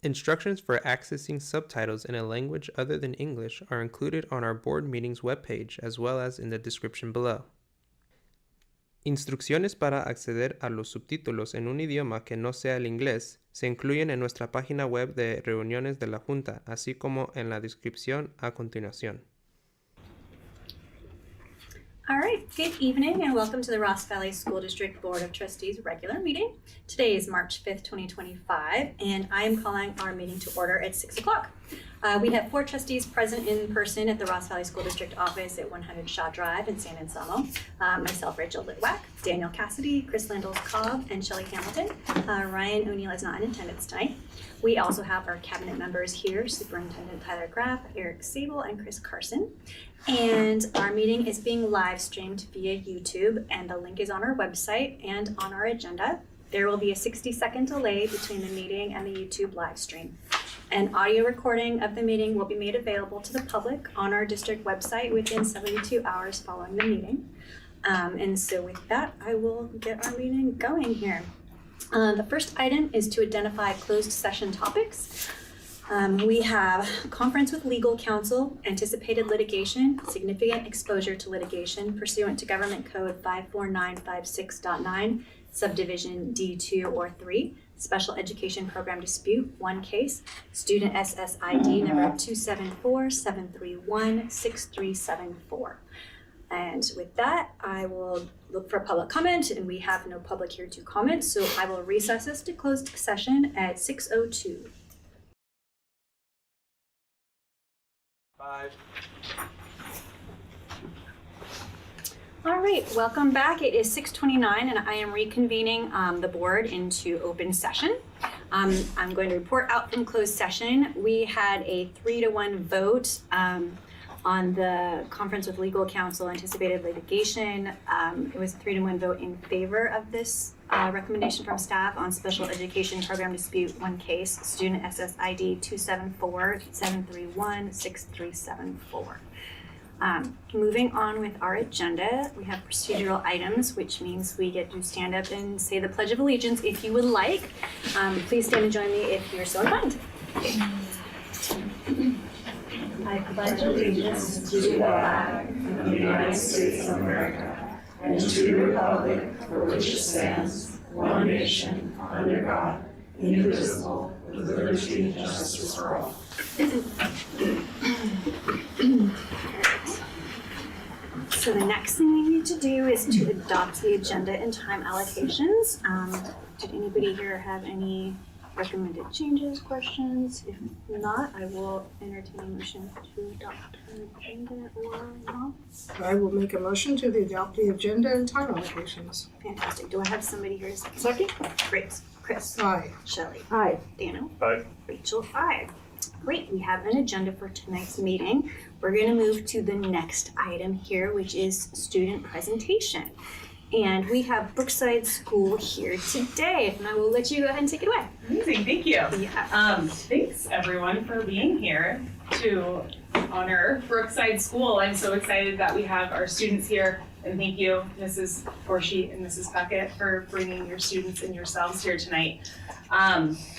Instructions for accessing subtitles in a language other than English are included on our board meetings webpage as well as in the description below. Instrucciones para acceder a los subtítulos en un idioma que no sea el inglés se incluyen en nuestra página web de reuniones de la Junta, así como en la descripción a continuación. All right, good evening and welcome to the Ross Valley School District Board of Trustees regular meeting. Today is March 5th, 2025, and I am calling our meeting to order at 6 o'clock. We have 4 trustees present in person at the Ross Valley School District office at 100 Shaw Drive in San Anselmo. Myself, Rachel Litwack, Daniel Cassidy, Chris Landels-Cobb, and Shelley Hamilton. Ryan O'Neill is not in attendance tonight. We also have our cabinet members here, Superintendent Tyler Graff, Eric Sable, and Chris Carson. And our meeting is being live streamed via YouTube, and the link is on our website and on our agenda. There will be a 60-second delay between the meeting and the YouTube live stream. An audio recording of the meeting will be made available to the public on our district website within 72 hours following the meeting. And so with that, I will get our meeting going here. The first item is to identify closed session topics. We have conference with legal counsel, anticipated litigation, significant exposure to litigation pursuant to Government Code 54956.9, subdivision D2 or 3, special education program dispute, 1 case, student SSID number 274-731-6374. And with that, I will look for public comment, and we have no public here to comment, so I will recess us to closed session at 6:02. 5. All right, welcome back. It is 6:29 and I am reconvening the board into open session. I'm going to report out from closed session. We had a 3-to-1 vote on the conference with legal counsel, anticipated litigation. It was a 3-to-1 vote in favor of this recommendation from staff on special education program dispute, 1 case, student SSID 274-731-6374. Moving on with our agenda, we have procedural items, which means we get to stand up and say the Pledge of Allegiance if you would like. Please stand and join me if you're so inclined. Okay. I pledge allegiance to the flag of the United States of America and to the republic for which it stands, one nation, under God, indivisible, with liberty and justice for all. So the next thing we need to do is to adopt the agenda and time allocations. Did anybody here have any recommended changes, questions? If not, I will entertain a motion to adopt an agenda or not. I will make a motion to adopt the agenda and time allocations. Fantastic. Do I have somebody here to second? Second? Great. Chris. Aye. Shelley. Aye. Daniel. Aye. Rachel. Aye. Great. We have an agenda for tonight's meeting. We're going to move to the next item here, which is student presentation. And we have Brookside School here today, and I will let you go ahead and take it away. Amazing, thank you. Yeah. Thanks everyone for being here to honor Brookside School. I'm so excited that we have our students here, and thank you, Mrs. Forshee and Mrs. Puckett, for bringing your students and yourselves here tonight.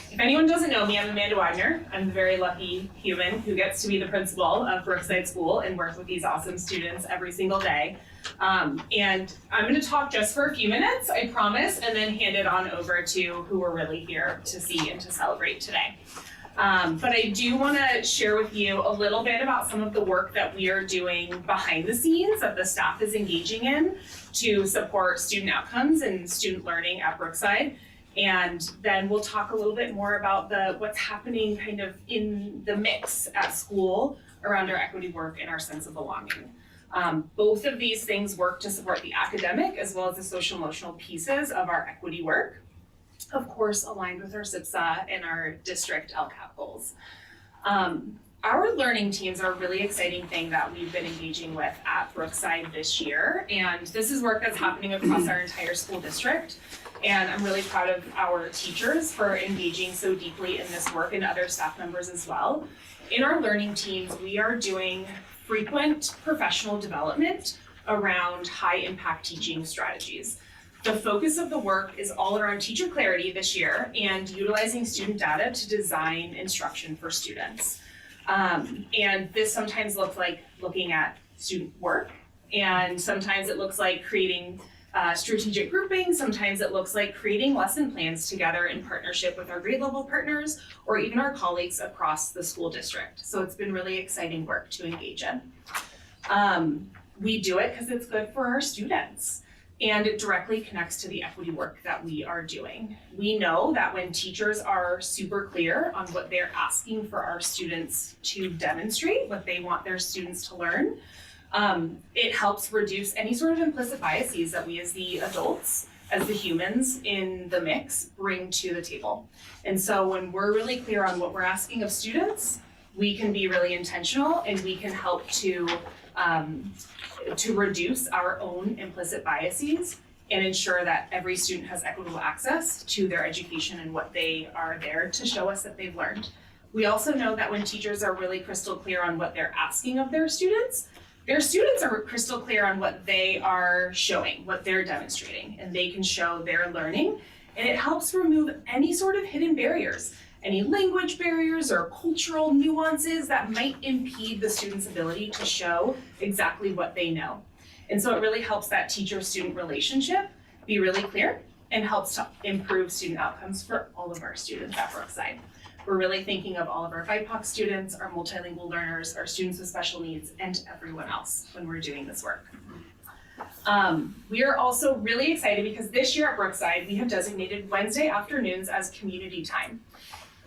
If anyone doesn't know me, I'm Amanda Wagner. I'm the very lucky human who gets to be the principal of Brookside School and work with these awesome students every single day. And I'm going to talk just for a few minutes, I promise, and then hand it on over to who we're really here to see and to celebrate today. But I do want to share with you a little bit about some of the work that we are doing behind the scenes that the staff is engaging in to support student outcomes and student learning at Brookside. And then we'll talk a little bit more about what's happening kind of in the mix at school around our equity work and our sense of belonging. Both of these things work to support the academic as well as the social emotional pieces of our equity work, of course aligned with our SIPSA and our district LCAP goals. Our learning teams are a really exciting thing that we've been engaging with at Brookside this year, and this is work that's happening across our entire school district. And I'm really proud of our teachers for engaging so deeply in this work, and other staff members as well. In our learning teams, we are doing frequent professional development around high impact teaching strategies. The focus of the work is all around teacher clarity this year and utilizing student data to design instruction for students. And this sometimes looks like looking at student work, and sometimes it looks like creating strategic grouping. Sometimes it looks like creating lesson plans together in partnership with our grade level partners or even our colleagues across the school district. So it's been really exciting work to engage in. We do it because it's good for our students, and it directly connects to the equity work that we are doing. We know that when teachers are super clear on what they're asking for our students to demonstrate, what they want their students to learn, it helps reduce any sort of implicit biases that we as the adults, as the humans in the mix, bring to the table. And so when we're really clear on what we're asking of students, we can be really intentional and we can help to reduce our own implicit biases and ensure that every student has equitable access to their education and what they are there to show us that they've learned. We also know that when teachers are really crystal clear on what they're asking of their students are crystal clear on what they are showing, what they're demonstrating, and they can show their learning. And it helps remove any sort of hidden barriers, any language barriers or cultural nuances that might impede the student's ability to show exactly what they know. And so it really helps that teacher-student relationship be really clear and helps to improve student outcomes for all of our students at Brookside. We're really thinking of all of our BIPOC students, our multilingual learners, our students with special needs, and everyone else when we're doing this work. We are also really excited because this year at Brookside, we have designated Wednesday afternoons as community time.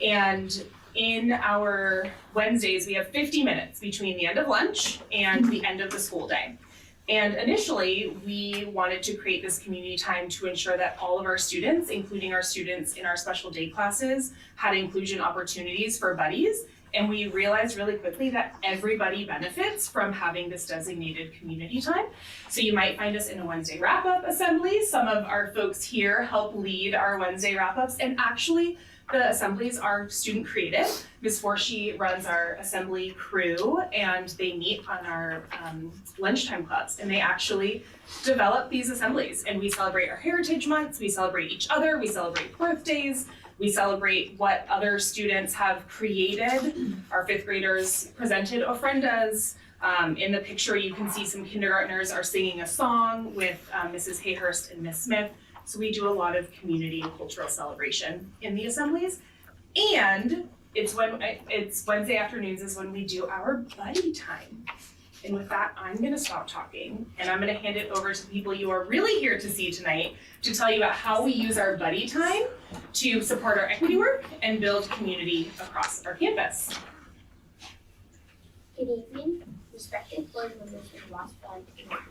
And in our Wednesdays, we have 50 minutes between the end of lunch and the end of the school day. And initially, we wanted to create this community time to ensure that all of our students, including our students in our special day classes, had inclusion opportunities for buddies. And we realized really quickly that everybody benefits from having this designated community time. So you might find us in a Wednesday wrap-up assembly. Some of our folks here help lead our Wednesday wrap-ups, and actually, the assemblies are student created. Ms. Forshee runs our assembly crew, and they meet on our lunchtime clubs, and they actually develop these assemblies. And we celebrate our heritage months, we celebrate each other, we celebrate birthdays, we celebrate what other students have created. Our fifth graders presented ofrendas. In the picture, you can see some kindergartners are singing a song with Mrs. Hayhurst and Ms. Smith. So we do a lot of community and cultural celebration in the assemblies. And it's Wednesday afternoons is when we do our buddy time. And with that, I'm gonna stop talking and I'm gonna hand it over to the people you are really here to see tonight to tell you about how we use our buddy time to support our equity work and build community across our campus. Good evening, respected board members and Ross Valley community.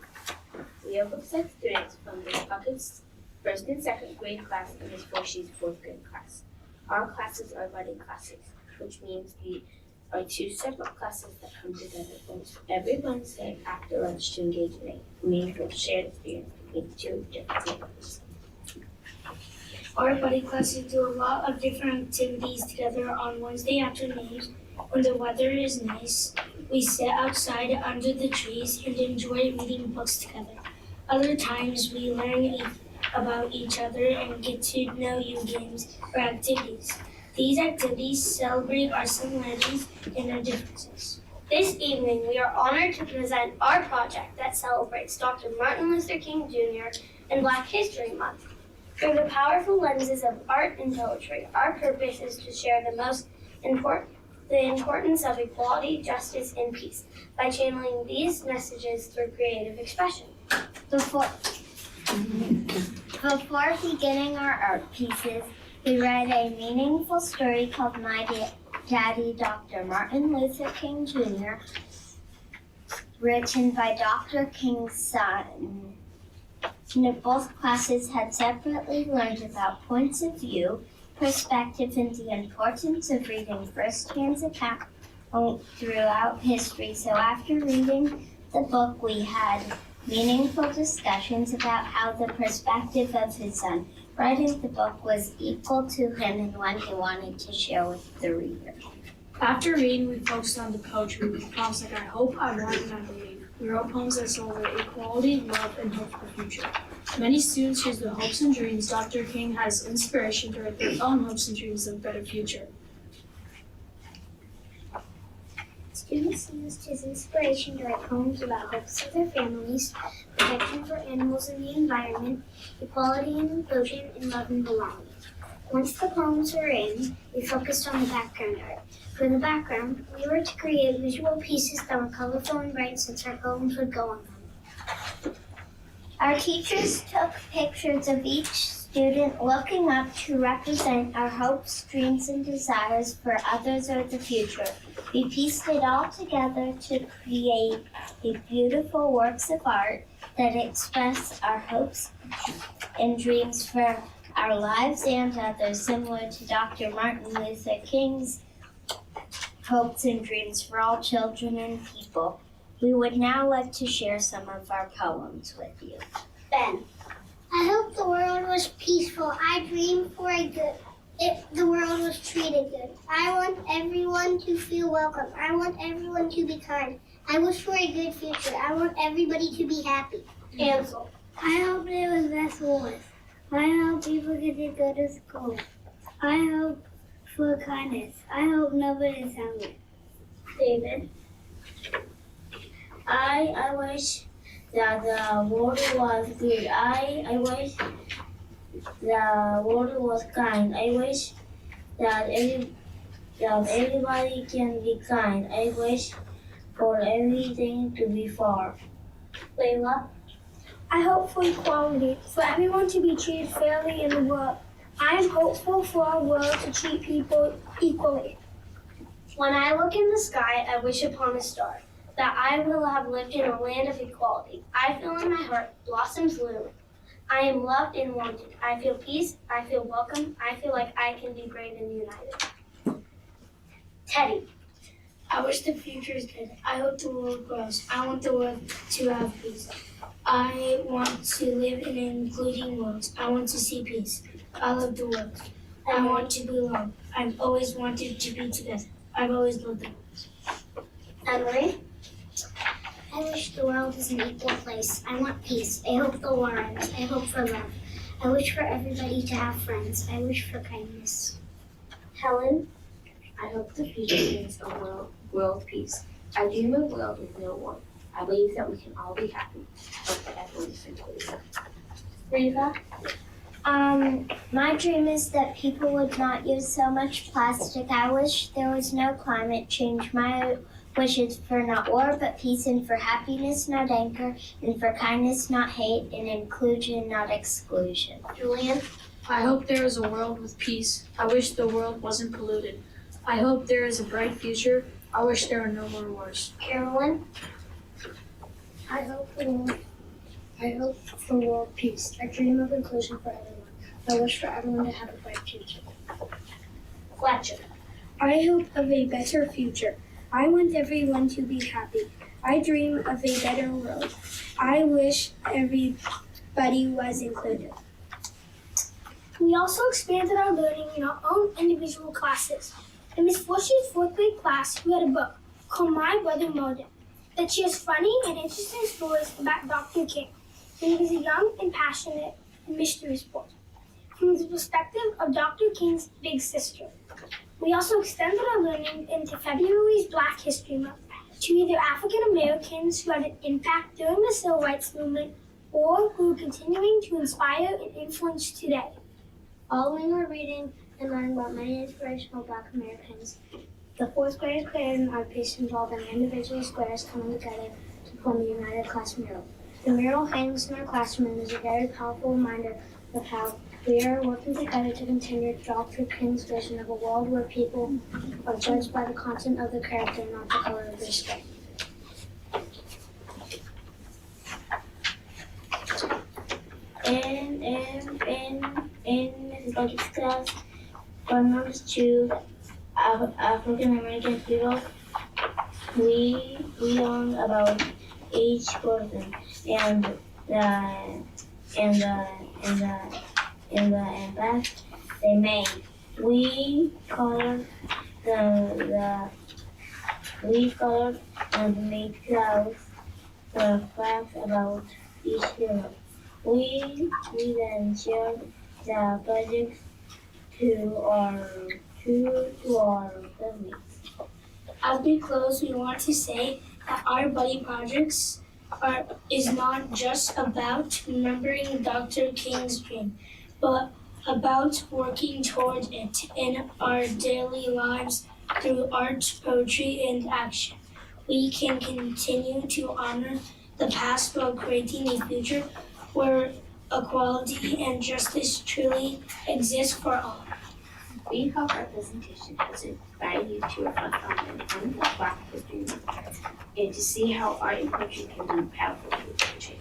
We are Brookside students from Ms. Puckett's first and second grade class and Ms. Forshee's fourth grade class. Our classes are buddy classes, which means we are two separate classes that come together every Wednesday after lunch to engage in a meaningful shared experience between two different neighbors. Our buddy classes do a lot of different activities together on Wednesday afternoons. When the weather is nice, we sit outside under the trees and enjoy reading books together. Other times we learn about each other and get to know new games or activities. These activities celebrate our similarities and our differences. This evening, we are honored to present our project that celebrates Dr. Martin Luther King Jr. and Black History Month. Through the powerful lenses of art and poetry, our purpose is to share the importance of equality, justice, and peace by channeling these messages through creative expression. Before beginning our art pieces, we read a meaningful story called My Daddy, Dr. Martin Luther King Jr., written by Dr. King's son. Both classes had separately learned about points of view, perspective, and the importance of reading first-hand account throughout history. So after reading the book, we had meaningful discussions about how the perspective of his son writing the book was equal to him and one he wanted to share with the reader. After reading, we focused on the poetry with poems like I Hope, I Want, and I Believe. We wrote poems that celebrate equality, love, and hope for the future. Many students use their hopes and dreams. Dr. King has inspiration to write their own hopes and dreams of a better future. Students used his inspiration to write poems about hopes for their families, protection for animals and the environment, equality and inclusion, and love and belonging. Once the poems were in, we focused on the background art. For the background, we were to create visual pieces that were colorful and bright since our poems would go on them. Our teachers took pictures of each student looking up to represent our hopes, dreams, and desires for others or the future. We pieced it all together to create a beautiful works of art that express our hopes and dreams for our lives and others, similar to Dr. Martin Luther King's hopes and dreams for all children and people. We would now like to share some of our poems with you. Ben. I hope the world was peaceful. I dream for a good. If the world was treated good. I want everyone to feel welcome. I want everyone to be kind. I wish for a good future. I want everybody to be happy. Ansel. I hope there was less wars. I hope people get to go to school. I hope for kindness. I hope nobody's hungry. David. I wish that the world was good. I wish the world was kind. I wish that everybody can be kind. I wish for everything to be fair. Layla. I hope for equality, for everyone to be treated fairly in the world. I am hopeful for our world to treat people equally. When I look in the sky, I wish upon a star, that I will have lived in a land of equality. I feel in my heart blossoms bloom. I am loved and wanted. I feel peace. I feel welcome. I feel like I can be brave and united. Teddy. I wish the future is good. I hope the world grows. I want the world to have peace. I want to live in an including world. I want to see peace. I love the world. I want to belong. I've always wanted to be together. I've always loved the world. Emily. I wish the world was an equal place. I want peace. I hope the war ends. I hope for love. I wish for everybody to have friends. I wish for kindness. Helen. I hope the future brings a world peace. I dream of a world with no war. I believe that we can all be happy. I hope that everyone is included. Reva. My dream is that people would not use so much plastic. I wish there was no climate change. My wishes for not war, but peace, and for happiness, not anger, and for kindness, not hate, and inclusion, not exclusion. Julian. I hope there is a world with peace. I wish the world wasn't polluted. I hope there is a bright future. I wish there were no more wars. Carolyn. I hope for world peace. I dream of inclusion for everyone. I wish for everyone to have a bright future. Fletcher. I hope of a better future. I want everyone to be happy. I dream of a better world. I wish everybody was included. We also expanded our learning in our own individual classes. In Miss Bush's fourth grade class, we had a book called My Brother Modem that shares funny and interesting stories about Dr. King, when he was a young and passionate mystery sport, from the perspective of Dr. King's big sister. We also extended our learning into February's Black History Month to either African Americans who had an impact during the Civil Rights Movement or who are continuing to inspire and influence today. Following our reading and learning about many inspirational Black Americans, the fourth graders created an art piece involving individual squares coming together to form a united class mural. The mural hangs in our classroom and is a very powerful reminder of how we are working together to continue Dr. King's vision of a world where people are judged by the content of their character, not the color of their skin. In Bush's class, belongs to African American people. We learn about each person and the impact they made. We colored and made clouds, the facts about each hero. We then share the projects to our families. As we close, we want to say that our buddy projects is not just about remembering Dr. King's dream, but about working toward it in our daily lives through art, poetry, and action. We can continue to honor the past while creating a future where equality and justice truly exist for all. We hope our presentation has inspired you to reflect on the importance of Black History Month and to see how art and poetry can be powerful tools for change.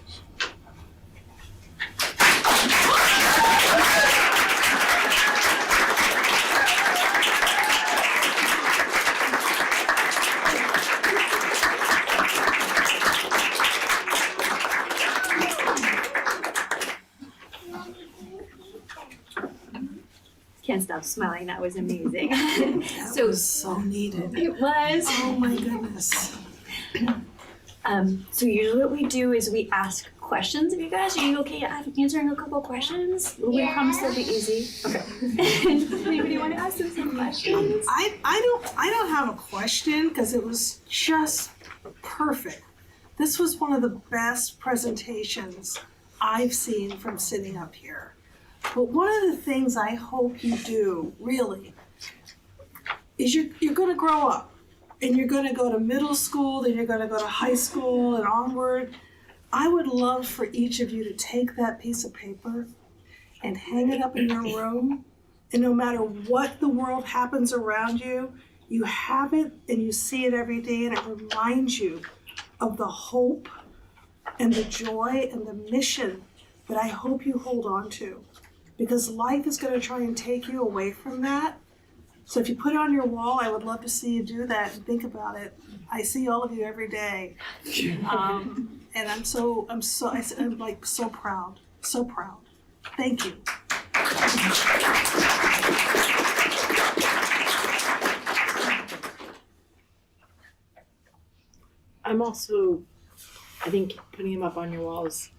Can't stop smiling. That was amazing. That was so needed. It was. Oh my goodness. So usually what we do is we ask questions of you guys. Are you okay answering a couple questions? We promise they'll be easy. Okay. Anybody want to ask them some questions? I don't have a question because it was just perfect. This was one of the best presentations I've seen from sitting up here. But one of the things I hope you do, really, is you're going to grow up. And you're going to go to middle school, then you're going to go to high school and onward. I would love for each of you to take that piece of paper and hang it up in your room. And no matter what the world happens around you, you have it and you see it every day, and it reminds you of the hope and the joy and the mission that I hope you hold on to. Because life is going to try and take you away from that. So if you put it on your wall, I would love to see you do that and think about it. I see all of you every day. And I'm like so proud, so proud. Thank you. I'm also, I think putting them up on your walls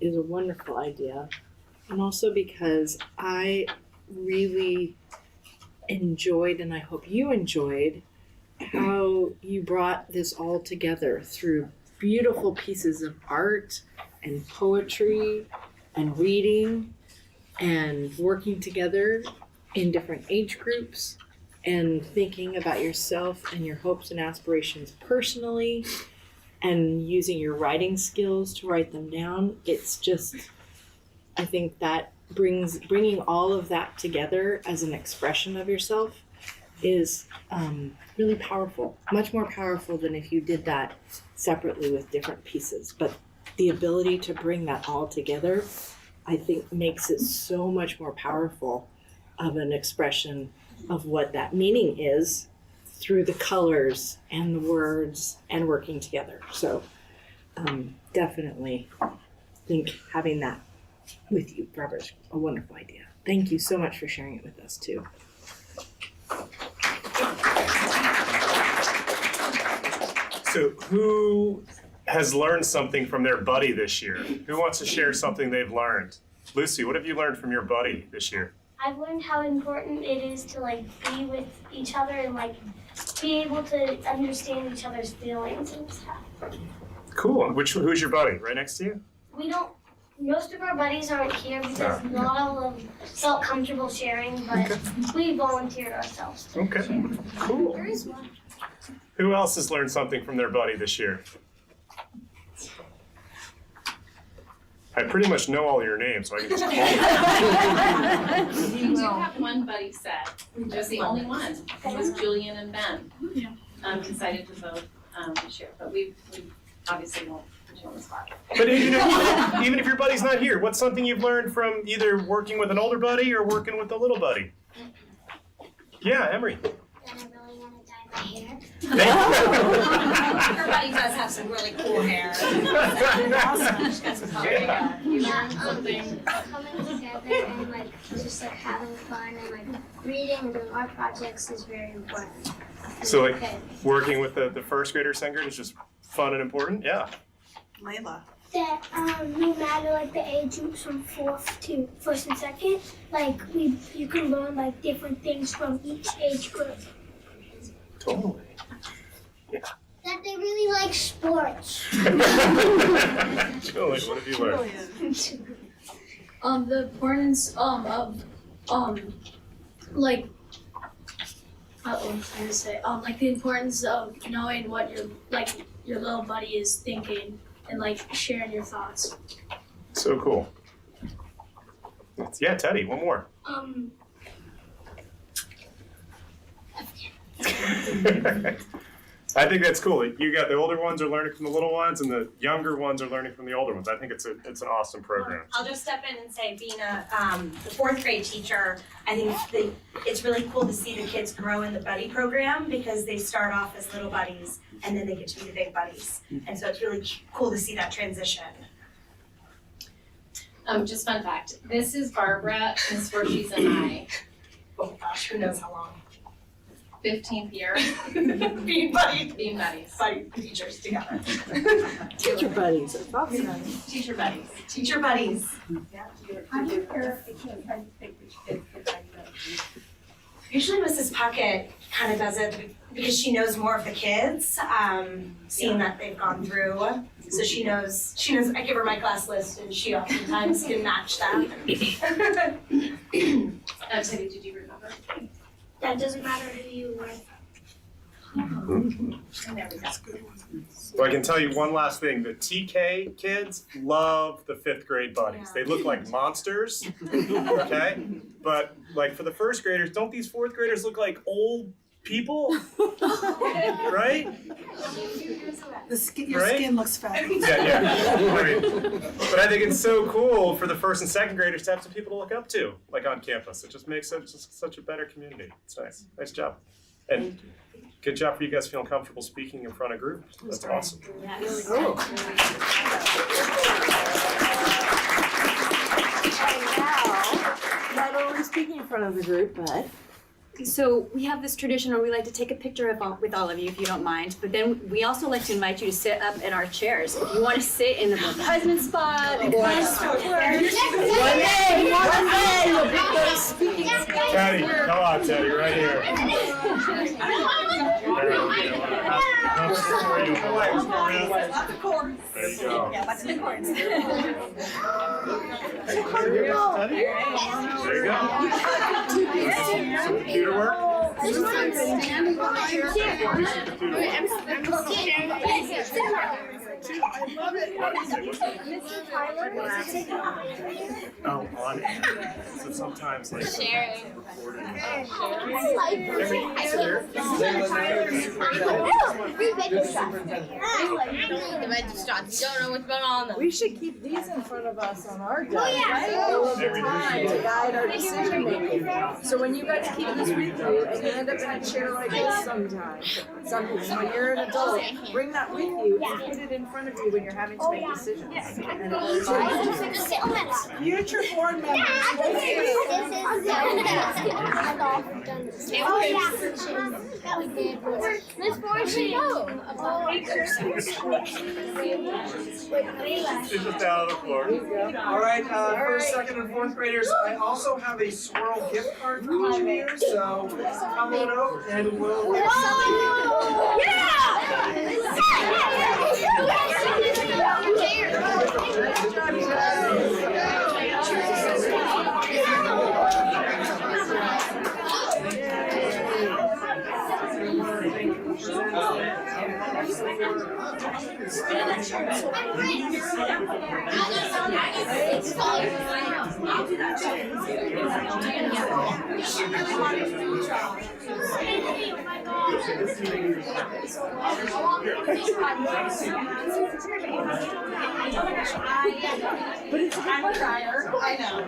is a wonderful idea. And also because I really enjoyed, and I hope you enjoyed, how you brought this all together through beautiful pieces of art and poetry and reading and working together in different age groups and thinking about yourself and your hopes and aspirations personally and using your writing skills to write them down. It's just, I think that bringing all of that together as an expression of yourself is really powerful, much more powerful than if you did that separately with different pieces. But the ability to bring that all together, I think, makes it so much more powerful of an expression of what that meaning is through the colors and the words and working together. So definitely think having that with you, Barbara, is a wonderful idea. Thank you so much for sharing it with us too. So who has learned something from their buddy this year? Who wants to share something they've learned? Lucy, what have you learned from your buddy this year? I've learned how important it is to be with each other and be able to understand each other's feelings and stuff. Cool. Who's your buddy? Right next to you? Most of our buddies aren't here because not all of them felt comfortable sharing, but we volunteered ourselves to share. Cool. There is one. Who else has learned something from their buddy this year? I pretty much know all your names, so I can just call you. We do have one buddy set, just the only one. It was Julian and Ben. Decided to both share, but we obviously won't put you on the spot. But even if your buddy's not here, what's something you've learned from either working with an older buddy or working with a little buddy? Yeah, Emery. That I really want to dye my hair. Her buddy does have some really cool hair. She's got some color. You learned something. Coming together and just having fun and reading and doing art projects is very important. So working with the first grader, second grade is just fun and important? Yeah. Layla. that no matter like the age groups from first and second, like you can learn like different things from each age group. Totally. That they really like sports. Julie, what have you learned? The importance of like what was I gonna say? Like the importance of knowing what your little buddy is thinking and like sharing your thoughts. So cool. Yeah, Teddy, one more. I think that's cool. You got the older ones are learning from the little ones, and the younger ones are learning from the older ones. I think it's an awesome program. I'll just step in and say, being the fourth grade teacher, I think it's really cool to see the kids grow in the buddy program because they start off as little buddies and then they get to be the big buddies. And so it's really cool to see that transition. Just fun fact, this is Barbara, Miss Forshees and I, Oh gosh, who knows how long. 15th year, Being buddies. being buddies. Buddy teachers together. Teacher buddies. It's awesome. Teacher buddies. Teacher buddies. Usually Mrs. Puckett kind of does it because she knows more of the kids, seeing that they've gone through. So she knows, I give her my class list and she oftentimes can match that. Teddy, did you remember? That doesn't matter who you learn And there we go. Well, I can tell you one last thing. The TK kids love the 5th grade buddies. They look like monsters, okay? But like for the 1st graders, don't these 4th graders look like old people? Right? Your skin looks fabulous. Yeah. Right. But I think it's so cool for the 1st and 2nd graders to have some people to look up to, like on campus. It just makes such a better community. It's nice. Nice job. And good job for you guys feeling comfortable speaking in front of groups. That's awesome. Not only speaking in front of the group, but So we have this tradition where we like to take a picture with all of you, if you don't mind. But then we also like to invite you to sit up in our chairs. If you want to sit in the president spot, or one day you'll be those speaking. Teddy, come on, Teddy, right here. Not the chords. There you go. Yeah, what's the chords? There you go. Some computer work? Oh, on air. So sometimes like Sharing. The registrants don't know what's going on. We should keep these in front of us on our desk, right? All of the time to guide our decision making. So when you guys keep this with you, and you end up in a chair like this sometime, when you're an adult, bring that with you and put it in front of you when you're having to make decisions. And it will Future board members. She's just down on the floor. All right, first, second, and fourth graders, I also have a swirl gift card for each of you, so come on out and we'll. But it's a crier. I know.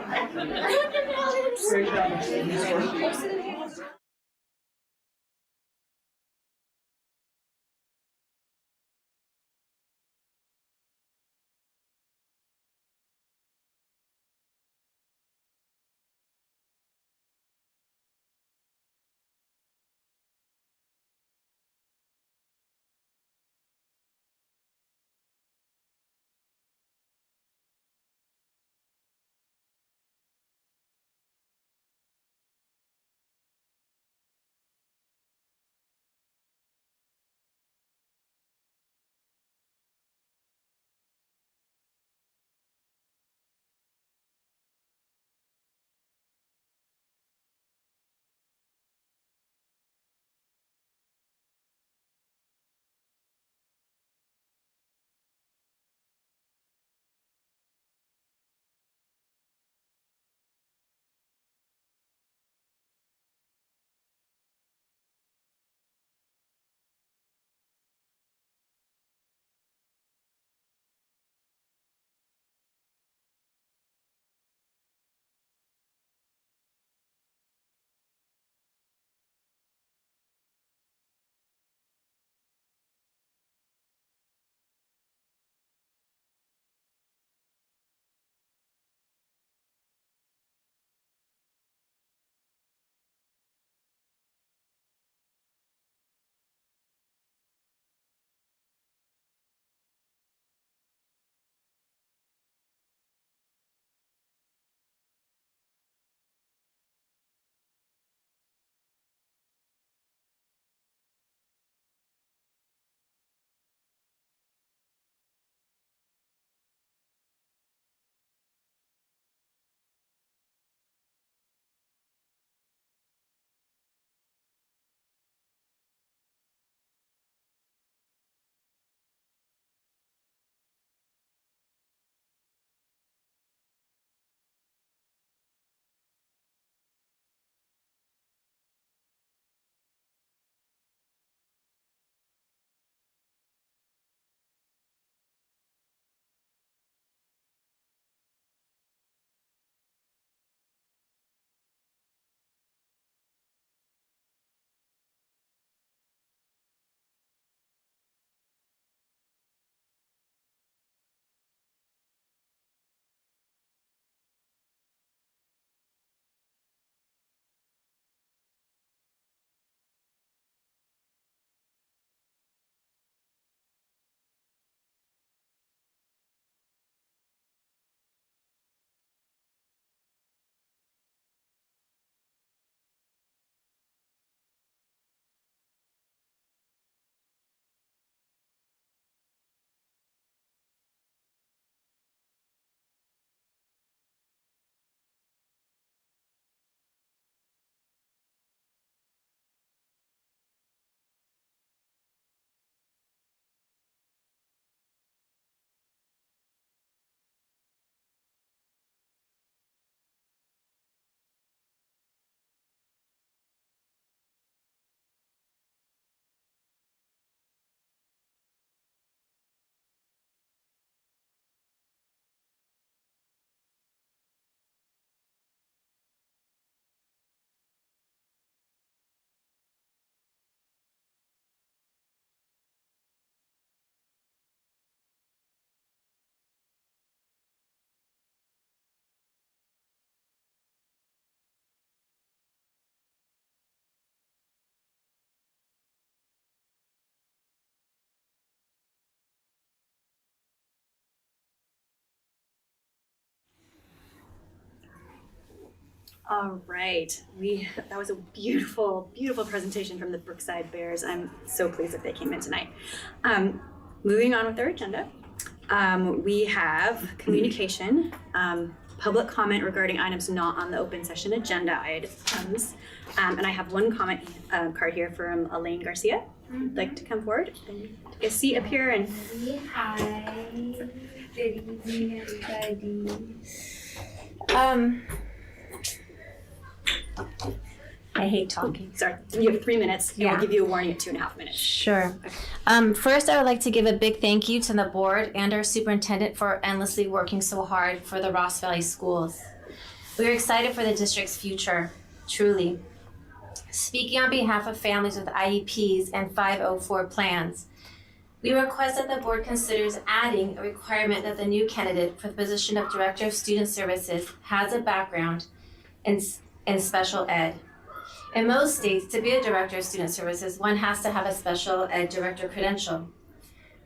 All right, that was a beautiful, beautiful presentation from the Brookside Bears. I'm so pleased that they came in tonight. Moving on with our agenda, we have communication, public comment regarding items not on the open session agenda items. And I have one comment card here from Elaine Garcia. I'd like to come forward and take a seat up here and. Hi, good evening, everybody. I hate talking. Sorry, you have 3 minutes. Yeah. I'll give you a warning at 2.5 minutes. Sure. First, I would like to give a big thank you to the board and our superintendent for endlessly working so hard for the Ross Valley schools. We are excited for the district's future, truly. Speaking on behalf of families with IEPs and 504 plans, we request that the board considers adding a requirement that the new candidate for the position of Director of Student Services has a background in special ed. In most states, to be a Director of Student Services, one has to have a special ed director credential.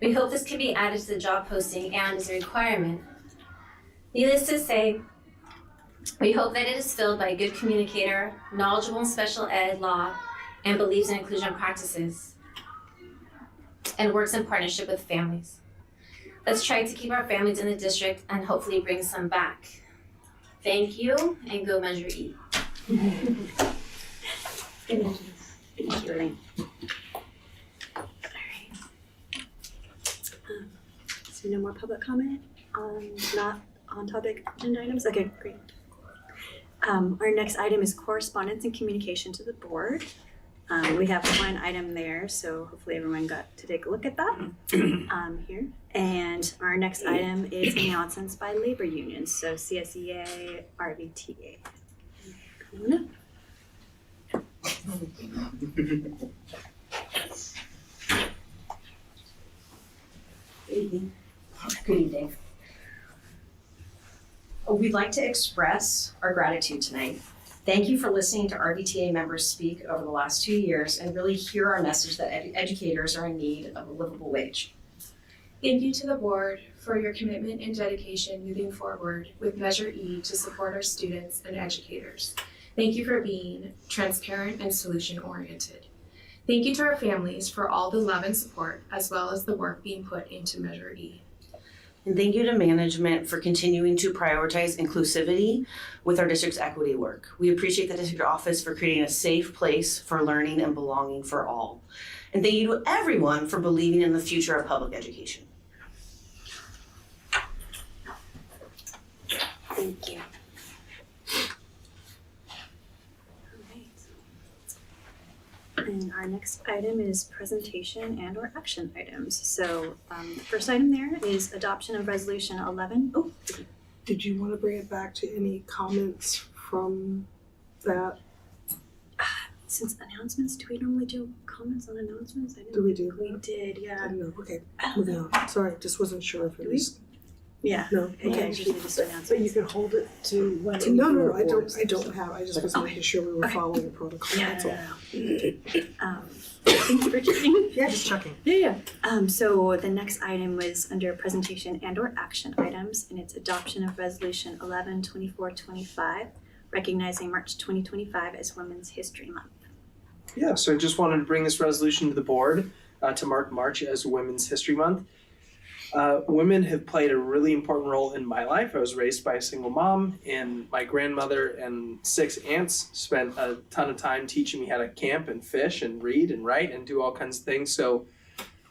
We hope this can be added to the job posting and is a requirement. Needless to say, we hope that it is filled by a good communicator, knowledgeable in special ed law, and believes in inclusion practices, and works in partnership with families. Let's try to keep our families in the district and hopefully bring some back. Thank you, and go Measure E. Thank you, Elaine. All right. So no more public comment on not on topic agenda items? Okay, great. Our next item is correspondence and communication to the board. We have one item there, so hopefully everyone got to take a look at that here. And our next item is announcements by labor unions, so CSEA, RVTA. Come on up. Good evening. We'd like to express our gratitude tonight. Thank you for listening to RVTA members speak over the last 2 years and really hear our message that educators are in need of a livable wage. Thank you to the board for your commitment and dedication moving forward with Measure E to support our students and educators. Thank you for being transparent and solution-oriented. Thank you to our families for all the love and support, as well as the work being put into Measure E. And thank you to management for continuing to prioritize inclusivity with our district's equity work. We appreciate the district office for creating a safe place for learning and belonging for all. And thank you to everyone for believing in the future of public education. Thank you. And our next item is presentation and or action items. So the first item there is adoption of resolution 11. Oh, did you want to bring it back to any comments from that? Since announcements, do we normally do comments on announcements? Do we do? We did, yeah. I don't know. Okay, moving on. Sorry, just wasn't sure if it was. Yeah. No. Okay. Yeah, usually just announcements. But you can hold it to when. No, I don't have. I just was making sure we were following the protocol. Yeah. That's all. Thank you for checking. Yeah, just checking. Yeah. So the next item was under presentation and or action items, and it's adoption of resolution 11/24/25, recognizing March 2025 as Women's History Month. Yeah, so I just wanted to bring this resolution to the board to mark March as Women's History Month. Women have played a really important role in my life. I was raised by a single mom, and my grandmother and 6 aunts spent a ton of time teaching me how to camp and fish and read and write and do all kinds of things. So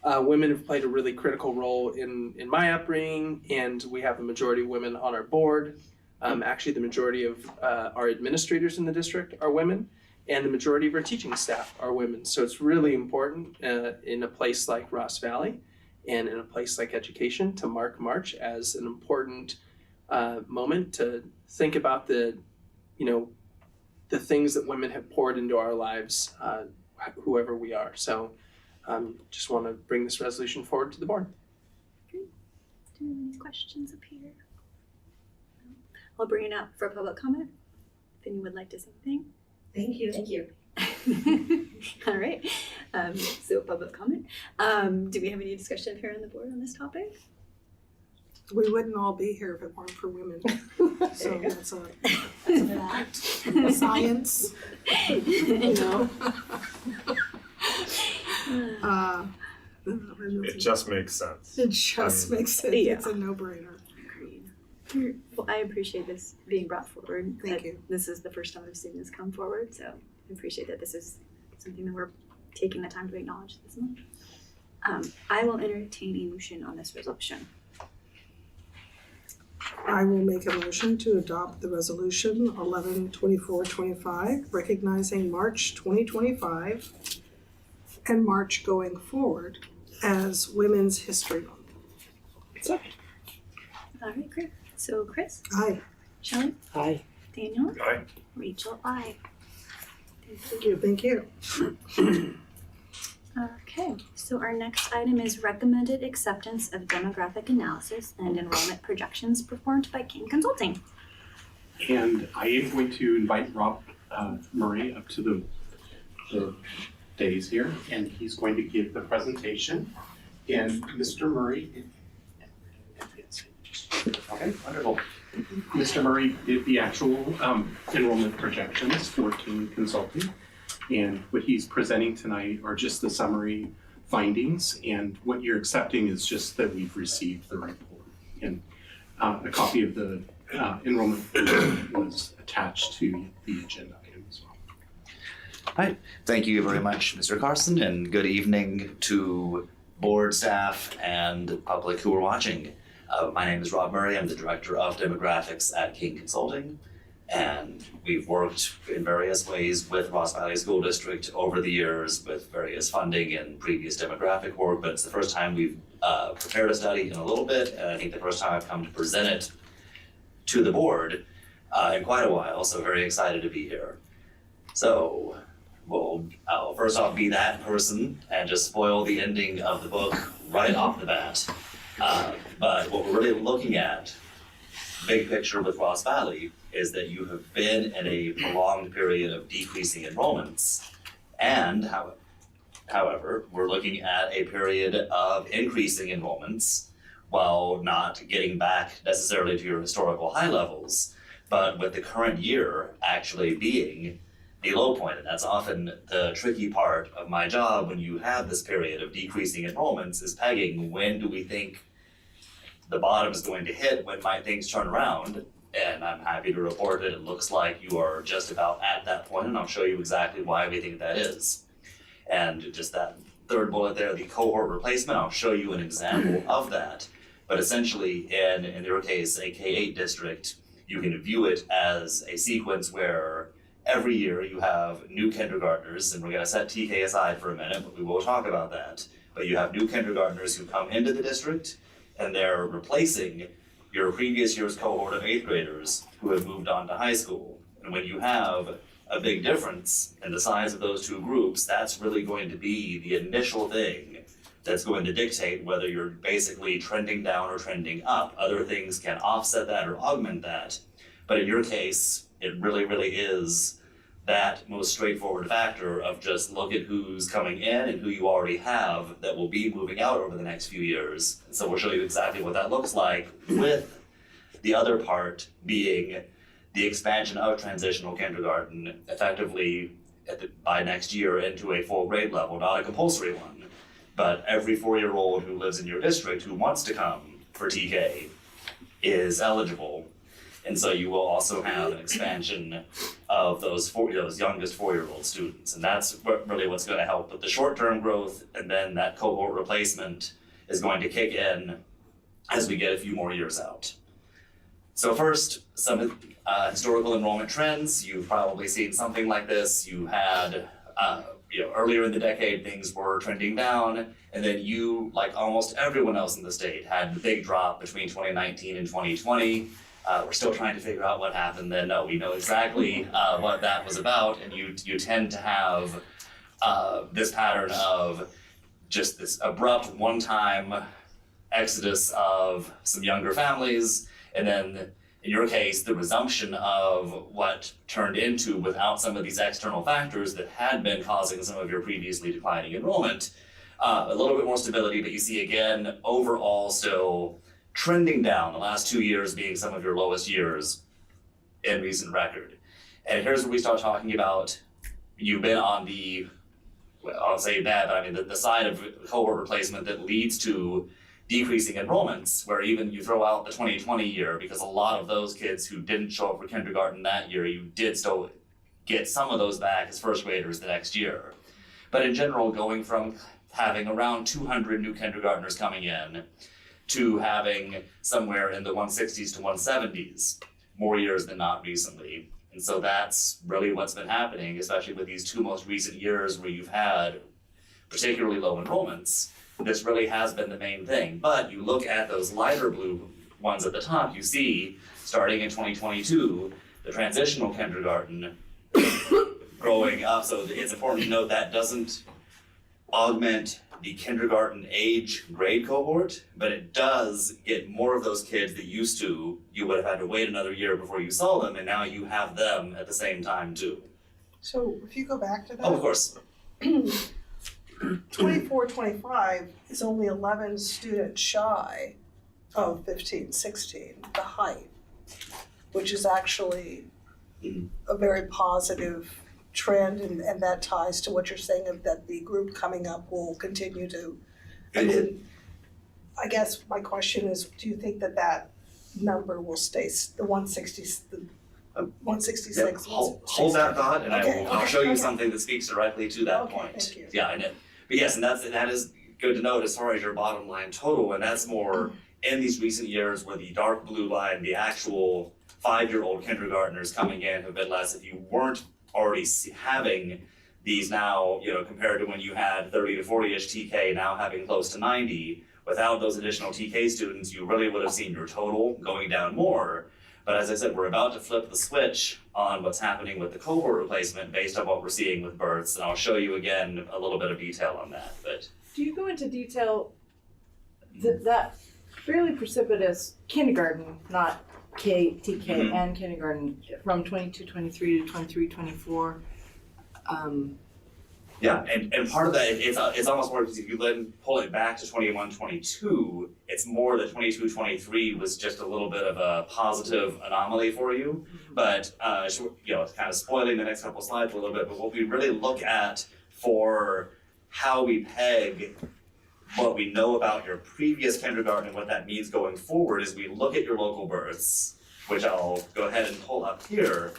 women have played a really critical role in my upbringing, and we have the majority of women on our board. Actually, the majority of our administrators in the district are women, and the majority of our teaching staff are women. So it's really important in a place like Ross Valley and in a place like education to mark March as an important moment to think about the things that women have poured into our lives, whoever we are. So just want to bring this resolution forward to the board. Great. Do you have any questions up here? I'll bring it up for public comment. If anyone would like to say anything. Thank you. Thank you. All right. So public comment. Do we have any discussion here on the board on this topic? We wouldn't all be here if it weren't for women. So that's a fact. Science. You know. It just makes sense. It just makes sense. Yeah. It's a no-brainer. Agreed. Well, I appreciate this being brought forward. Thank you. This is the first time I've seen this come forward, so I appreciate that this is something that we're taking the time to acknowledge this month. I will entertain a motion on this resolution. I will make a motion to adopt the resolution 11/24/25, recognizing March 2025 and March going forward as Women's History Month. Second. All right, great. So Chris? Aye. Shelley? Aye. Daniel? Aye. Rachel? Aye. Thank you. Thank you. Okay, so our next item is recommended acceptance of demographic analysis and enrollment projections performed by King Consulting. And I am going to invite Rob Murray up to the dais here, and he's going to give the presentation. And Mr. Murray, okay, wonderful. Mr. Murray did the actual enrollment projections for King Consulting. And what he's presenting tonight are just the summary findings, and what you're accepting is just that we've received the report. And a copy of the enrollment was attached to the agenda item as well. Hi, thank you very much, Mr. Carson, and good evening to board staff and public who are watching. My name is Rob Murray. I'm the Director of Demographics at King Consulting. And we've worked in various ways with Ross Valley School District over the years with various funding and previous demographic work, but it's the first time we've prepared a study in a little bit, and I think the first time I've come to present it to the board in quite a while, so very excited to be here. So, I'll first off be that person and just spoil the ending of the book right off the bat. But what we're really looking at, big picture with Ross Valley, is that you have been in a prolonged period of decreasing enrollments. And however, we're looking at a period of increasing enrollments while not getting back necessarily to your historical high levels, but with the current year actually being the low point. And that's often the tricky part of my job when you have this period of decreasing enrollments, is pegging when do we think the bottom is going to hit, when might things turn around. And I'm happy to report that it looks like you are just about at that point, and I'll show you exactly why we think that is. And just that third bullet there, the cohort replacement, I'll show you an example of that. But essentially, in your case, a K-8 district, you can view it as a sequence where every year you have new kindergartners, and we're going to set TK aside for a minute, but we will talk about that. But you have new kindergartners who come into the district, and they're replacing your previous year's cohort of 8th graders who have moved on to high school. And when you have a big difference in the size of those two groups, that's really going to be the initial thing that's going to dictate whether you're basically trending down or trending up. Other things can offset that or augment that. But in your case, it really, really is that most straightforward factor of just look at who's coming in and who you already have that will be moving out over the next few years. And so we'll show you exactly what that looks like, with the other part being the expansion of transitional kindergarten effectively by next year into a full grade level, not a compulsory one, but every 4-year-old who lives in your district who wants to come for TK is eligible. And so you will also have an expansion of those youngest 4-year-old students. And that's really what's going to help with the short-term growth, and then that cohort replacement is going to kick in as we get a few more years out. So first, some historical enrollment trends. You've probably seen something like this. You had, earlier in the decade, things were trending down, and then you, like almost everyone else in the state, had the big drop between 2019 and 2020. We're still trying to figure out what happened then. No, we know exactly what that was about, and you tend to have this pattern of just this abrupt one-time exodus of some younger families, and then in your case, the resumption of what turned into, without some of these external factors that had been causing some of your previously declining enrollment, a little bit more stability, but you see again, overall still trending down, the last 2 years being some of your lowest years in recent record. And here's where we start talking about, you've been on the, well, I'll say bad, but I mean the side of cohort replacement that leads to decreasing enrollments, where even you throw out the 2020 year, because a lot of those kids who didn't show up for kindergarten that year, you did still get some of those back as first graders the next year. But in general, going from having around 200 new kindergartners coming in to having somewhere in the 160s to 170s, more years than not recently. And so that's really what's been happening, especially with these 2 most recent years where you've had particularly low enrollments. This really has been the main thing. But you look at those lighter blue ones at the top, you see, starting in 2022, the transitional kindergarten growing up. So it's important to note that doesn't augment the kindergarten age grade cohort, but it does get more of those kids that used to, you would have had to wait another year before you saw them, and now you have them at the same time too. So if you go back to that. Oh, of course. 24-25 is only 11 students shy of 15-16, the height, which is actually a very positive trend, and that ties to what you're saying of that the group coming up will continue to. I mean, I guess my question is, do you think that that number will stay, the 160, the 166? Yeah, hold that thought, and I'll show you something that speaks directly to that point. Thank you. Yeah, I know. But yes, and that is good to note as far as your bottom line total, and that's more in these recent years where the dark blue line, the actual 5-year-old kindergartners coming in have been less. If you weren't already having these now, compared to when you had 30 to 40-ish TK, now having close to 90, without those additional TK students, you really would have seen your total going down more. But as I said, we're about to flip the switch on what's happening with the cohort replacement based on what we're seeing with births, and I'll show you again a little bit of detail on that. But do you go into detail that fairly precipitous kindergarten, not TK and kindergarten, from 22-23 to 23-24? Yeah, and part of that, it's almost more because if you then pull it back to 21-22, it's more that 22-23 was just a little bit of a positive anomaly for you. But it's kind of spoiling the next couple slides a little bit. But what we really look at for how we peg what we know about your previous kindergarten and what that means going forward is we look at your local births, which I'll go ahead and pull up here.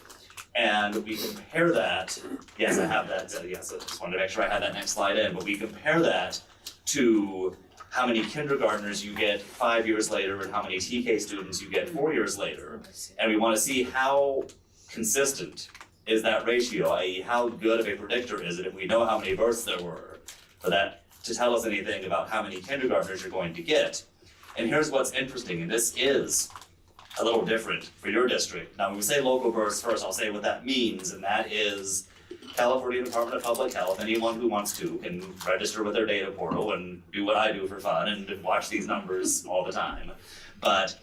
And we compare that, yes, I have that, yes, I just wanted to make sure I had that next slide in, but we compare that to how many kindergartners you get 5 years later and how many TK students you get 4 years later. And we want to see how consistent is that ratio, i.e. how good of a predictor is it if we know how many births there were, for that to tell us anything about how many kindergartners you're going to get. And here's what's interesting, and this is a little different for your district. Now, when we say local births first, I'll say what that means, and that is California Department of Public Health. Anyone who wants to can register with their data portal and do what I do for fun and watch these numbers all the time. But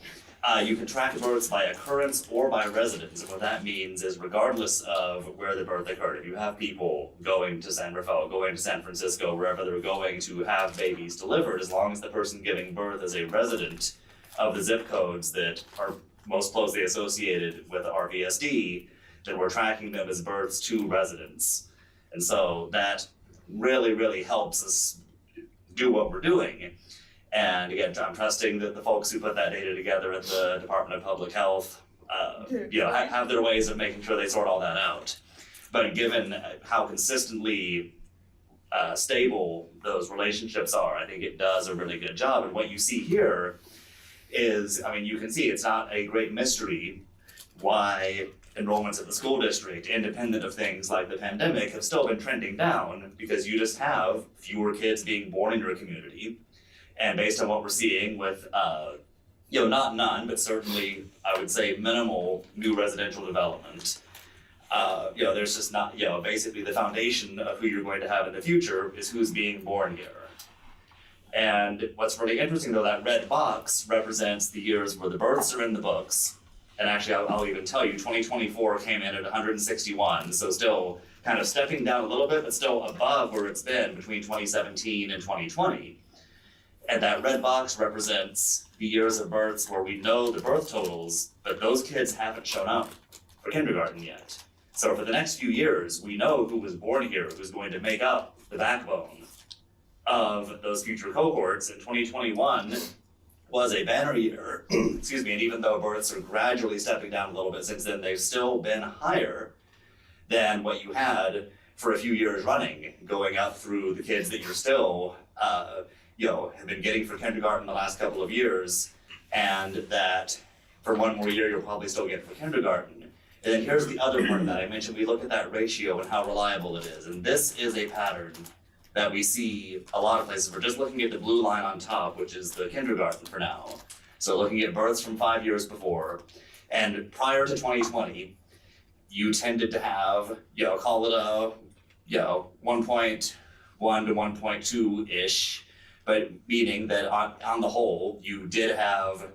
you can track births by occurrence or by residence. And what that means is regardless of where the birth occurred, if you have people going to San Rafael, going to San Francisco, wherever they're going to have babies delivered, as long as the person giving birth is a resident of the zip codes that are most closely associated with the RVSD, then we're tracking them as births to residents. And so that really, really helps us do what we're doing. And again, I'm trusting that the folks who put that data together at the Department of Public Health have their ways of making sure they sort all that out. But given how consistently stable those relationships are, I think it does a really good job. And what you see here is, you can see it's not a great mystery why enrollments at the school district, independent of things like the pandemic, have still been trending down, because you just have fewer kids being born in your community. And based on what we're seeing with, not none, but certainly I would say minimal new residential development, there's just not, basically the foundation of who you're going to have in the future is who's being born here. And what's really interesting though, that red box represents the years where the births are in the books. And actually, I'll even tell you, 2024 came in at 161, so still kind of stepping down a little bit, but still above where it's been between 2017 and 2020. And that red box represents the years of births where we know the birth totals, but those kids haven't shown up for kindergarten yet. So for the next few years, we know who was born here, who's going to make up the backbone of those future cohorts. And 2021 was a banner year, excuse me, and even though births are gradually stepping down a little bit since then, they've still been higher than what you had for a few years running, going up through the kids that you're still, have been getting for kindergarten the last couple of years, and that for one more year you'll probably still get for kindergarten. And then here's the other part that I mentioned. We look at that ratio and how reliable it is, and this is a pattern that we see a lot of places. We're just looking at the blue line on top, which is the kindergarten for now. So looking at births from 5 years before, and prior to 2020, you tended to have, call it a, 1.1 to 1.2-ish, but meaning that on the whole, you did have,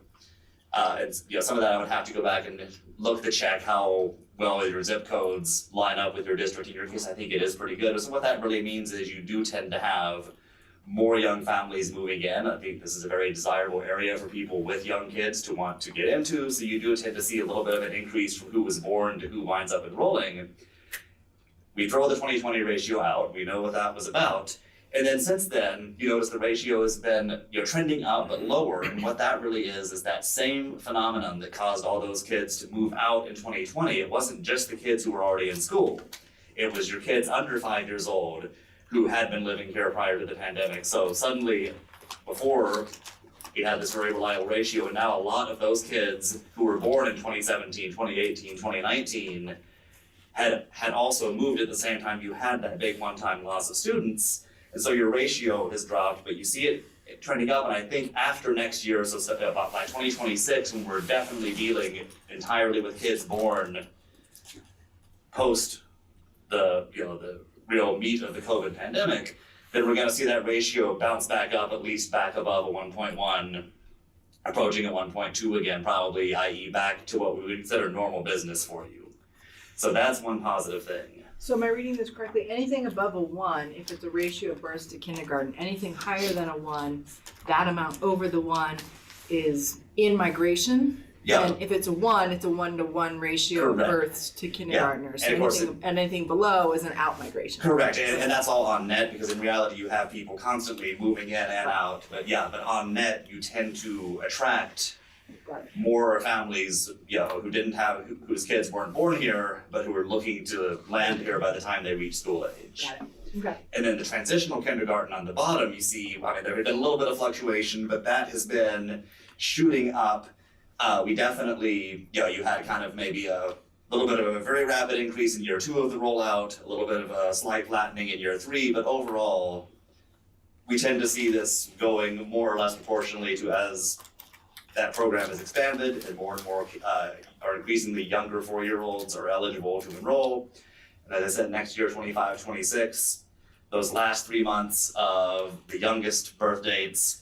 some of that I would have to go back and look to check how well your zip codes line up with your district. In your case, I think it is pretty good. So what that really means is you do tend to have more young families moving in. I think this is a very desirable area for people with young kids to want to get into. So you do tend to see a little bit of an increase from who was born to who winds up enrolling. We throw the 2020 ratio out. We know what that was about. And then since then, you notice the ratio has been trending up but lower. And what that really is that same phenomenon that caused all those kids to move out in 2020. It wasn't just the kids who were already in school. It was your kids under 5 years old who had been living here prior to the pandemic. So suddenly, before, we had this very reliable ratio, and now a lot of those kids who were born in 2017, 2018, 2019 had also moved at the same time you had that big one-time loss of students. And so your ratio has dropped, but you see it trending up. And I think after next year, so about by 2026, when we're definitely dealing entirely with kids born post the real meat of the COVID pandemic, then we're going to see that ratio bounce back up, at least back above a 1.1, approaching a 1.2 again, probably, i.e. back to what we would consider normal business for you. So that's one positive thing. So am I reading this correctly? Anything above a 1, if it's a ratio of births to kindergarten, anything higher than a 1, that amount over the 1 is in migration? Yeah. And if it's a 1, it's a 1-to-1 ratio of births to kindergartners. Yeah. So anything below is an out migration. Correct, and that's all on net, because in reality you have people constantly moving in and out. But on net you tend to attract more families, who didn't have, whose kids weren't born here, but who were looking to land here by the time they reach school age. Got it. Okay. And then the transitional kindergarten on the bottom, you see, there had been a little bit of fluctuation, but that has been shooting up. We definitely, you had kind of maybe a little bit of a very rapid increase in year 2 of the rollout, a little bit of a slight flattening in year 3, but overall, we tend to see this going more or less proportionally to as that program is expanded and more are increasingly younger 4-year-olds are eligible to enroll. And as I said, next year, 25, 26, those last 3 months of the youngest birth dates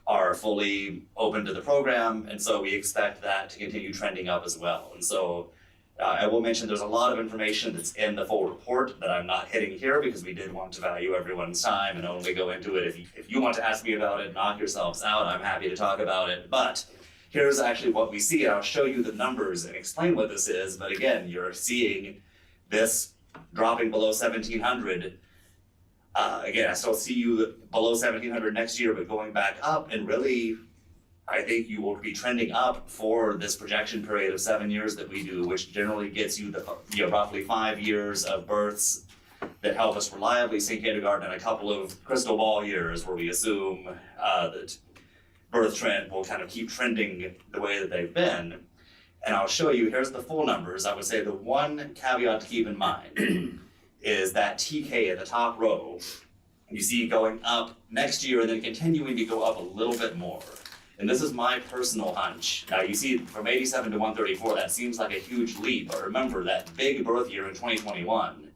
are fully open to the program, and so we expect that to continue trending up as well. And so I will mention there's a lot of information that's in the full report that I'm not hitting here because we did want to value everyone's time and only go into it. If you want to ask me about it, knock yourselves out, I'm happy to talk about it. But here's actually what we see, and I'll show you the numbers and explain what this is. But again, you're seeing this dropping below 1,700. Again, I still see you below 1,700 next year, but going back up, and really, I think you will be trending up for this projection period of 7 years that we do, which generally gets you the roughly 5 years of births that help us reliably see kindergarten, and a couple of crystal ball years where we assume that birth trend will kind of keep trending the way that they've been. And I'll show you, here's the full numbers. I would say the one caveat to keep in mind is that TK at the top row, you see going up next year and then continuing to go up a little bit more. And this is my personal hunch. Now you see from 87 to 134, that seems like a huge leap, but remember that big birth year in 2021,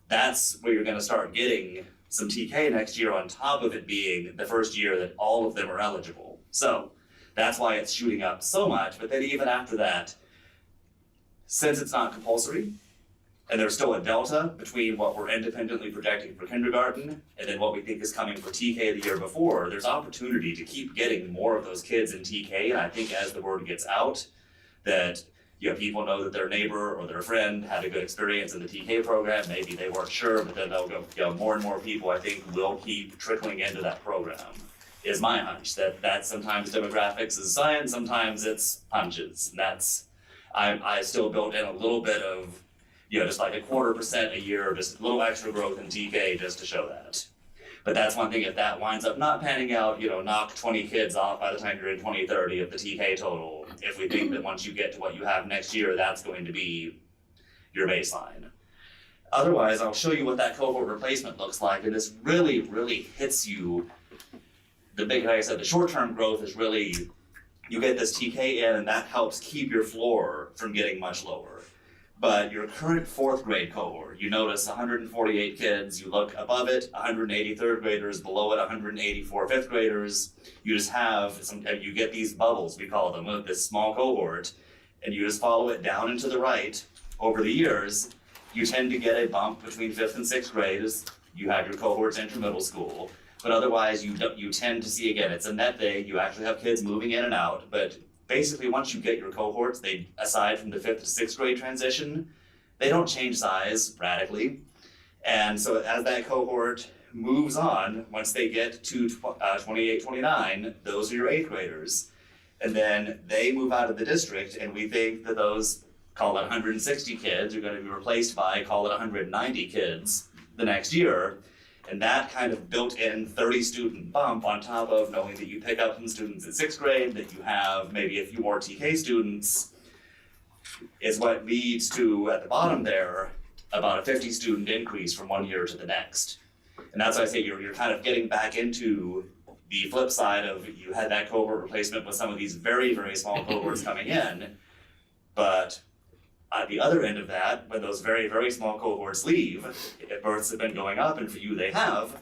that's where you're gonna start getting some TK next year on top of it being the first year that all of them are eligible. So that's why it's shooting up so much, but then even after that, since it's not compulsory, And there's still a delta between what we're independently projecting for kindergarten and then what we think is coming for TK the year before. There's opportunity to keep getting more of those kids in TK, and I think as the word gets out, that people know that their neighbor or their friend had a good experience in the TK program. Maybe they weren't sure, but then they'll go. More and more people, I think, will keep trickling into that program. Is my hunch that sometimes demographics is science, sometimes it's hunches. And I still built in a little bit of just like 0.25% a year, just a little extra growth in TK just to show that. But that's one thing, if that winds up not panning out, knock 20 kids off by the time you're in 2030 of the TK total. If we think that once you get to what you have next year, that's going to be your baseline. Otherwise, I'll show you what that cohort replacement looks like, and this really, really hits you. Like I said, the short-term growth is really, you get this TK in, and that helps keep your floor from getting much lower. But your current 4th grade cohort, you notice 148 kids, you look above it, 180 3rd graders, below it 184 5th graders. You just have you get these bubbles, we call them, with this small cohort, and you just follow it down and to the right. Over the years, you tend to get a bump between 5th and 6th grades. You have your cohorts enter middle school, but otherwise you tend to see, again, it's a net thing, you actually have kids moving in and out, but basically, once you get your cohorts, aside from the 5th to 6th grade transition, they don't change size radically. And so as that cohort moves on, once they get to 28, 29, those are your 8th graders. And then they move out of the district, and we think that those, call it 160 kids, are going to be replaced by, call it 190 kids the next year. And that kind of built-in 30-student bump on top of knowing that you pick up some students in 6th grade, that you have maybe a few more TK students, is what leads to, at the bottom there, about a 50-student increase from one year to the next. And that's why I say you're kind of getting back into the flip side of, you had that cohort replacement with some of these very, very small cohorts coming in, but at the other end of that, when those very, very small cohorts leave, if births have been going up, and for you they have,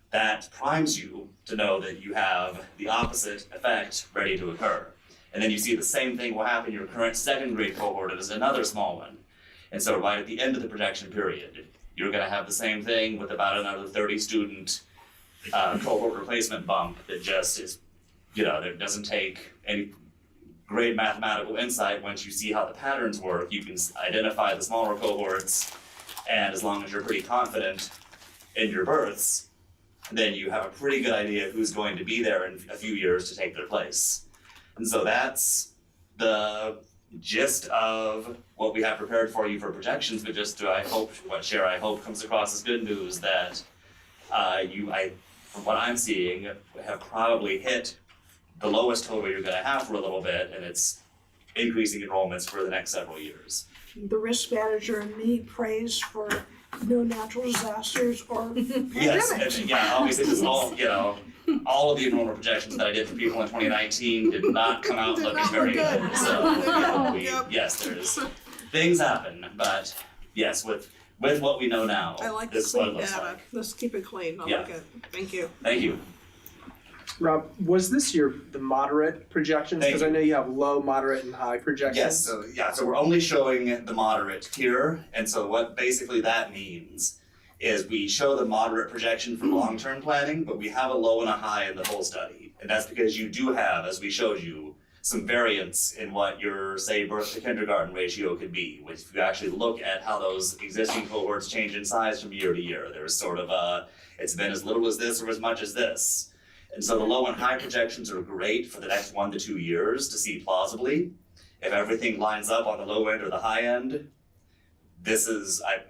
that primes you to know that you have the opposite effect ready to occur. And then you see the same thing will happen in your current 2nd grade cohort as another small one. And so right at the end of the projection period, you're going to have the same thing with about another 30-student cohort replacement bump that just is, that doesn't take any great mathematical insight. Once you see how the patterns work, you can identify the smaller cohorts, and as long as you're pretty confident in your births, then you have a pretty good idea of who's going to be there in a few years to take their place. And so that's the gist of what we have prepared for you for projections, but just I hope comes across as good news that from what I'm seeing, have probably hit the lowest total you're going to have for a little bit, and it's increasing enrollments for the next several years. The risk manager and me prays for no natural disasters or pandemics. Yes, and obviously this is all of the enrollment projections that I did for people in 2019 did not come out looking very good. So yes, there's things happen, but yes, with what we know now, I like this the is what clean it looks data. like. Let's keep it clean. I like it. Thank you. Thank you. Rob, was this the moderate projections? Because I know you have low, moderate, and high projections. Yes, so we're only showing the moderate here, and so what basically that means is we show the moderate projection for long-term planning, but we have a low and a high in the whole study. And that's because you do have, as we showed you, some variance in what your, say, birth to kindergarten ratio could be. If you actually look at how those existing cohorts change in size from year to year, there's sort of it's been as little as this or as much as this. And so the low and high projections are great for the next 1 to 2 years to see plausibly. If everything lines up on the low end or the high end,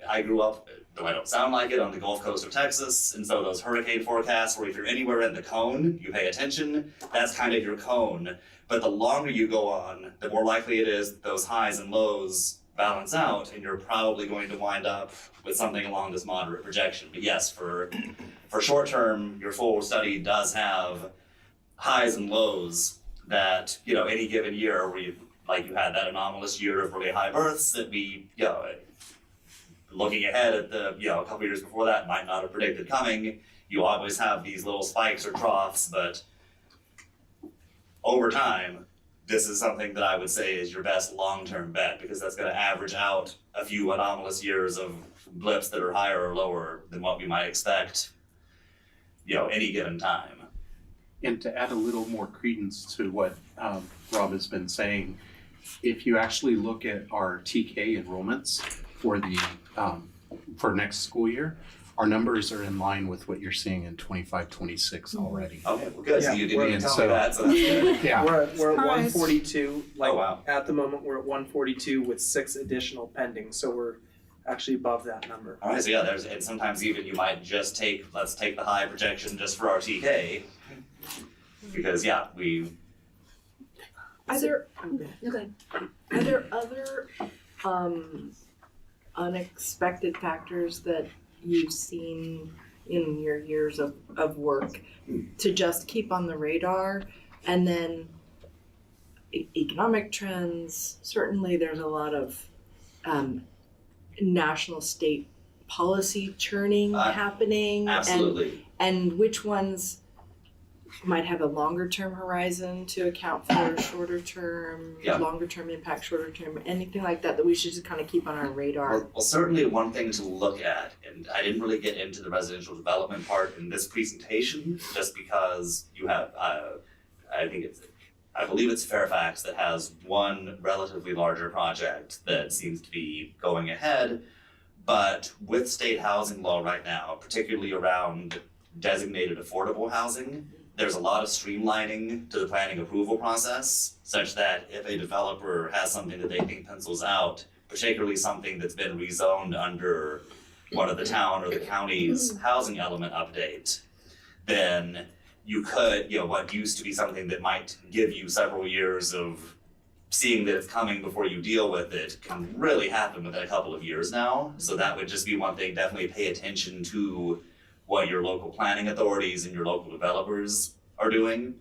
I grew up, though I don't sound like it, on the Gulf Coast of Texas, and so those hurricane forecasts where if you're anywhere in the cone, you pay attention, that's kind of your cone. But the longer you go on, the more likely it is that those highs and lows balance out, and you're probably going to wind up with something along this moderate projection. But yes, for short term, your full study does have highs and lows that, any given year where you had that anomalous year of really high births that we, looking ahead at the, a couple years before that might not have predicted coming. You always have these little spikes or troughs, but over time, this is something that I would say is your best long-term bet, because that's going to average out a few anomalous years of blips that are higher or lower than what we might expect, any given time. And to add a little more credence to what Rob has been saying, if you actually look at our TK enrollments for the for next school year, our numbers are in line with what you're seeing in 25-26 already. Okay, well, good. So you didn't even tell me that, so that's good. Yeah. We're at Surprise. 142. Like, Oh, wow. At the moment, we're at 142 with 6 additional pending. So we're actually above that number. All right, so yeah, and sometimes even you might just let's take the high projection just for our TK, because Are there other unexpected factors that you've seen in your years of work to just keep on the radar? And then economic trends, certainly there's a lot of national state policy churning happening. absolutely. And which ones might have a longer term horizon to account for shorter term, longer term impact, shorter term, anything like that we should just kind of keep on our radar? Well, certainly one thing to look at, and I didn't really get into the residential development part in this presentation, just because you have, I believe it's Fairfax that has one relatively larger project that seems to be going ahead, but with state housing law right now, particularly around designated affordable housing, there's a lot of streamlining to the planning approval process, such that if a developer has something that they think pencils out, particularly something that's been rezoned under one of the town or the county's housing element update, then you could, what used to be something that might give you several years of seeing that it's coming before you deal with it can really happen within a couple of years now. So that would just be one thing. Definitely pay attention to what your local planning authorities and your local developers are doing.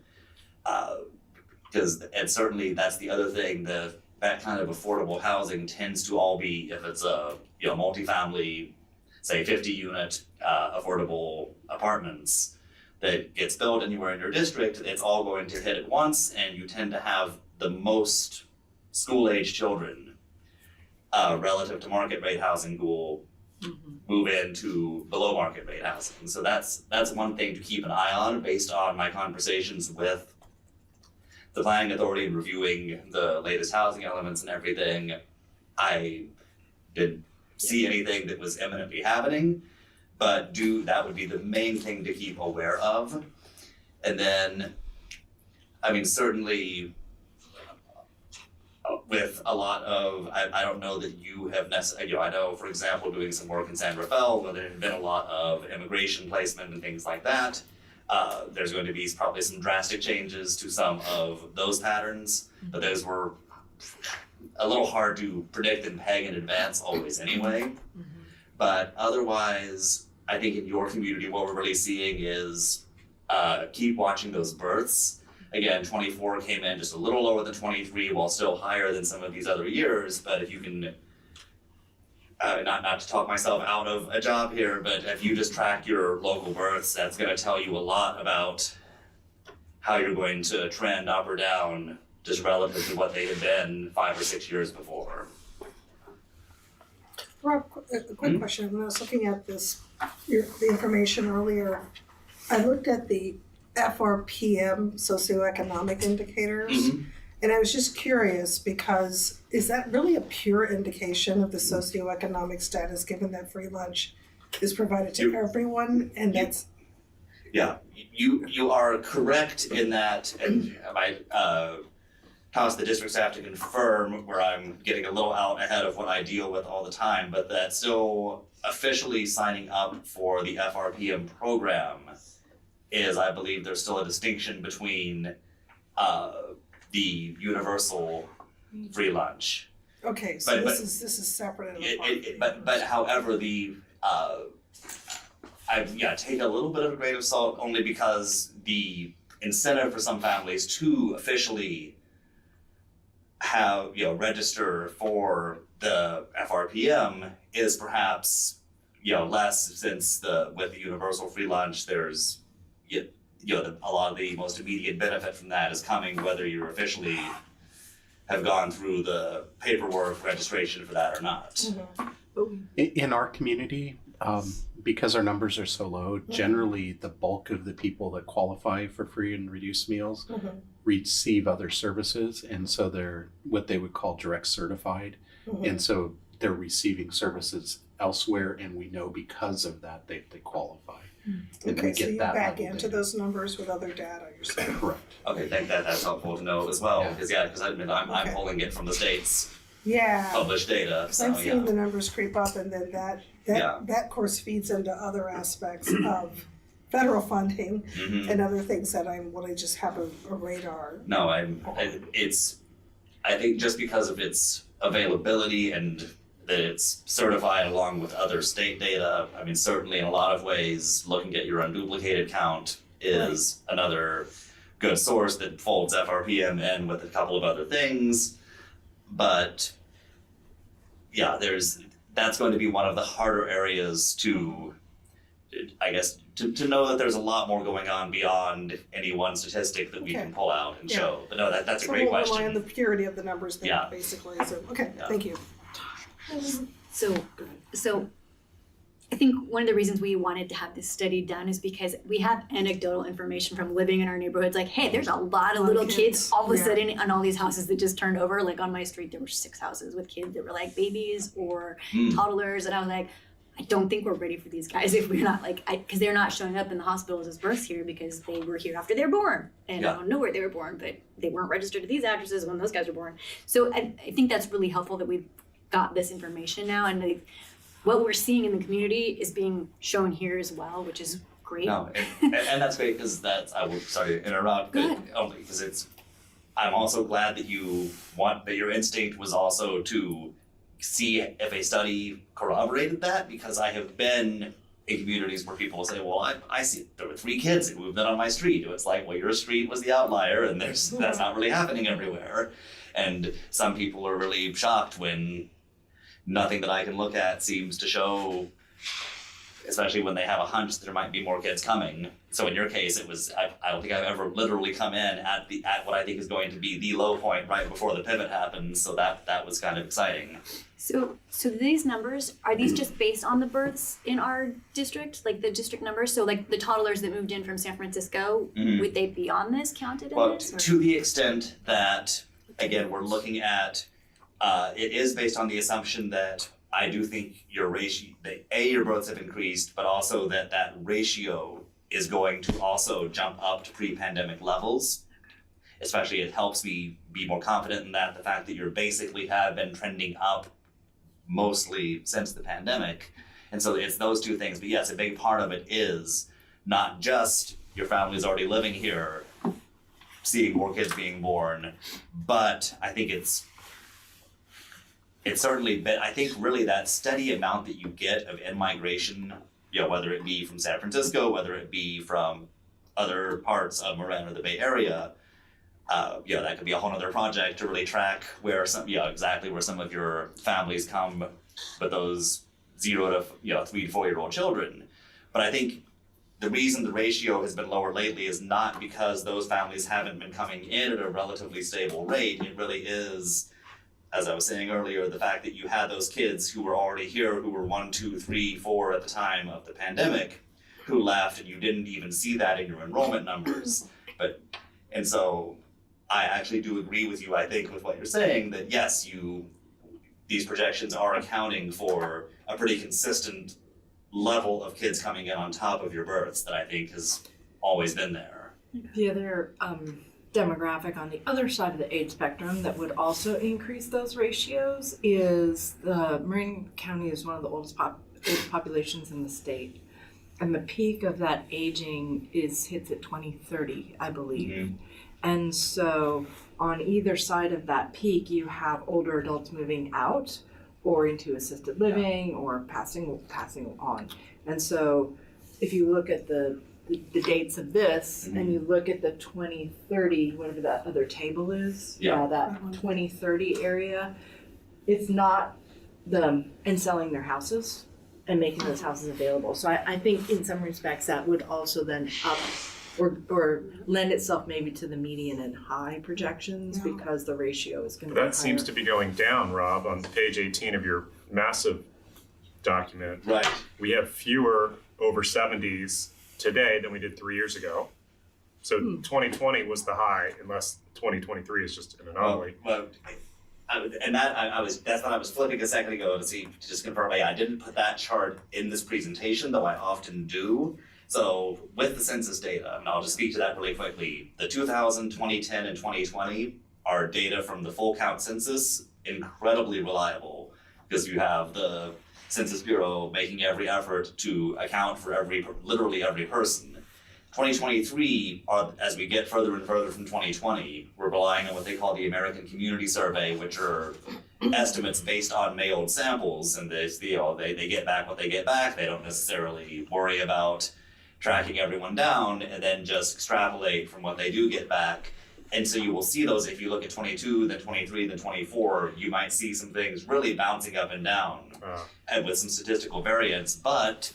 And certainly that's the other thing, that kind of affordable housing tends to all be, if it's a multifamily, say 50 unit affordable apartments that gets built anywhere in your district, it's all going to hit at once, and you tend to have the most school-age children relative to market rate housing will move into below market rate housing. So that's one thing to keep an eye on based on my conversations with the planning authority and reviewing the latest housing elements and everything. I didn't see anything that was imminently happening, but that would be the main thing to keep aware of. And then, certainly with a lot of, I don't know that you have necessarily, I know, for example, doing some work in San Rafael, where there have been a lot of immigration placement and things like that. There's going to be probably some drastic changes to some of those patterns, but those were a little hard to predict and peg in advance always anyway. But otherwise, I think in your community, what we're really seeing is keep watching those births. Again, 24 came in just a little lower than 23, while still higher than some of these other years. But if you can, not to talk myself out of a job here, but if you just track your local births, that's going to tell you a lot about how you're going to trend up or down, just relative to what they had been 5 or 6 years before. Rob, a quick question. When I was looking at the information earlier, I looked at the FRPM socioeconomic indicators, and I was just curious, because is that really a pure indication of the socioeconomic status, given that free lunch is provided to everyone? And that's you are correct in that, and I might toss the district staff to confirm where I'm getting a little out ahead of what I deal with all the time, but that still officially signing up for the FRPM program is, I believe there's still a distinction between the universal free lunch. okay. So this is separate and apart. But however, take a little bit of a grain of salt, only because the incentive for some families to officially have register for the FRPM is perhaps less, since with the universal free lunch there's a lot of the most immediate benefit from that is coming whether you're officially have gone through the paperwork registration for that or not. In our community, because our numbers are so low, generally the bulk of the people that qualify for free and reduced meals receive other services, and so they're what they would call direct certified, and so they're receiving services elsewhere, and we know because of that they qualify. And Okay, we so get you that back level into data. those numbers with other data, you're saying? Correct. Okay, think that's helpful to know as well, because I'm Okay. pulling it from the state's Yeah. published data, Because so I'm seeing yeah. the numbers creep up, and then that of course feeds into other aspects of federal funding Mhm. and other things that I just have a radar. No, I think just because of its availability and that it's certified along with other state data, I mean, certainly in a lot of ways, looking at your unduplicated count is another good source that folds FRPM in with a couple of other things. But yeah, that's going to be one of the harder areas to, I guess, to know that there's a lot more going on beyond any one statistic that we can pull out and show. But no, that's a great question. So we'll rely on the purity of the numbers then, Yeah. basically. So, okay, thank you. So I think one of the reasons we wanted to have this study done is because we have anecdotal information from living in our neighborhoods. Like, hey, there's a lot of little kids all of a sudden on all these houses that just turned over. Like on my street, there were 6 houses with kids that were like babies or toddlers. And I was like, I don't think we're ready for these guys if we're not because they're not showing up in the hospitals as births here because they were here after they were born. And I don't know where they were born, but they weren't registered to these addresses when those guys were born. So I think that's really helpful that we've got this information now, and what we're seeing in the community is being shown here as well, which is great. No, and that's great because sorry to interrupt, but only because I'm also glad that your instinct was also to see if a study corroborated that, because I have been in communities where people will say, well, I see there were 3 kids that moved in on my street. It's like, well, your street was the outlier and that's not really happening everywhere. And some people are really shocked when nothing that I can look at seems to show, especially when they have a hunch that there might be more kids coming. So in your case, it was, I don't think I've ever literally come in at what I think is going to be the low point right before the pivot happens. So that was kind of exciting. So these numbers, are these just based on the births in our district, like the district numbers? So like the toddlers that moved in from San Francisco, would they be on this, counted in this? Or? To the extent that, again, we're looking at, it is based on the assumption that I do think your ratio, your births have increased, but also that ratio is going to also jump up to pre-pandemic levels. Especially, it helps me be more confident in that, the fact that you basically have been trending up mostly since the pandemic. And so it's those two things. But yes, a big part of it is not just your family's already living here, seeing more kids being born, but I think it's certainly been, I think really that steady amount that you get of in-migration, whether it be from San Francisco, whether it be from other parts of Marin or the Bay Area, that could be a whole other project to really track where exactly where some of your families come with those 0 to 3 to 4 year old children. But I think the reason the ratio has been lower lately is not because those families haven't been coming in at a relatively stable rate. It really is, as I was saying earlier, the fact that you had those kids who were already here, who were 1, 2, 3, 4 at the time of the pandemic, who left, and you didn't even see that in your enrollment numbers. And so I actually do agree with you, I think, with what you're saying, that yes, these projections are accounting for a pretty consistent level of kids coming in on top of your births that I think has always been there. The other demographic on the other side of the age spectrum that would also increase those ratios is Marin County is one of the oldest populations in the state. And the peak of that aging hits at 2030, I believe. Mm-hmm. And so on either side of that peak, you have older adults moving out or into assisted living or passing on. And so if you look at the dates of this and you look at the 2030, whatever that other table is, that 2030 area, it's not them and selling their houses and making those houses available. So I think in some respects that would also then up or lend itself maybe to the median and high projections because the ratio is going to be higher. That seems to be going down, Rob, on page 18 of your massive document. Right. We have fewer over 70s today than we did 3 years ago. So 2020 was the high, unless 2023 is just an anomaly. That's what I was flipping a second ago to just confirm. I didn't put that chart in this presentation, though I often do. So with the census data, and I'll just speak to that really quickly. The 2000, 2010, and 2020 are data from the full count census, incredibly reliable, because you have the Census Bureau making every effort to account for literally every person. 2023, as we get further and further from 2020, we're relying on what they call the American Community Survey, which are estimates based on mailed samples, and they get back what they get back. They don't necessarily worry about tracking everyone down, and then just extrapolate from what they do get back. And so you will see those if you look at 22, then 23, then 24, you might see some things really bouncing up and down and with some statistical variance, but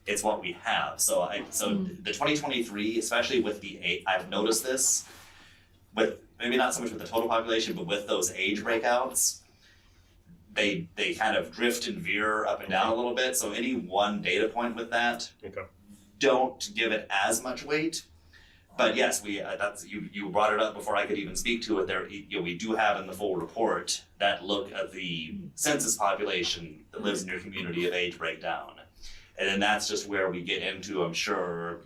it's what we have. So the 2023, especially with I've noticed this with maybe not so much with the total population, but with those age breakouts, they kind of drift and veer up and down a little bit. So any one data point with that, don't give it as much weight. But yes, you brought it up before I could even speak to it. There, we do have in the full report that look at the census population that lives in your community of age breakdown. And then that's just where we get into, I'm sure,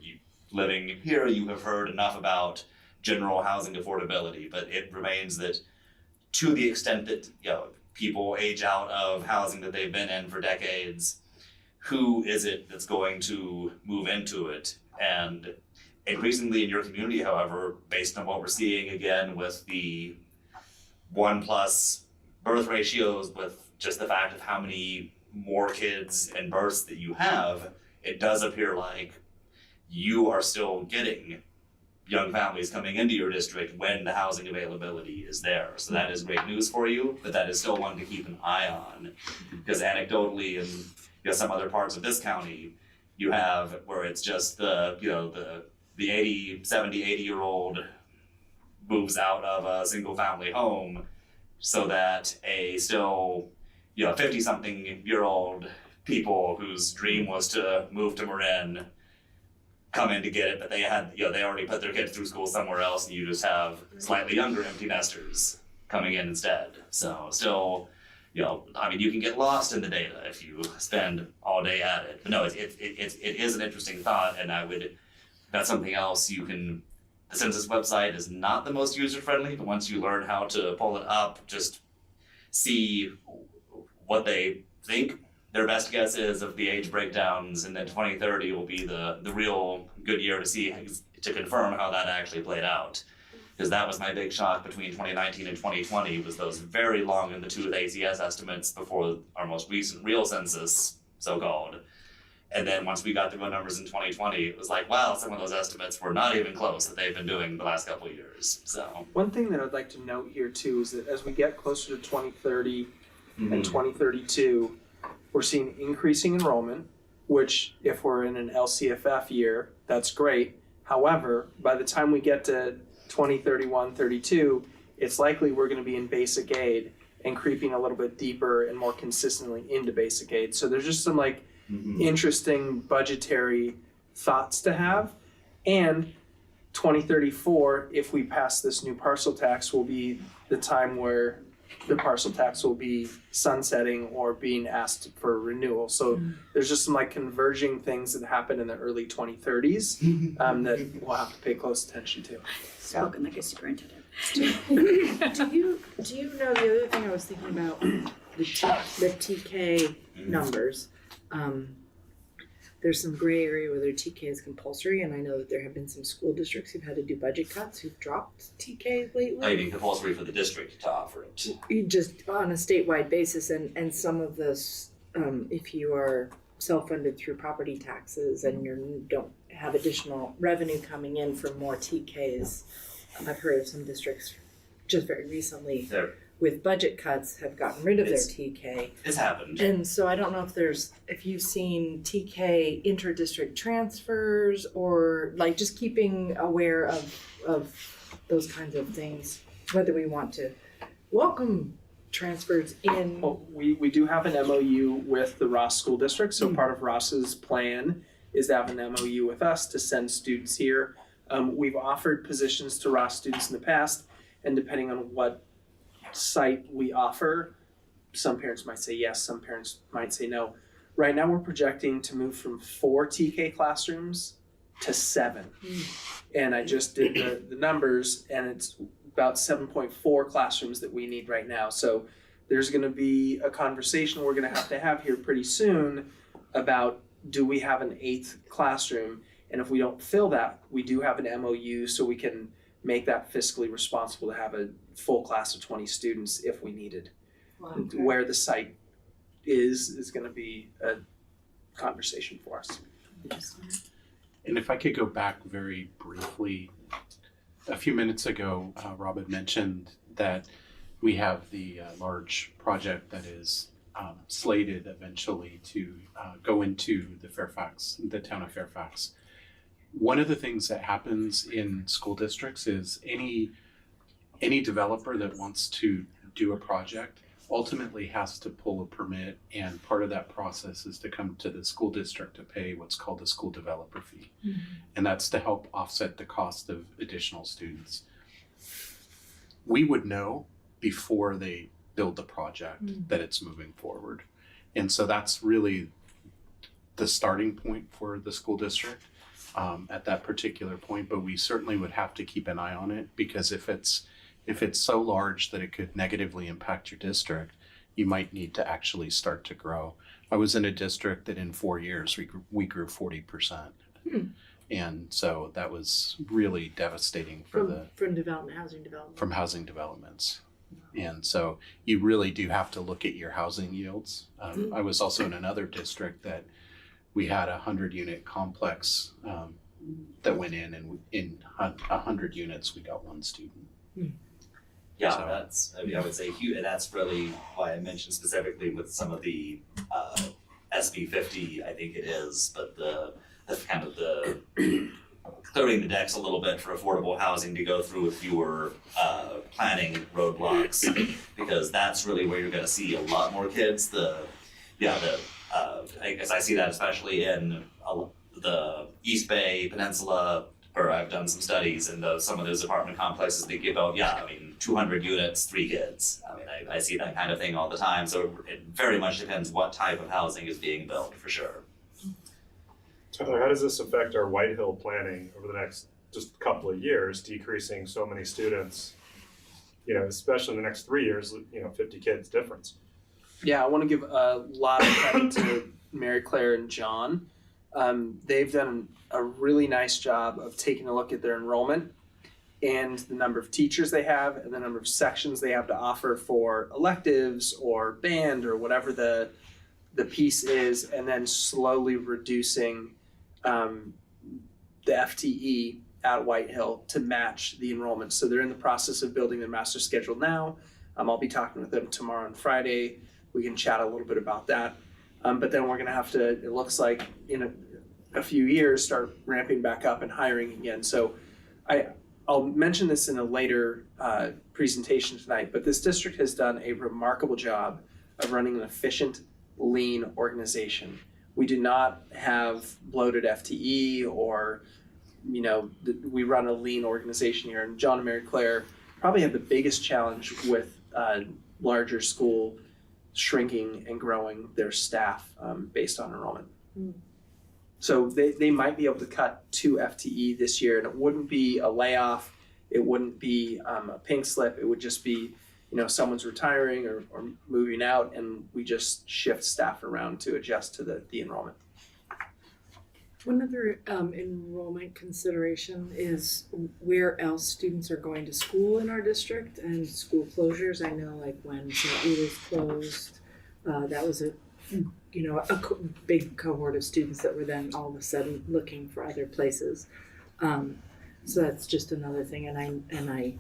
living here, you have heard enough about general housing affordability, but it remains that to the extent that people age out of housing that they've been in for decades, who is it that's going to move into it? And increasingly in your community, however, based on what we're seeing again with the 1+ birth ratios, with just the fact of how many more kids and births that you have, it does appear like you are still getting young families coming into your district when the housing availability is there. So that is great news for you, but that is still one to keep an eye on, because anecdotally in some other parts of this county, you have where it's just the 70, 80-year-old moves out of a single family home so that a still 50-something-year-old people whose dream was to move to Marin come in to get it, but they had, they already put their kids through school somewhere else, and you just have slightly younger empty nesters coming in instead. So still, you can get lost in the data if you spend all day at it. But no, it is an interesting thought, and that's something else the census website is not the most user-friendly, but once you learn how to pull it up, just see what they think their best guess is of the age breakdowns, and then 2030 will be the real good year to confirm how that actually played out. Because that was my big shock between 2019 and 2020, was those very long in the tooth ACS estimates before our most recent real census, so-called. And then once we got through our numbers in 2020, it was like, wow, some of those estimates were not even close that they've been doing the last couple of years. So one thing that I'd like to note here too is that as we get closer to 2030 and 2032, we're seeing increasing enrollment, which if we're in an LCFF year, that's great. However, by the time we get to 2031, 32, it's likely we're going to be in basic aid and creeping a little bit deeper and more consistently into basic aid. So there's just some interesting budgetary thoughts to have. And 2034, if we pass this new parcel tax, will be the time where the parcel tax will be sunsetting or being asked for renewal. So there's just some converging things that happen in the early 2030s that we'll have to pay close attention to. Spoken like a superintendent. Do you know, the other thing I was thinking about, the TK numbers, there's some gray area whether TK is compulsory, and I know that there have been some school districts who've had to do budget cuts who've dropped TK lately. I mean, compulsory for the district to offer it. Just on a statewide basis, and some of this, if you are self-funded through property taxes and you don't have additional revenue coming in from more TKs, I've heard of some districts just very recently with budget cuts have gotten rid of their It's- TK. It's happened. And so I don't know if you've seen TK inter-district transfers or like just keeping aware of those kinds of things, whether we want to welcome transfers in. Well, we do have an MOU with the Ross School District, so part of Ross's plan is to have an MOU with us to send students here. We've offered positions to Ross students in the past, and depending on what site we offer, some parents might say yes, some parents might say no. Right now we're projecting to move from 4 TK classrooms to 7. And I just did the numbers, and it's about 7.4 classrooms that we need right now. So there's going to be a conversation we're going to have here pretty soon about, do we have an 8th classroom? And if we don't fill that, we do have an MOU so we can make that fiscally responsible to have a full class of 20 students if we needed. Okay. Where the site is going to be a conversation for us. And if I could go back very briefly, a few minutes ago, Rob had mentioned that we have the large project that is slated eventually to go into the town of Fairfax. One of the things that happens in school districts is any developer that wants to do a project ultimately has to pull a permit, and part of that process is to come to the school district to pay what's called a school developer fee. And that's to help offset the cost of additional students. We would know before they build the project that it's moving forward. And so that's really the starting point for the school district at that particular point, but we certainly would have to keep an eye on it, because if it's so large that it could negatively impact your district, you might need to actually start to grow. I was in a district that in 4 years we grew 40%. And so that was really devastating for from housing developments. And so you really do have to look at your housing yields. I was also in another district that we had a 100-unit complex that went in, and in 100 units we got 1 student. Yeah, So- I would say huge, and that's really why I mentioned specifically with some of the SB 50, I think it is, but the kind of the clearing the decks a little bit for affordable housing to go through with fewer planning roadblocks, because that's really where you're going to see a lot more kids. I guess I see that especially in the East Bay Peninsula, or I've done some studies in some of those apartment complexes. They give out, 200 units, 3 kids. I see that kind of thing all the time. So it very much depends what type of housing is being built, for sure. Tyler, how does this affect our White Hill planning over the next just couple of years, decreasing so many students, especially in the next 3 years, 50 kids difference? Yeah, I want to give a lot of credit to Mary Claire and John. They've done a really nice job of taking a look at their enrollment and the number of teachers they have and the number of sections they have to offer for electives or band or whatever the piece is, and then slowly reducing the FTE at White Hill to match the enrollment. So they're in the process of building their master schedule now. I'll be talking with them tomorrow and Friday. We can chat a little bit about that. But then we're going to have to, it looks like in a few years, start ramping back up and hiring again. So I'll mention this in a later presentation tonight, but this district has done a remarkable job of running an efficient, lean organization. We do not have bloated FTE or, we run a lean organization here. And John and Mary Claire probably have the biggest challenge with larger school shrinking and growing their staff based on enrollment. So they might be able to cut 2 FTE this year, and it wouldn't be a layoff, it wouldn't be a pink slip, it would just be, someone's retiring or moving out, and we just shift staff around to adjust to the enrollment. One other enrollment consideration is where else students are going to school in our district and school closures. I know like when St. Rita's closed, that was a big cohort of students that were then all of a sudden looking for other places. So that's just another thing. And I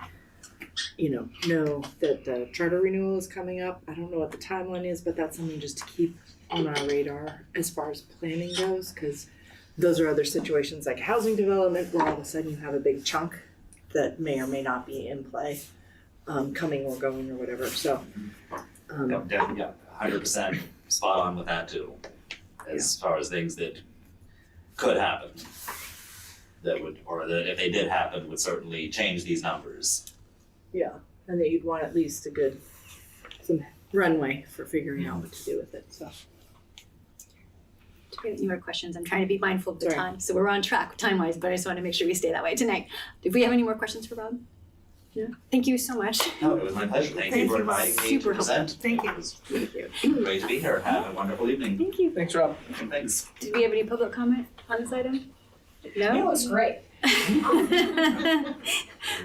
know that the charter renewal is coming up. I don't know what the timeline is, but that's something just to keep on our radar as far as planning goes, because those are other situations like housing development where all of a sudden you have a big chunk that may or may not be in play, coming or going or whatever. So, Definitely, 100% spot on with that too. As far as things that could happen, that would, or that if they did happen, would certainly change these numbers. yeah, and that you'd want at least some runway for figuring out what to do with it. So. Do we have any more questions? I'm trying to be mindful of the Sorry. time, so we're on track time-wise, but I just want to make sure we stay that way tonight. Do we have any more questions for Rob? No? Thank you so much. No, it was my pleasure. Thank you for inviting me to present. Thank you. It was great to be here. Have a wonderful evening. Thank you. Thanks, Rob. Thanks. Did we have any public comment on this item? No? It was great.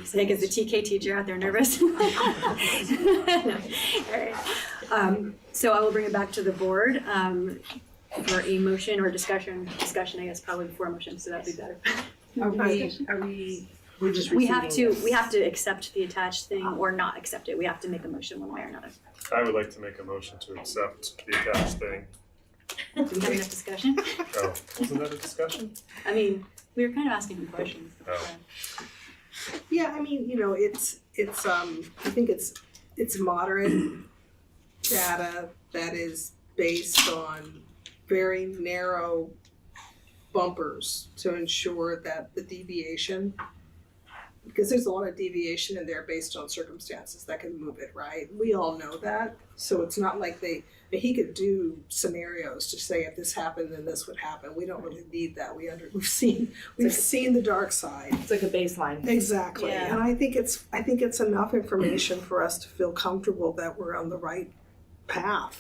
So like, is the TK teacher out there nervous? No. All right. So I will bring it back to the board for a motion or discussion, I guess, probably before a motion, so that'd be better. We're just We have receiving to accept the attached thing or not accept it. We have to make a motion one way or another. I would like to make a motion to accept the attached thing. Do we have enough discussion? Oh, wasn't that a discussion? I mean, we were kind of asking you questions. Oh. Yeah, I mean, it's I think it's moderate data that is based on very narrow bumpers to ensure that the deviation, because there's a lot of deviation in there based on circumstances that can move it, right? We all know that. So it's not like he could do scenarios to say if this happened then this would happen. We don't really need that. We've seen the dark side. It's like a baseline. Exactly. Yeah. And I think it's enough information for us to feel comfortable that we're on the right path.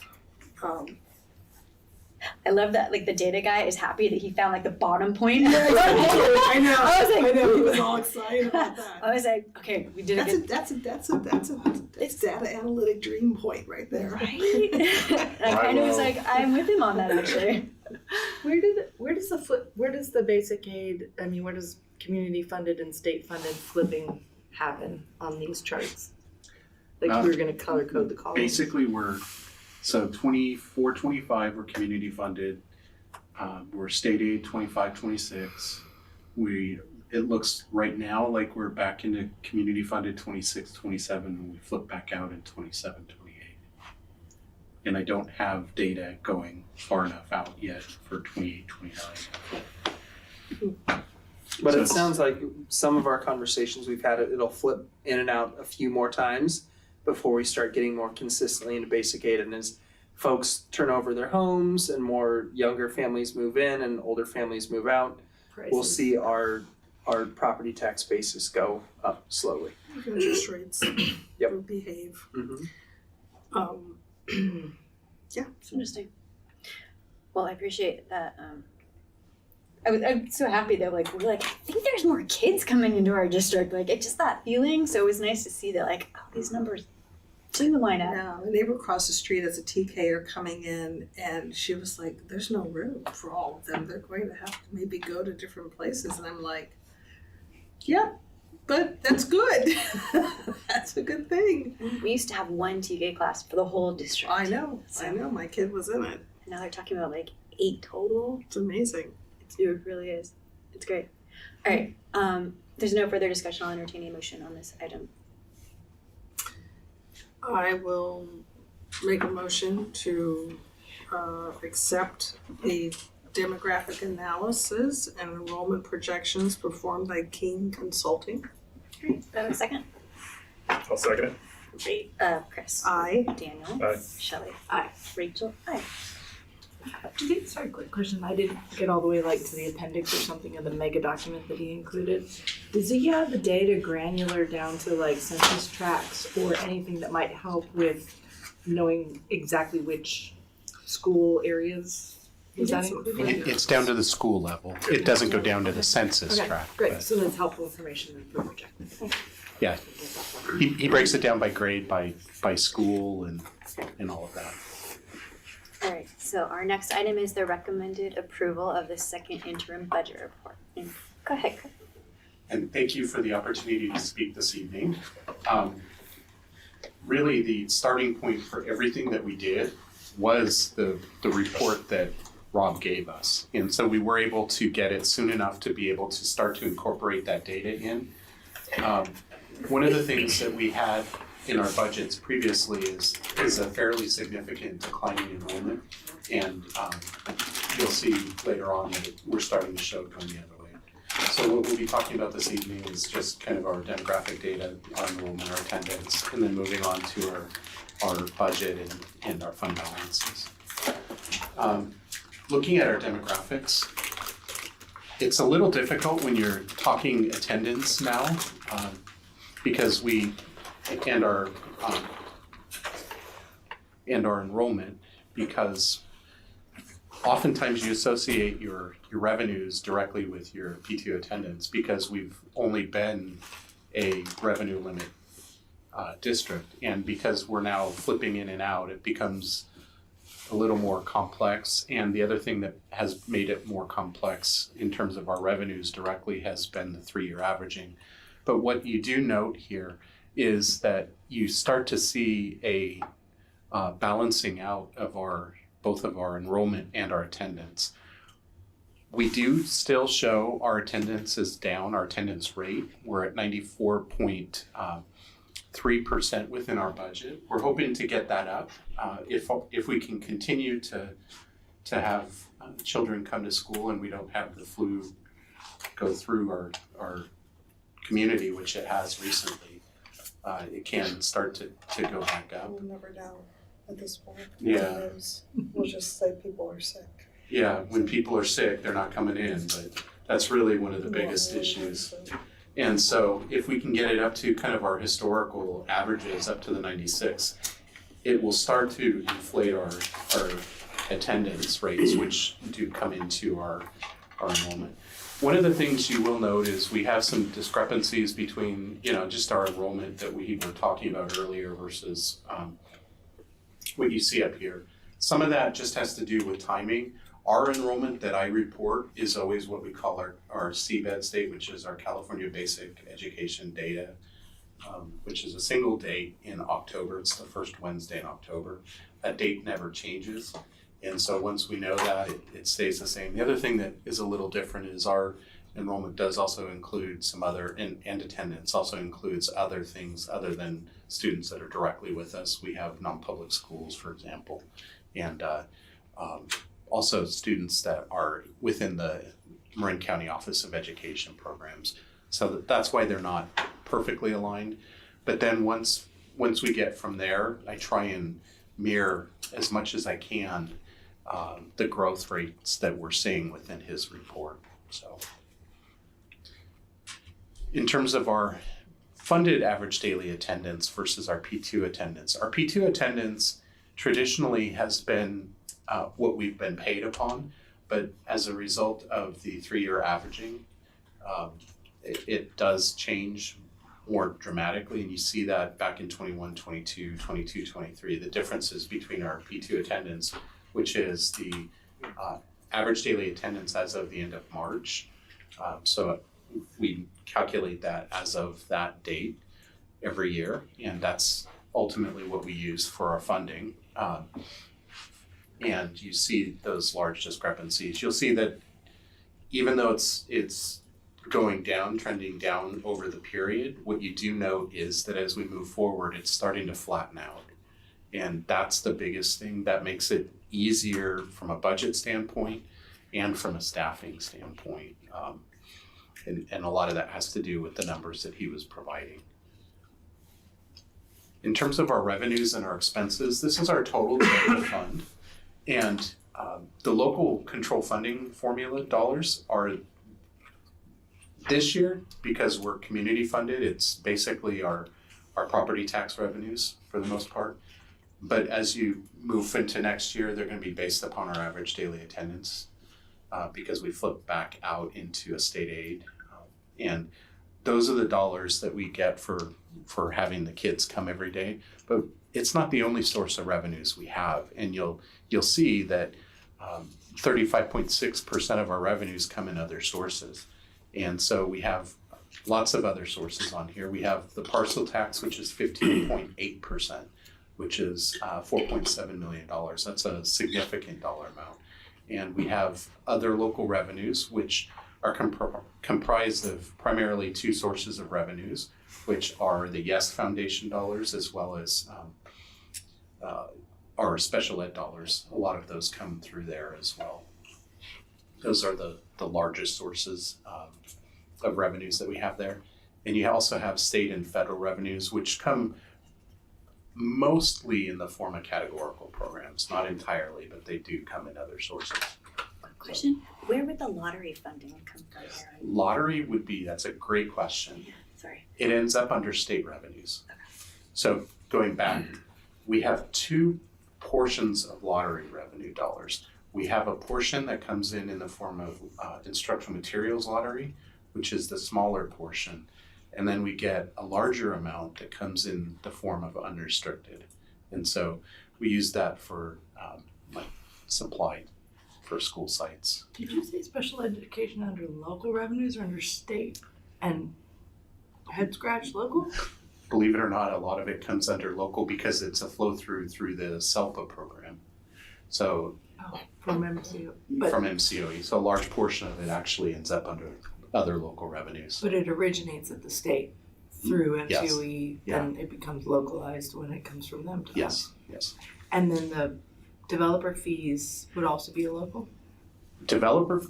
I love that, like, the data guy is happy that he found, like, the bottom point. Yeah, I know. I was like, he was all excited about that. I was like, okay, we did it. That's data analytic dream point right there. Right? I kind of was like, I'm with him on that, actually. Where does the basic aid, where does community funded and state funded flipping happen on these charts? Like, we're gonna color code the columns. Basically, so 24, 25 we're community funded. We're state aid 25, 26. It looks right now like we're back into community funded 26, 27, and we flip back out in 27, 28. And I don't have data going far enough out yet for 28, 29. But So it sounds like some of our conversations we've had, it'll flip in and out a few more times before we start getting more consistently into basic aid. And as folks turn over their homes and more younger families move in and older families move out, we'll see our property tax basis go up slowly. Interest rates will behave. Mm-hmm. Yeah, it's interesting. Well, I appreciate that. I'm so happy that we're like, I think there's more kids coming into our district. Like, it's just that feeling. So it was nice to see that, like, oh, these numbers do line up. Yeah, the neighbor across the street as a TKer coming in, and she was like, there's no room for all of them. They're going to have to maybe go to different places. And I'm like, yeah, but that's good. That's a good thing. We used to have one TK class for the whole district. I know. My kid was in it. And now they're talking about like 8 total. It's amazing. It really is. It's great. All right. There's no further discussion. I'll entertain a motion on this item. I will make a motion to accept the demographic analysis and enrollment projections performed by King Consulting. Great. Do I have a second? I'll second it. Great. Chris. Aye. Daniel. Aye. Shelley. Aye. Rachel. Aye. Sorry, quick question. I didn't get all the way to the appendix or something of the mega document that he included. Does he have the data granular down to census tracts or anything that might help with knowing exactly which school areas was that included? It's down to the school level. It doesn't go down to the census tract. Great. but- So that's helpful information for projecting. Yeah, he breaks it down by grade, by school, and all of that. All right. So our next item is the recommended approval of the second interim budget report. Go ahead, Chris. And thank you for the opportunity to speak this evening. really the starting point for everything that we did was the report that Rob gave us. And so we were able to get it soon enough to be able to start to incorporate that data in. One of the things that we had in our budgets previously is a fairly significant decline in enrollment. And you'll see later on that we're starting to show it going the other way. So what we'll be talking about this evening is just kind of our demographic data, our enrollment, our attendance, and then moving on to our budget and our fund balances. Looking at our demographics, it's a little difficult when you're talking attendance now, because and our enrollment, because oftentimes you associate your revenues directly with your PTO attendance, because we've only been a revenue limit district, and because we're now flipping in and out, it becomes a little more complex. And the other thing that has made it more complex in terms of our revenues directly has been the 3-year averaging. But what you do note here is that you start to see a balancing out of both of our enrollment and our attendance. We do still show our attendance is down, our attendance rate. We're at 94.3% within our budget. We're hoping to get that up. If we can continue to have children come to school and we don't have the flu go through our community, which it has recently, it can start to go back up. We'll never know at this point. Yeah. We'll just say people are sick. Yeah, when people are sick, they're not coming in, but that's really one of the biggest issues. And so if we can get it up to kind of our historical averages up to the 96, it will start to inflate our attendance rates, which do come into our enrollment. One of the things you will note is we have some discrepancies between, just our enrollment that we were talking about earlier versus what you see up here. Some of that just has to do with timing. Our enrollment that I report is always what we call our CBED date, which is our California Basic Education Data, which is a single date in October. It's the first Wednesday in October. That date never changes. And so once we know that, it stays the same. The other thing that is a little different is our enrollment does also include some other, and attendance also includes other things other than students that are directly with us. We have non-public schools, for example, and also students that are within the Marin County Office of Education programs. So that's why they're not perfectly aligned. But then once we get from there, I try and mirror as much as I can the growth rates that we're seeing within his report. So in terms of our funded average daily attendance versus our P2 attendance, our P2 attendance traditionally has been what we've been paid upon, but as a result of the 3-year averaging, it does change more dramatically, and you see that back in 21, 22, 22, 23, the differences between our P2 attendance, which is the average daily attendance as of the end of March. So we calculate that as of that date every year, and that's ultimately what we use for our funding. And you see those large discrepancies. You'll see that even though it's going down, trending down over the period, what you do note is that as we move forward, it's starting to flatten out. And that's the biggest thing that makes it easier from a budget standpoint and from a staffing standpoint. And a lot of that has to do with the numbers that he was providing. In terms of our revenues and our expenses, this is our total general fund. And the local control funding formula dollars are this year, because we're community funded, it's basically our property tax revenues for the most part. But as you move into next year, they're going to be based upon our average daily attendance because we flip back out into a state aid. And those are the dollars that we get for having the kids come every day. But it's not the only source of revenues we have. And you'll see that 35.6% of our revenues come in other sources. And so we have lots of other sources on here. We have the parcel tax, which is 15.8%, which is $4.7 million. That's a significant dollar amount. And we have other local revenues, which are comprised of primarily two sources of revenues, which are the Yes Foundation dollars as well as our special ed dollars. A lot of those come through there as well. Those are the largest sources of revenues that we have there. And you also have state and federal revenues, which come mostly in the form of categorical programs, not entirely, but they do come in other sources. Question, where would the lottery funding come from, Aaron? Lottery would be, that's a great question. Yeah, sorry. It ends up under state revenues. So going back, we have two portions of lottery revenue dollars. We have a portion that comes in the form of instructional materials lottery, which is the smaller portion. And then we get a larger amount that comes in the form of unrestricted. And so we use that for like supply for school sites. Did you say special education under local revenues or under state? And head scratch local? Believe it or not, a lot of it comes under local because it's a flow through the SELPA program. So from MCOE. From MCOE. So a large portion of it actually ends up under other local revenues. But it originates at the state through MCOE, Yes. then it becomes localized when it comes from them to Yes, yes. And then the developer fees would also be a local?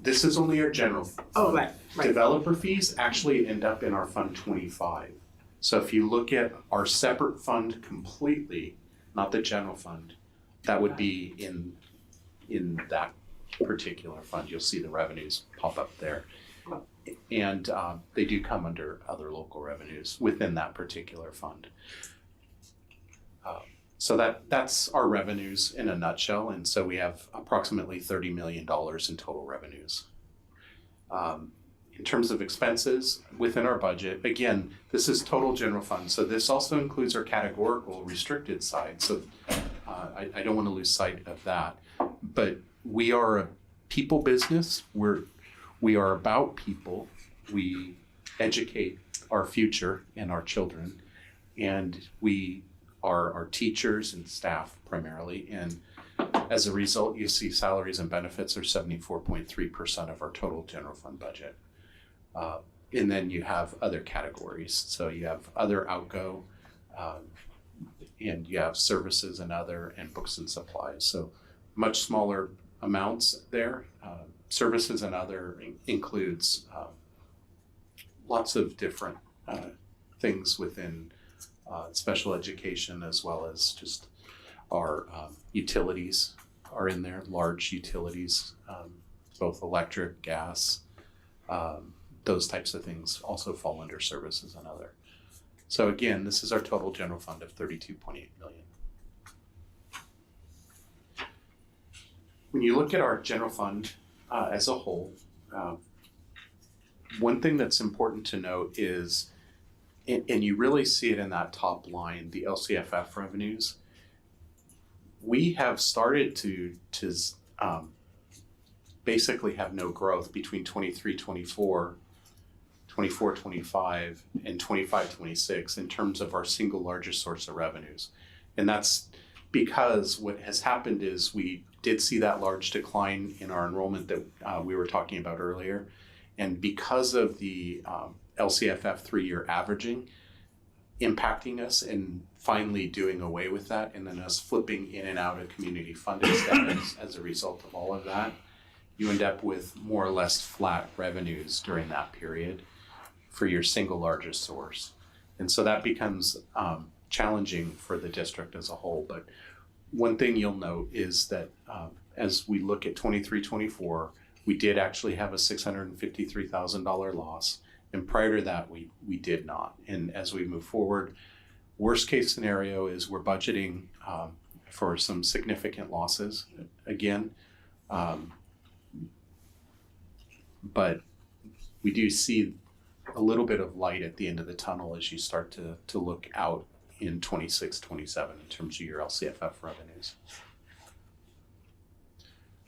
This is only our general fund. Oh, right. Developer fees actually end up in our Fund 25. So if you look at our separate fund completely, not the general fund, that would be in that particular fund. You'll see the revenues pop up there. And they do come under other local revenues within that particular fund. So that's our revenues in a nutshell. And so we have approximately $30 million in total revenues. In terms of expenses within our budget, again, this is total general fund. So this also includes our categorical restricted side. So I don't want to lose sight of that. But we are a people business. We are about people. We educate our future and our children. And we are our teachers and staff primarily. And as a result, you see salaries and benefits are 74.3% of our total general fund budget. And then you have other categories. So you have other outgo, and you have services and other, and books and supplies. So much smaller amounts there. Services and other includes lots of different things within special education, as well as just our utilities are in there, large utilities, both electric, gas, those types of things also fall under services and other. So again, this is our total general fund of $32.8 million. When you look at our general fund as a whole, one thing that's important to note is, and you really see it in that top line, the LCFF revenues, we have started to basically have no growth between 23-24, 24-25, and 25-26 in terms of our single largest source of revenues. And that's because what has happened is we did see that large decline in our enrollment that we were talking about earlier. And because of the LCFF 3-year averaging impacting us and finally doing away with that, and then us flipping in and out of community funded status as a result of all of that, you end up with more or less flat revenues during that period for your single largest source. And so that becomes challenging for the district as a whole. But one thing you'll note is that as we look at 23-24, we did actually have a $653,000 loss. And prior to that, we did not. And as we move forward, worst case scenario is we're budgeting for some significant losses again. But we do see a little bit of light at the end of the tunnel as you start to look out in 26-27 in terms of your LCFF revenues.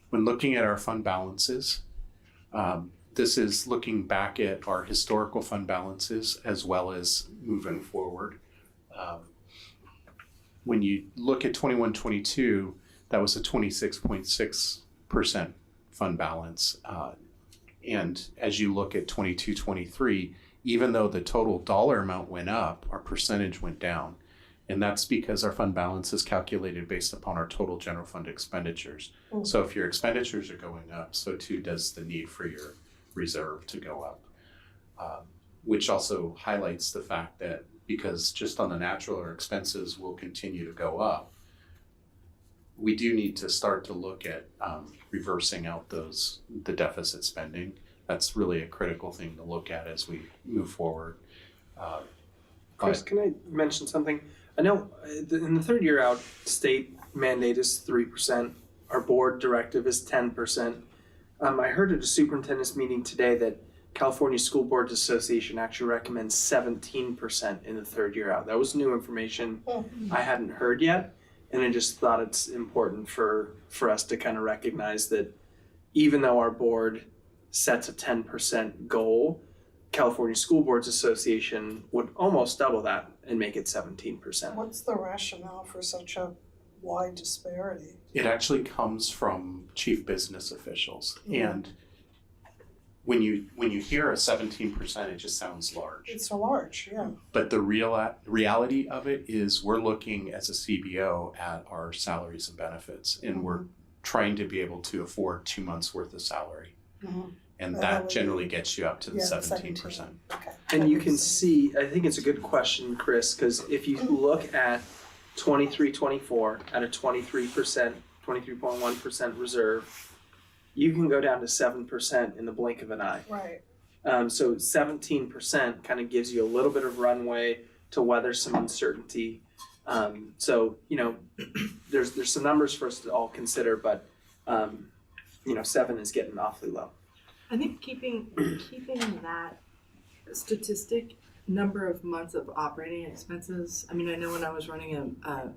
When looking at our fund balances, this is looking back at our historical fund balances as well as moving forward. When you look at 21-22, that was a 26.6% fund balance. And as you look at 22-23, even though the total dollar amount went up, our percentage went down. And that's because our fund balance is calculated based upon our total general fund expenditures. So if your expenditures are going up, so too does the need for your reserve to go up. Which also highlights the fact that because just on the natural, our expenses will continue to go up, we do need to start to look at reversing out the deficit spending. That's really a critical thing to look at as we move forward. Chris, can I mention something? I know in the third year out, state mandate is 3%. Our board directive is 10%. I heard at a superintendent's meeting today that California School Boards Association actually recommends 17% in the third year out. That was new information I hadn't heard yet. And I just thought it's important for us to kind of recognize that even though our board sets a 10% goal, California School Boards Association would almost double that and make it 17%. What's the rationale for such a wide disparity? It actually comes from chief business officials. And when you hear a 17%, it just sounds large. It's so large, yeah. But the reality of it is we're looking as a CBO at our salaries and benefits, and we're trying to be able to afford 2 months worth of salary. And that generally gets you up to the 17%. Okay. And you can see, I think it's a good question, Chris, because if you look at 23-24 at a 23.1% reserve, you can go down to 7% in the blink of an eye. Right. So 17% kind of gives you a little bit of runway to weather some uncertainty. So, there's some numbers for us to all consider, but 7 is getting awfully low. I think keeping that statistic, number of months of operating expenses. I mean, I know when I was running a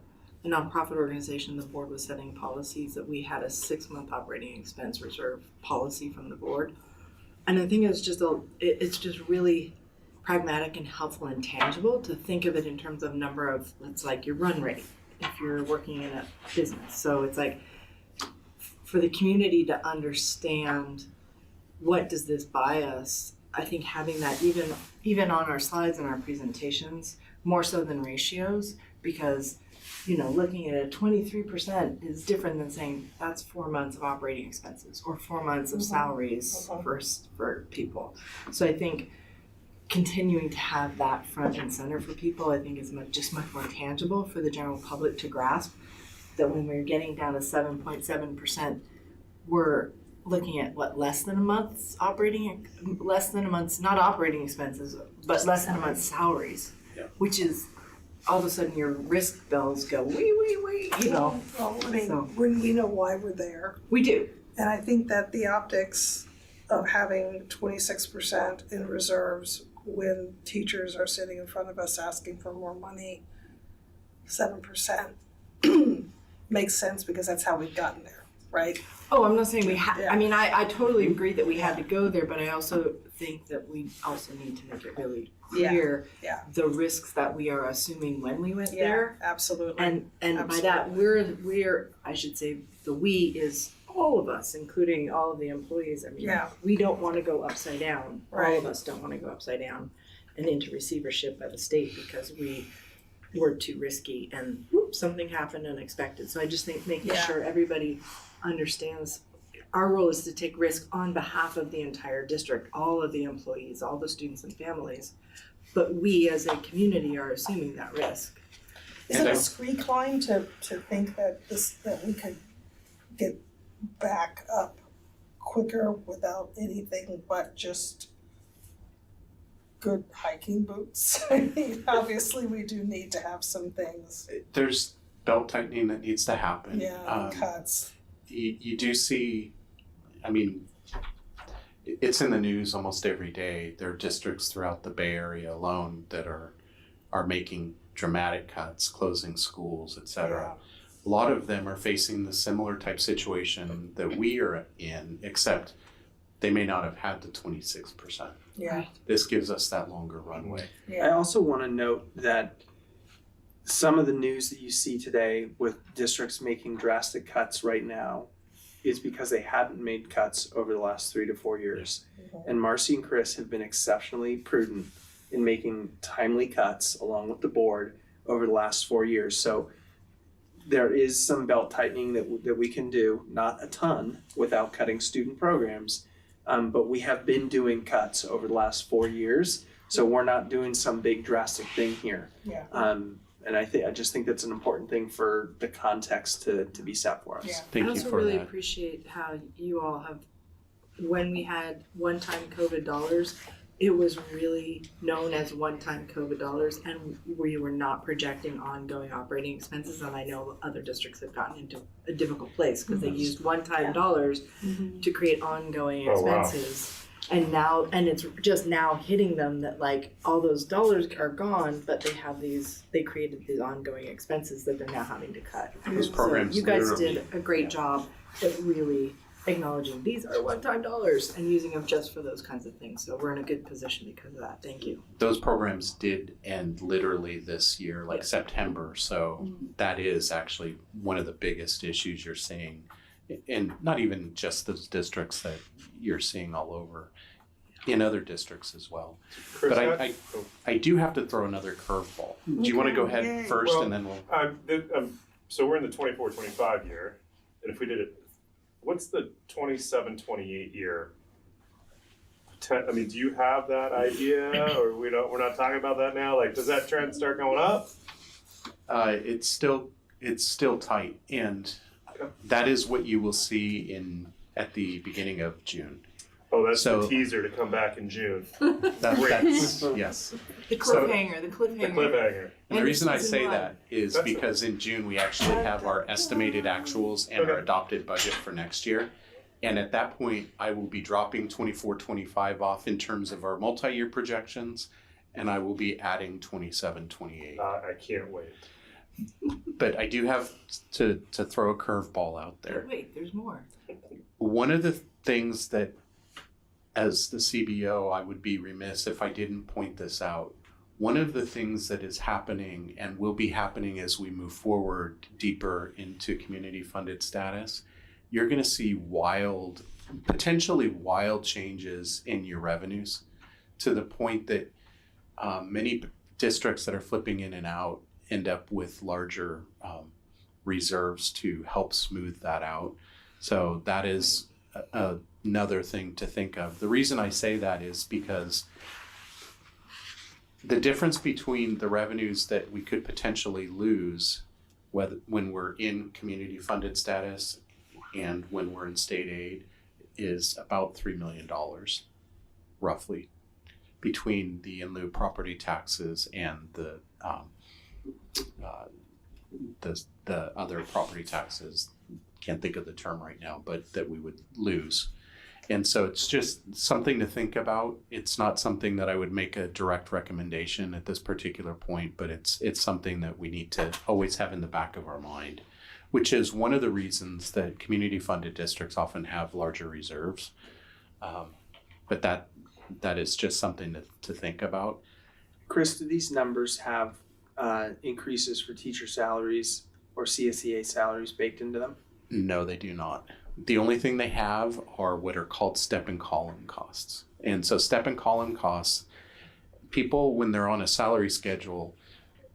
nonprofit organization, the board was setting policies that we had a 6-month operating expense reserve policy from the board. And I think it's just really pragmatic and helpful and tangible to think of it in terms of number of, it's like your run rate if you're working in a business. So it's like for the community to understand what does this buy us, I think having that even on our slides and our presentations, more so than ratios, because looking at a 23% is different than saying that's 4 months of operating expenses or 4 months of salaries for people. So I think continuing to have that front and center for people, I think is much more tangible for the general public to grasp that when we're getting down to 7.7%, we're looking at less than a month's not operating expenses, but less than a month's salaries, which is all of a sudden your risk bills go wee. Well, we know why we're there. We do. And I think that the optics of having 26% in reserves when teachers are sitting in front of us asking for more money, 7% makes sense because that's how we've gotten there, right? Oh, I'm not saying we have. I mean, I totally agree that we had to go there, but I also think that we also need to make it really clear the risks that we are assuming when we went there. Absolutely. And by that, we're I should say the we is all of us, including all of the employees. I mean, we don't want to go upside down. Right. All of us don't want to go upside down and into receivership by the state because we were too risky and something happened unexpected. So I just think making sure everybody understands our role is to take risk on behalf of the entire district, all of the employees, all the students and families. But we as a community are assuming that risk. Is it a scree climb to think that we could get back up quicker without anything but just good hiking boots? I mean, obviously we do need to have some things. There's belt tightening that needs to happen. Cuts. You do see, I mean, it's in the news almost every day. There are districts throughout the Bay Area alone that are making dramatic cuts, closing schools, etc. A lot of them are facing the similar type situation that we are in, except they may not have had the 26%. Yeah. This gives us that longer runway. Yeah. I also want to note that some of the news that you see today with districts making drastic cuts right now is because they hadn't made cuts over the last 3 to 4 years. And Marcy and Chris have been exceptionally prudent in making timely cuts along with the board over the last 4 years. So there is some belt tightening that we can do, not a ton, without cutting student programs. But we have been doing cuts over the last 4 years. So we're not doing some big drastic thing here. Yeah. And I just think that's an important thing for the context to be set for us. Yeah. Thank I you also for really that. appreciate how you all have, when we had one-time COVID dollars, it was really known as one-time COVID dollars, and we were not projecting ongoing operating expenses. And I know other districts have gotten into a difficult place because they used one-time dollars to create ongoing expenses. And now, and it's just now hitting them that like all those dollars are gone, but they created these ongoing expenses that they're now having to cut. Those programs So you guys literally- did a great job at really acknowledging these are one-time dollars and using them just for those kinds of things. So we're in a good position because of that. Thank you. Those programs did end literally this year, like September. So that is actually one of the biggest issues you're seeing. And not even just those districts that you're seeing all over, in other districts as well. Chris, But I do have to throw another curveball. Do you want to go ahead first and then we'll... So we're in the 24-25 year, and if we did it, what's the 27-28 year? I mean, do you have that idea, or we're not talking about that now? Like, does that trend start going up? It's still tight, and that is what you will see at the beginning of June. Oh, that's So- the teaser to come back in June. That's yes. The cliffhanger, the cliffhanger. The cliffhanger. And the reason I season say one. that is That's because in June we actually have our estimated actuals and our adopted budget for next year. And at that point, I will be dropping 24-25 off in terms of our multi-year projections, and I will be adding 27-28. I can't wait. But I do have to throw a curveball out there. But wait, there's more. One of the things that, as the CBO, I would be remiss if I didn't point this out. One of the things that is happening and will be happening as we move forward deeper into community funded status, you're going to see potentially wild changes in your revenues, to the point that many districts that are flipping in and out end up with larger reserves to help smooth that out. So that is another thing to think of. The reason I say that is because the difference between the revenues that we could potentially lose when we're in community funded status and when we're in state aid is about $3 million, roughly, between the in lieu property taxes and the other property taxes. Can't think of the term right now, but that we would lose. And so it's just something to think about. It's not something that I would make a direct recommendation at this particular point, but it's something that we need to always have in the back of our mind, which is one of the reasons that community funded districts often have larger reserves. But that is just something to think about. Chris, do these numbers have increases for teacher salaries or CSEA salaries baked into them? No, they do not. The only thing they have are what are called step and column costs. And so step and column costs, people, when they're on a salary schedule,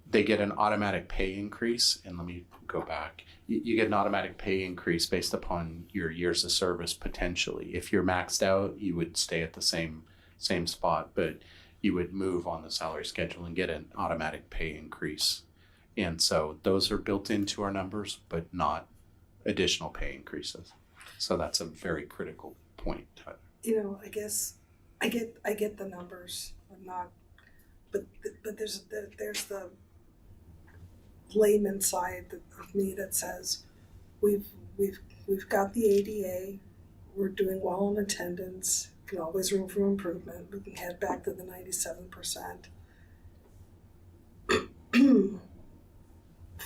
they get an automatic pay increase. And let me go back. You get an automatic pay increase based upon your years of service potentially. If you're maxed out, you would stay at the same spot, but you would move on the salary schedule and get an automatic pay increase. And so those are built into our numbers, but not additional pay increases. So that's a very critical point. You know, I guess I get the numbers. I'm not, but there's the layman side of me that says we've got the ADA. We're doing well in attendance. Can always room for improvement. We can head back to the 97%.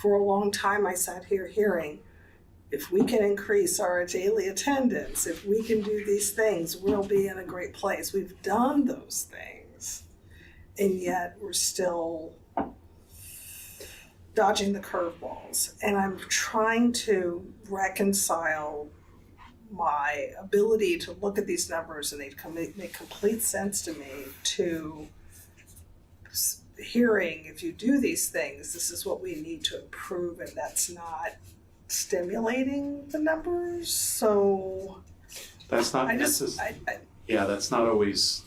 For a long time, I sat here hearing, if we can increase our daily attendance, if we can do these things, we'll be in a great place. We've done those things, and yet we're still dodging the curveballs. And I'm trying to reconcile my ability to look at these numbers and they make complete sense to me, to hearing, if you do these things, this is what we need to improve, and that's not stimulating the numbers. So That's not that's not always,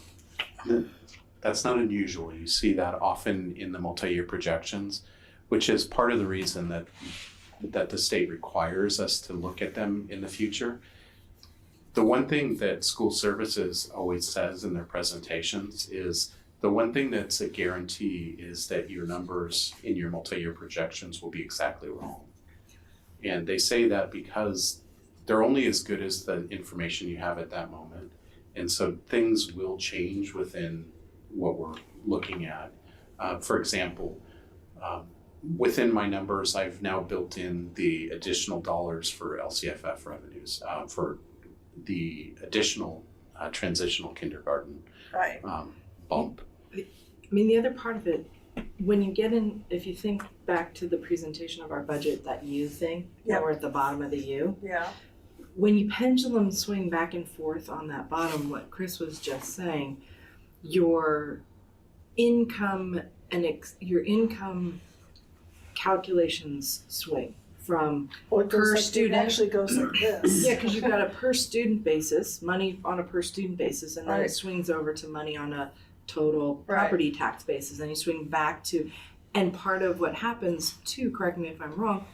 that's not unusual. You see that often in the multi-year projections, which is part of the reason that the state requires us to look at them in the future. The one thing that school services always says in their presentations is the one thing that's a guarantee is that your numbers in your multi-year projections will be exactly wrong. And they say that because they're only as good as the information you have at that moment. And so things will change within what we're looking at. For example, within my numbers, I've now built in the additional dollars for LCFF revenues, for the additional transitional kindergarten bump. I mean, the other part of it, when you get in, if you think back to the presentation of our budget, that U thing, that we're at the bottom of the U. Yeah. When you pendulum swing back and forth on that bottom, what Chris was just saying, your income your income calculations swing from per student. It actually goes like this. Yeah, because you've got a per student basis, money on a per student basis, and then it swings over to money on a total property tax basis, and you swing back to, and part of what happens too, correct me if I'm wrong,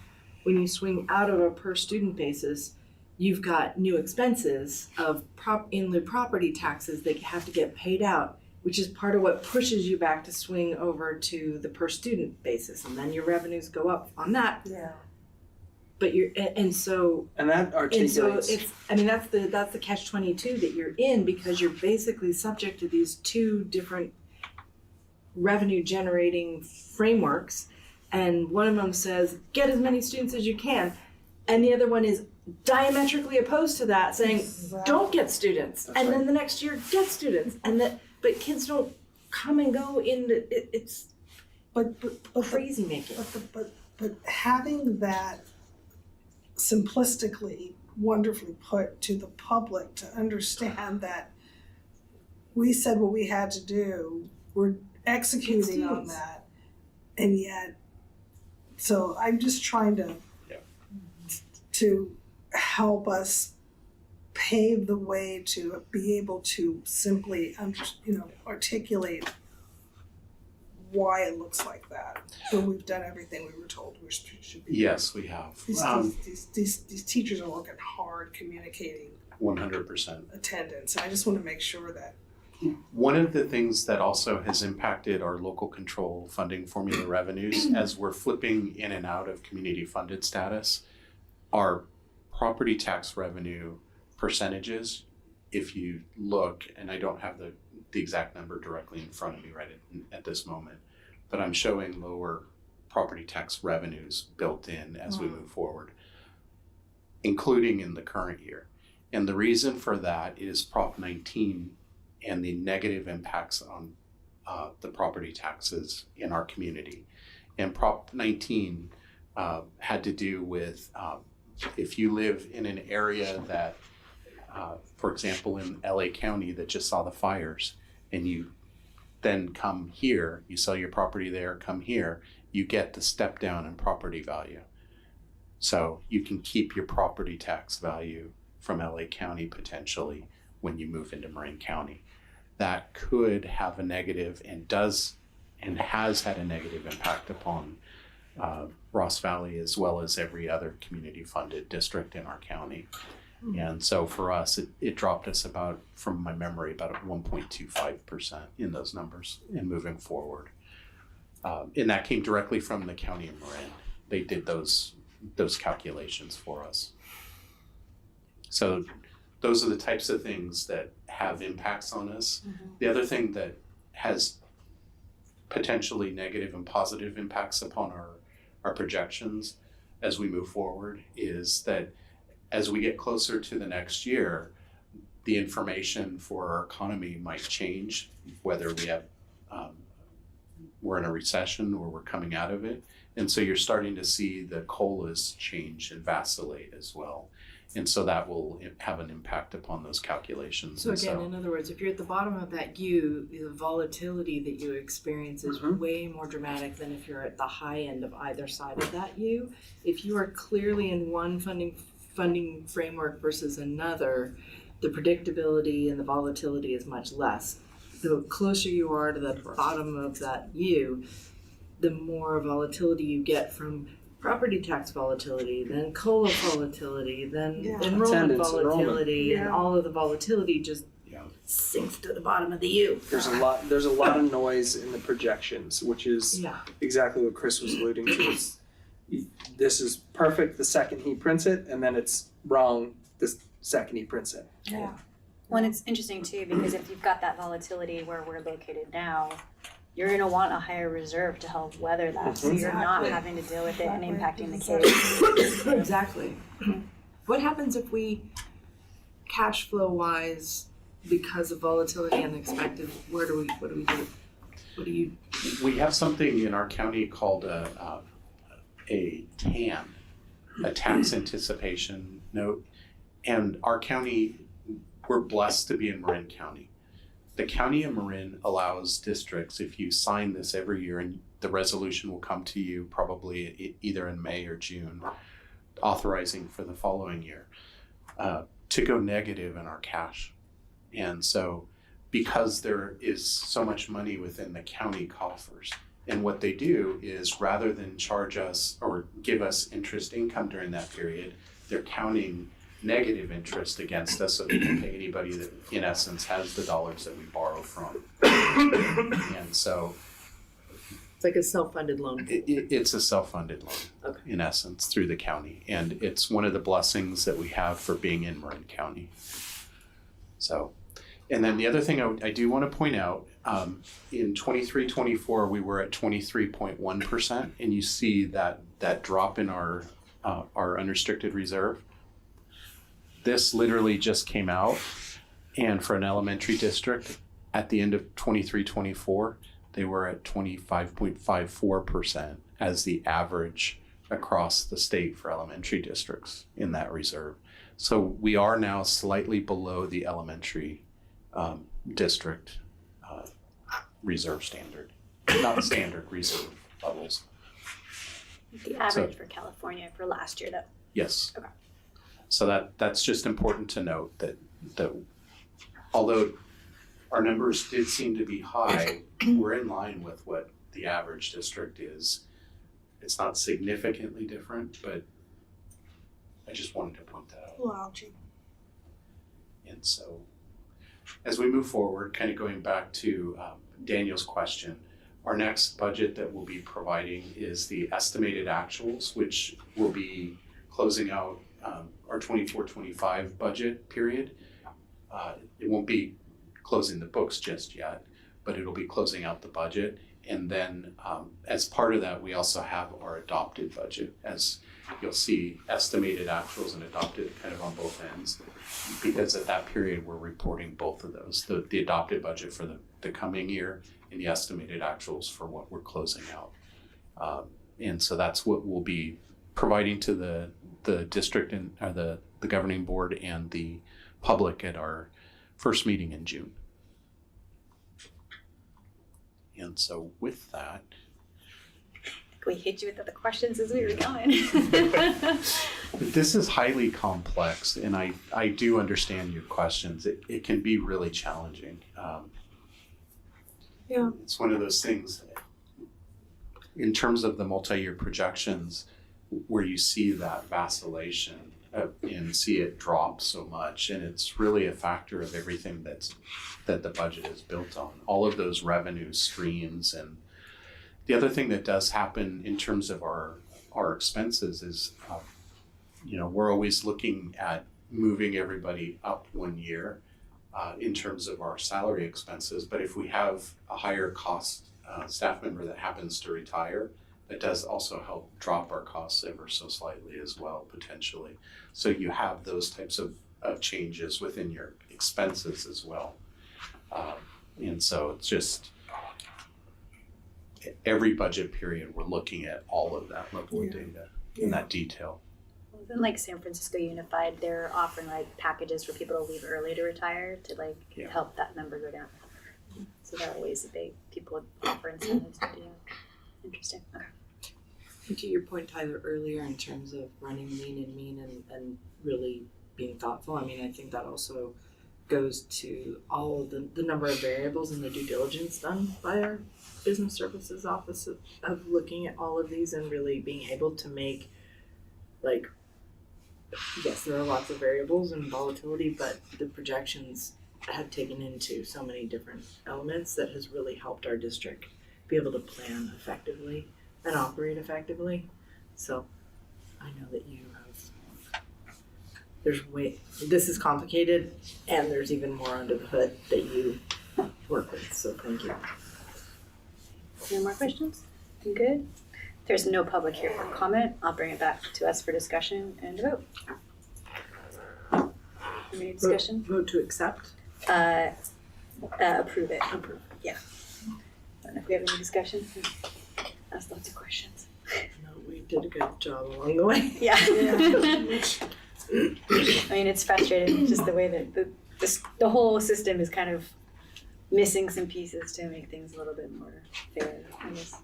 when you swing out of a per student basis, you've got new expenses of in lieu property taxes that have to get paid out, which is part of what pushes you back to swing over to the per student basis, and then your revenues go up on that. Yeah. But that articulates. And so that's the catch-22 that you're in, because you're basically subject to these two different revenue generating frameworks, and one of them says get as many students as you can, and the other one is diametrically opposed to that, saying don't get students, and then the next year get students, but kids don't come and go in it's crazy making. But having that simplistically, wonderfully put to the public to understand that we said what we had to do, we're executing on that, and yet, so I'm just trying to help us pave the way to be able to simply articulate why it looks like that. So we've done everything we were told we should be. Yes, we have. These teachers are working hard communicating 100% attendance, and I just want to make sure that. One of the things that also has impacted our local control funding formula revenues as we're flipping in and out of community funded status, our property tax revenue percentages, if you look, and I don't have the exact number directly in front of me right at this moment, but I'm showing lower property tax revenues built in as we move forward, including in the current year. And the reason for that is Prop 19 and the negative impacts on the property taxes in our community. And Prop 19 had to do with if you live in an area that, for example, in LA County that just saw the fires, and you then come here, you sell your property there, come here, you get the step down in property value. So you can keep your property tax value from LA County potentially when you move into Marin County. That could have a negative and does and has had a negative impact upon Ross Valley as well as every other community funded district in our county. And so for us, it dropped us about, from my memory, about 1.25% in those numbers and moving forward. And that came directly from the county of Marin. They did those calculations for us. So those are the types of things that have impacts on us. The other thing that has potentially negative and positive impacts upon our projections, as we move forward is that as we get closer to the next year, the information for our economy might change, whether we have we're in a recession or we're coming out of it. And so you're starting to see the COLAs change and vacillate as well. And so that will have an impact upon those calculations. So again, in other words, if you're at the bottom of that U, the volatility that you experience is way more dramatic than if you're at the high end of either side of that U. If you are clearly in one funding framework versus another, the predictability and the volatility is much less. The closer you are to the bottom of that U, the more volatility you get from property tax volatility, then COLA volatility, then enrollment volatility, and all of the volatility just sinks to the bottom of the U. There's a lot of noise in the projections, which is exactly what Chris was alluding to. This is perfect the second he prints it, and then it's wrong the second he prints it. Yeah. Well, and it's interesting too, because if you've got that volatility where we're located now, you're going to want a higher reserve to help weather that, so you're not having to deal with it and impacting the case. Exactly. What happens if we, cash flow wise, because of volatility unexpected, what do we do? We have something in our county called a TAN, a tax anticipation note, and our county, we're blessed to be in Marin County. The County of Marin allows districts, if you sign this every year, and the resolution will come to you probably either in May or June, authorizing for the following year, to go negative in our cash. And so because there is so much money within the county coffers, and what they do is rather than charge us or give us interest income during that period, they're counting negative interest against us so they can pay anybody that in essence has the dollars that we borrow from. And so it's like a self-funded loan. It's a self-funded loan in essence through the county, and it's one of the blessings that we have for being in Marin County. So, and then the other thing I do want to point out, in 23-24 we were at 23.1%, and you see that drop in our unrestricted reserve. This literally just came out, and for an elementary district at the end of 23-24, they were at 25.54% as the average across the state for elementary districts in that reserve. So we are now slightly below the elementary district reserve standard, not standard reserve levels. The average for California for last year, though. Yes. Okay. So that's just important to note that although our numbers did seem to be high, we're in line with what the average district is. It's not significantly different, but I just wanted to point that out. Wow. And so as we move forward, kind of going back to Daniel's question, our next budget that we'll be providing is the estimated actuals, which will be closing out our 24-25 budget period. It won't be closing the books just yet, but it'll be closing out the budget. And then as part of that, we also have our adopted budget. As you'll see, estimated actuals and adopted kind of on both ends, because at that period we're reporting both of those, the adopted budget for the coming year and the estimated actuals for what we're closing out. And so that's what we'll be providing to the district and the governing board and the public at our first meeting in June. And so with that, We hit you with the questions as we were going. this is highly complex, and I do understand your questions. It can be really challenging. Yeah. It's one of those things in terms of the multi-year projections where you see that vacillation and see it drop so much, and it's really a factor of everything that the budget is built on, all of those revenue streams. And the other thing that does happen in terms of our expenses is we're always looking at moving everybody up 1 year in terms of our salary expenses, but if we have a higher cost staff member that happens to retire, it does also help drop our costs ever so slightly as well, potentially. So you have those types of changes within your expenses as well. And so it's just, every budget period, we're looking at all of that level of data and that detail. Even like San Francisco Unified, they're offering like packages for people to leave early to retire to like help that number go down. So there are ways that people offer incentives to do that. Interesting. Okay. To your point, Tyler, earlier in terms of running lean and mean and really being thoughtful, I mean, I think that also goes to all of the number of variables and the due diligence done by our business services office of looking at all of these and really being able to make, like, yes, there are lots of variables and volatility, but the projections have taken into so many different elements that has really helped our district be able to plan effectively and operate effectively. So I know that you have, this is complicated and there's even more under the hood that you work with, so thank you. Any more questions? You good? There's no public here for comment. I'll bring it back to us for discussion and vote. Any discussion? Vote to accept? Approve it. Approve. Yeah. I don't know if we have any discussion. Ask lots of questions. No, we did a good job along the way. Yeah. I mean, it's frustrating just the way that the whole system is kind of missing some pieces to make things a little bit more fair, I guess.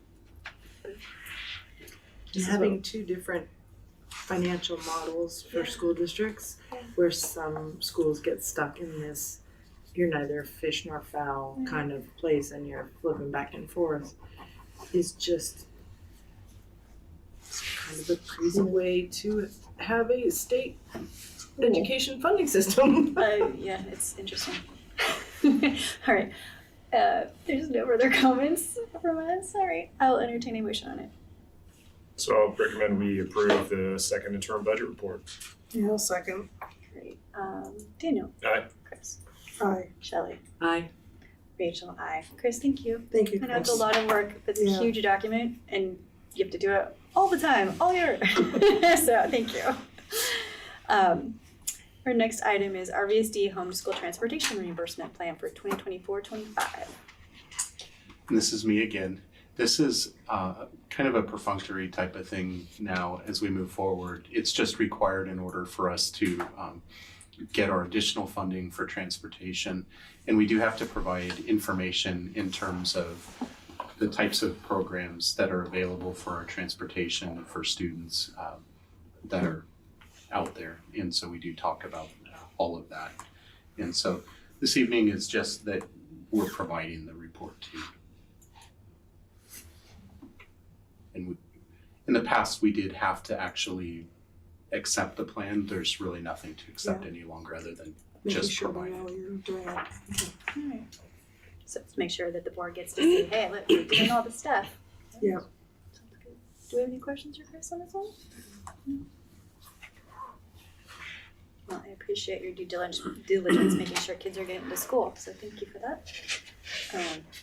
And having two different financial models for school districts, where some schools get stuck in this you're neither fish nor fowl kind of place and you're flipping back and forth, is just kind of a crazy way to have a state education funding system. Yeah, it's interesting. All right. There's no further comments from us. All right. I'll entertain a motion on it. So I'll recommend we approve the second interim budget report. Yeah, I'll second. Great. Daniel. Aye. Chris. Aye. Shelley. Aye. Rachel. Aye. Chris, thank you. Thank you, I know Chris. it's a lot of work. It's a huge document, and you have to do it all the time, all year. So thank you. Our next item is RVSD Home to School Transportation Reimbursement Plan for 2024-25. And this is me again. This is kind of a perfunctory type of thing now as we move forward. It's just required in order for us to get our additional funding for transportation. And we do have to provide information in terms of the types of programs that are available for our transportation for students that are out there. And so we do talk about all of that. And so this evening is just that we're providing the report to you. And in the past, we did have to actually accept the plan. There's really nothing to accept any longer other than just provide it. All right. So let's make sure that the board gets to see, hey, look, we're doing all the stuff. Yeah. Do we have any questions for Chris on this one? Well, I appreciate your due diligence making sure kids are getting to school, so thank you for that.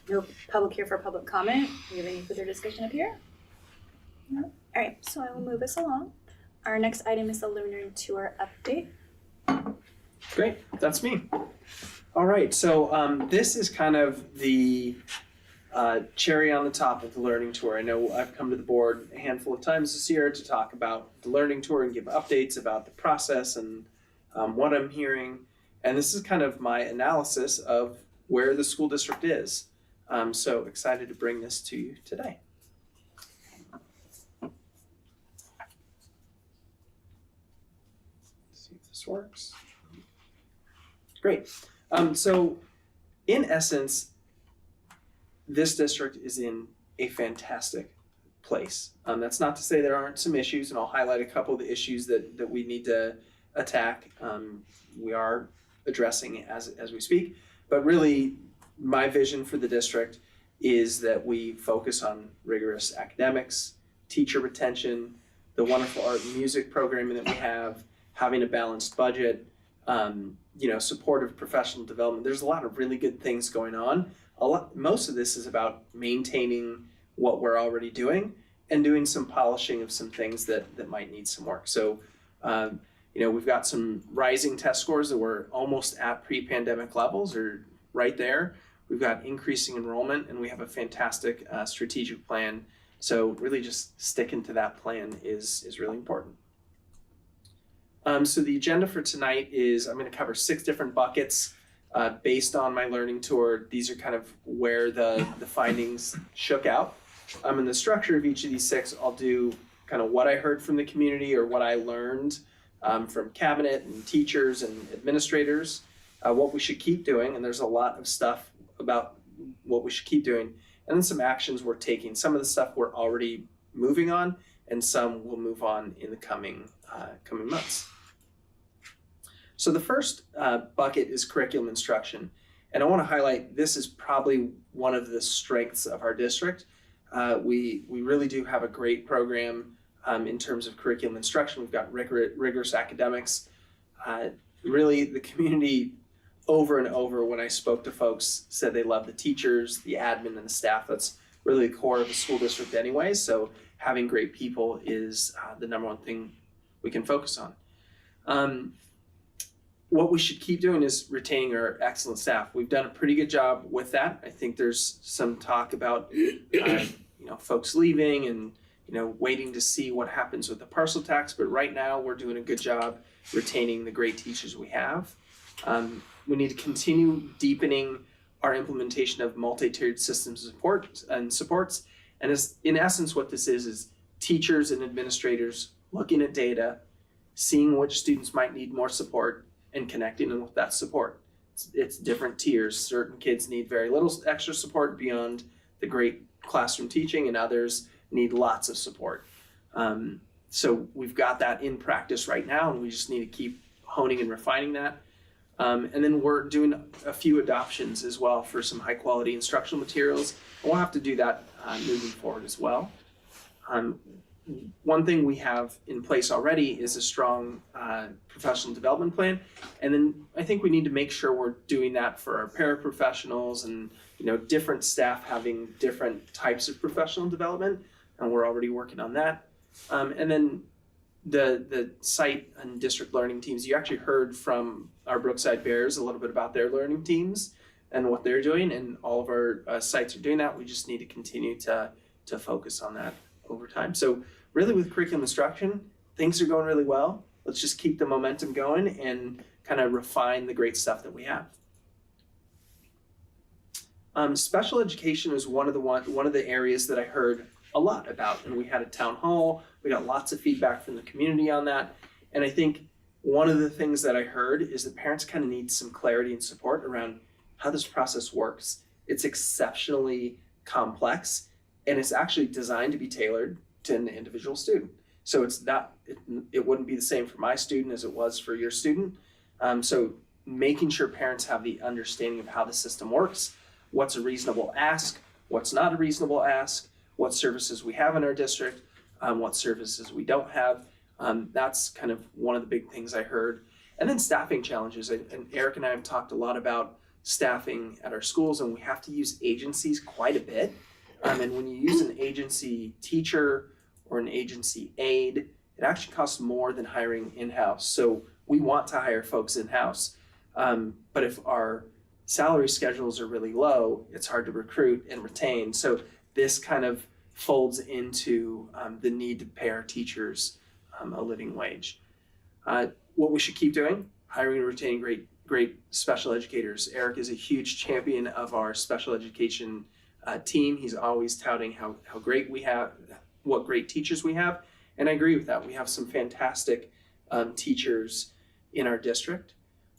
No public here for public comment. Do you have any further discussion up here? No? All right, so I will move us along. Our next item is the Learner Tour update. Great, that's me. All right, so this is kind of the cherry on the top of the Learning Tour. I know I've come to the board a handful of times this year to talk about the Learning Tour and give updates about the process and what I'm hearing. And this is kind of my analysis of where the school district is. So excited to bring this to you today. See if this works. Great. So in essence, this district is in a fantastic place. That's not to say there aren't some issues, and I'll highlight a couple of the issues that we need to attack. We are addressing as we speak, but really my vision for the district is that we focus on rigorous academics, teacher retention, the wonderful art and music programming that we have, having a balanced budget, supportive professional development. There's a lot of really good things going on. Most of this is about maintaining what we're already doing and doing some polishing of some things that might need some work. So, we've got some rising test scores that were almost at pre-pandemic levels or right there. We've got increasing enrollment, and we have a fantastic strategic plan. So really just sticking to that plan is really important. So the agenda for tonight is I'm going to cover 6 different buckets based on my learning tour. These are kind of where the findings shook out. In the structure of each of these 6, I'll do kind of what I heard from the community or what I learned from cabinet and teachers and administrators, what we should keep doing, and there's a lot of stuff about what we should keep doing, and then some actions we're taking. Some of the stuff we're already moving on, and some will move on in the coming months. So the first bucket is curriculum instruction, and I want to highlight this is probably one of the strengths of our district. We really do have a great program in terms of curriculum instruction. We've got rigorous academics. Really, the community over and over when I spoke to folks said they love the teachers, the admin, and the staff. That's really the core of a school district anyway. So having great people is the number one thing we can focus on. What we should keep doing is retaining our excellent staff. We've done a pretty good job with that. I think there's some talk about folks leaving and waiting to see what happens with the parcel tax, but right now we're doing a good job retaining the great teachers we have. We need to continue deepening our implementation of multi-tiered systems and supports. And in essence, what this is teachers and administrators looking at data, seeing which students might need more support, and connecting them with that support. It's different tiers. Certain kids need very little extra support beyond the great classroom teaching, and others need lots of support. So we've got that in practice right now, and we just need to keep honing and refining that. And then we're doing a few adoptions as well for some high quality instructional materials. And we'll have to do that moving forward as well. One thing we have in place already is a strong professional development plan. And then I think we need to make sure we're doing that for our paraprofessionals and different staff having different types of professional development. And we're already working on that. And then the site and district learning teams, you actually heard from our Brookside Bears a little bit about their learning teams and what they're doing, and all of our sites are doing that. We just need to continue to focus on that over time. So really with curriculum instruction, things are going really well. Let's just keep the momentum going and kind of refine the great stuff that we have. Special education is one of the areas that I heard a lot about, and we had a town hall. We got lots of feedback from the community on that. And I think one of the things that I heard is that parents kind of need some clarity and support around how this process works. It's exceptionally complex, and it's actually designed to be tailored to an individual student. So it wouldn't be the same for my student as it was for your student. So making sure parents have the understanding of how the system works, what's a reasonable ask, what's not a reasonable ask, what services we have in our district, what services we don't have. That's kind of one of the big things I heard. And then staffing challenges. And Eric and I have talked a lot about staffing at our schools, and we have to use agencies quite a bit. And when you use an agency teacher or an agency aide, it actually costs more than hiring in-house. So we want to hire folks in-house. But if our salary schedules are really low, it's hard to recruit and retain. So this kind of folds into the need to pay our teachers a living wage. What we should keep doing, hiring and retaining great special educators. Eric is a huge champion of our special education team. He's always touting how great we have, what great teachers we have. And I agree with that. We have some fantastic teachers in our district.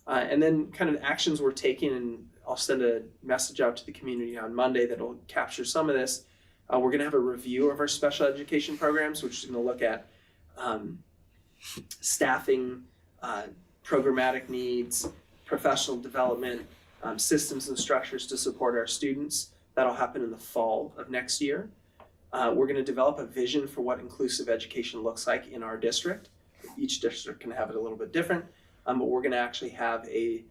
And then kind of actions we're taking, and I'll send a message out to the community on Monday that'll capture some of this. We're going to have a review of our special education programs, which is going to look at staffing, programmatic needs, professional development, systems and structures to support our students. That'll happen in the fall of next year. We're going to develop a vision for what inclusive education looks like in our district. Each district can have it a little bit different, but we're going to actually have a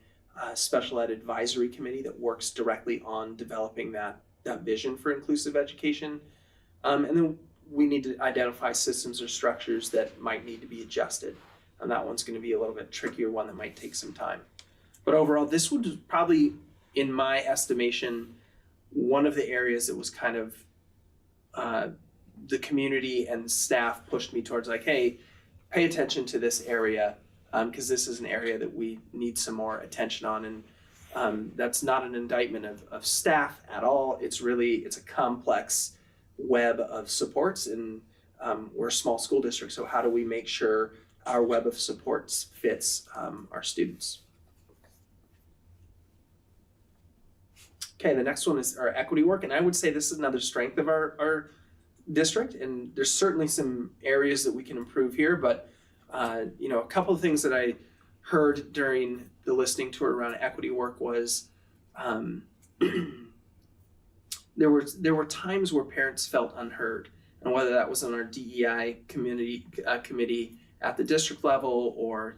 special ed advisory committee that works directly on developing that vision for inclusive education. And then we need to identify systems or structures that might need to be adjusted. And that one's going to be a little bit trickier, one that might take some time. But overall, this would probably, in my estimation, one of the areas that was kind of the community and staff pushed me towards, like, hey, pay attention to this area, because this is an area that we need some more attention on. And that's not an indictment of staff at all. It's a complex web of supports, and we're a small school district, so how do we make sure our web of supports fits our students? Okay, the next one is our equity work, and I would say this is another strength of our district, and there's certainly some areas that we can improve here, but a couple of things that I heard during the listening tour around equity work was there were times where parents felt unheard, and whether that was on our DEI community committee at the district level or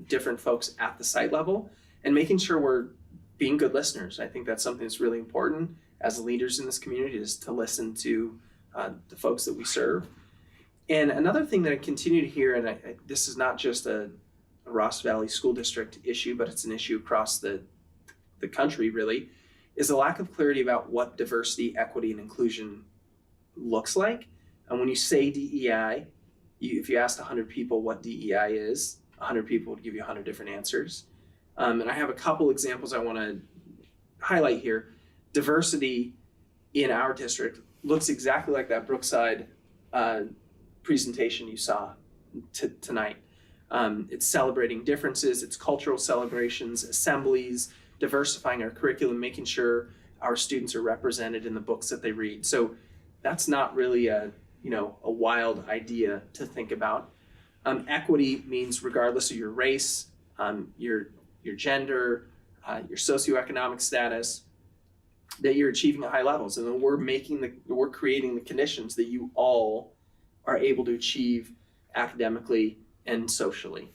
different folks at the site level, and making sure we're being good listeners. I think that's something that's really important as leaders in this community, is to listen to the folks that we serve. And another thing that I continue to hear, and this is not just a Ross Valley School District issue, but it's an issue across the country really, is a lack of clarity about what diversity, equity, and inclusion looks like. And when you say DEI, if you asked 100 people what DEI is, 100 people would give you 100 different answers. And I have a couple examples I want to highlight here. Diversity in our district looks exactly like that Brookside presentation you saw tonight. It's celebrating differences, it's cultural celebrations, assemblies, diversifying our curriculum, making sure our students are represented in the books that they read. So that's not really a wild idea to think about. Equity means regardless of your race, your gender, your socioeconomic status, that you're achieving at high levels, and then we're creating the conditions that you all are able to achieve academically and socially.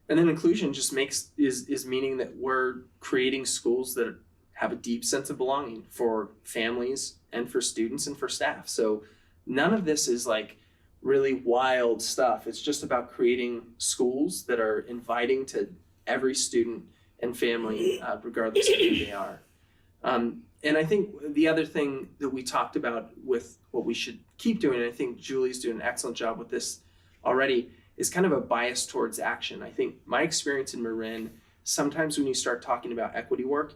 And then inclusion just is meaning that we're creating schools that have a deep sense of belonging for families and for students and for staff. So none of this is like really wild stuff. It's just about creating schools that are inviting to every student and family, regardless of who they are. And I think the other thing that we talked about with what we should keep doing, and I think Julie's doing an excellent job with this already, is kind of a bias towards action. I think my experience in Marin, sometimes when you start talking about equity work,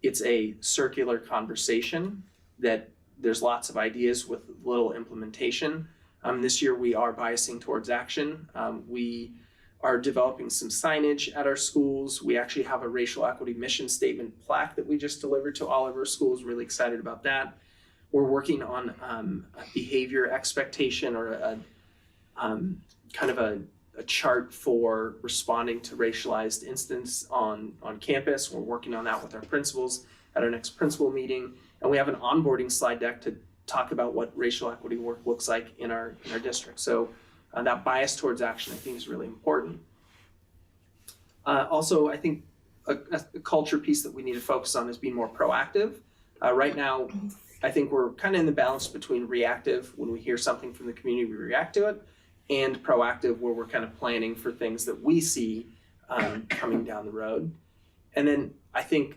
it's a circular conversation that there's lots of ideas with little implementation. This year we are biasing towards action. We are developing some signage at our schools. We actually have a racial equity mission statement plaque that we just delivered to all of our schools. Really excited about that. We're working on a behavior expectation, or a kind of a chart for responding to racialized incidents on campus. We're working on that with our principals at our next principal meeting. And we have an onboarding slide deck to talk about what racial equity work looks like in our district. So that bias towards action, I think, is really important. Also, I think a culture piece that we need to focus on is being more proactive. Right now, I think we're kind of in the balance between reactive, when we hear something from the community, we react to it, and proactive, where we're kind of planning for things that we see coming down the road. And then I think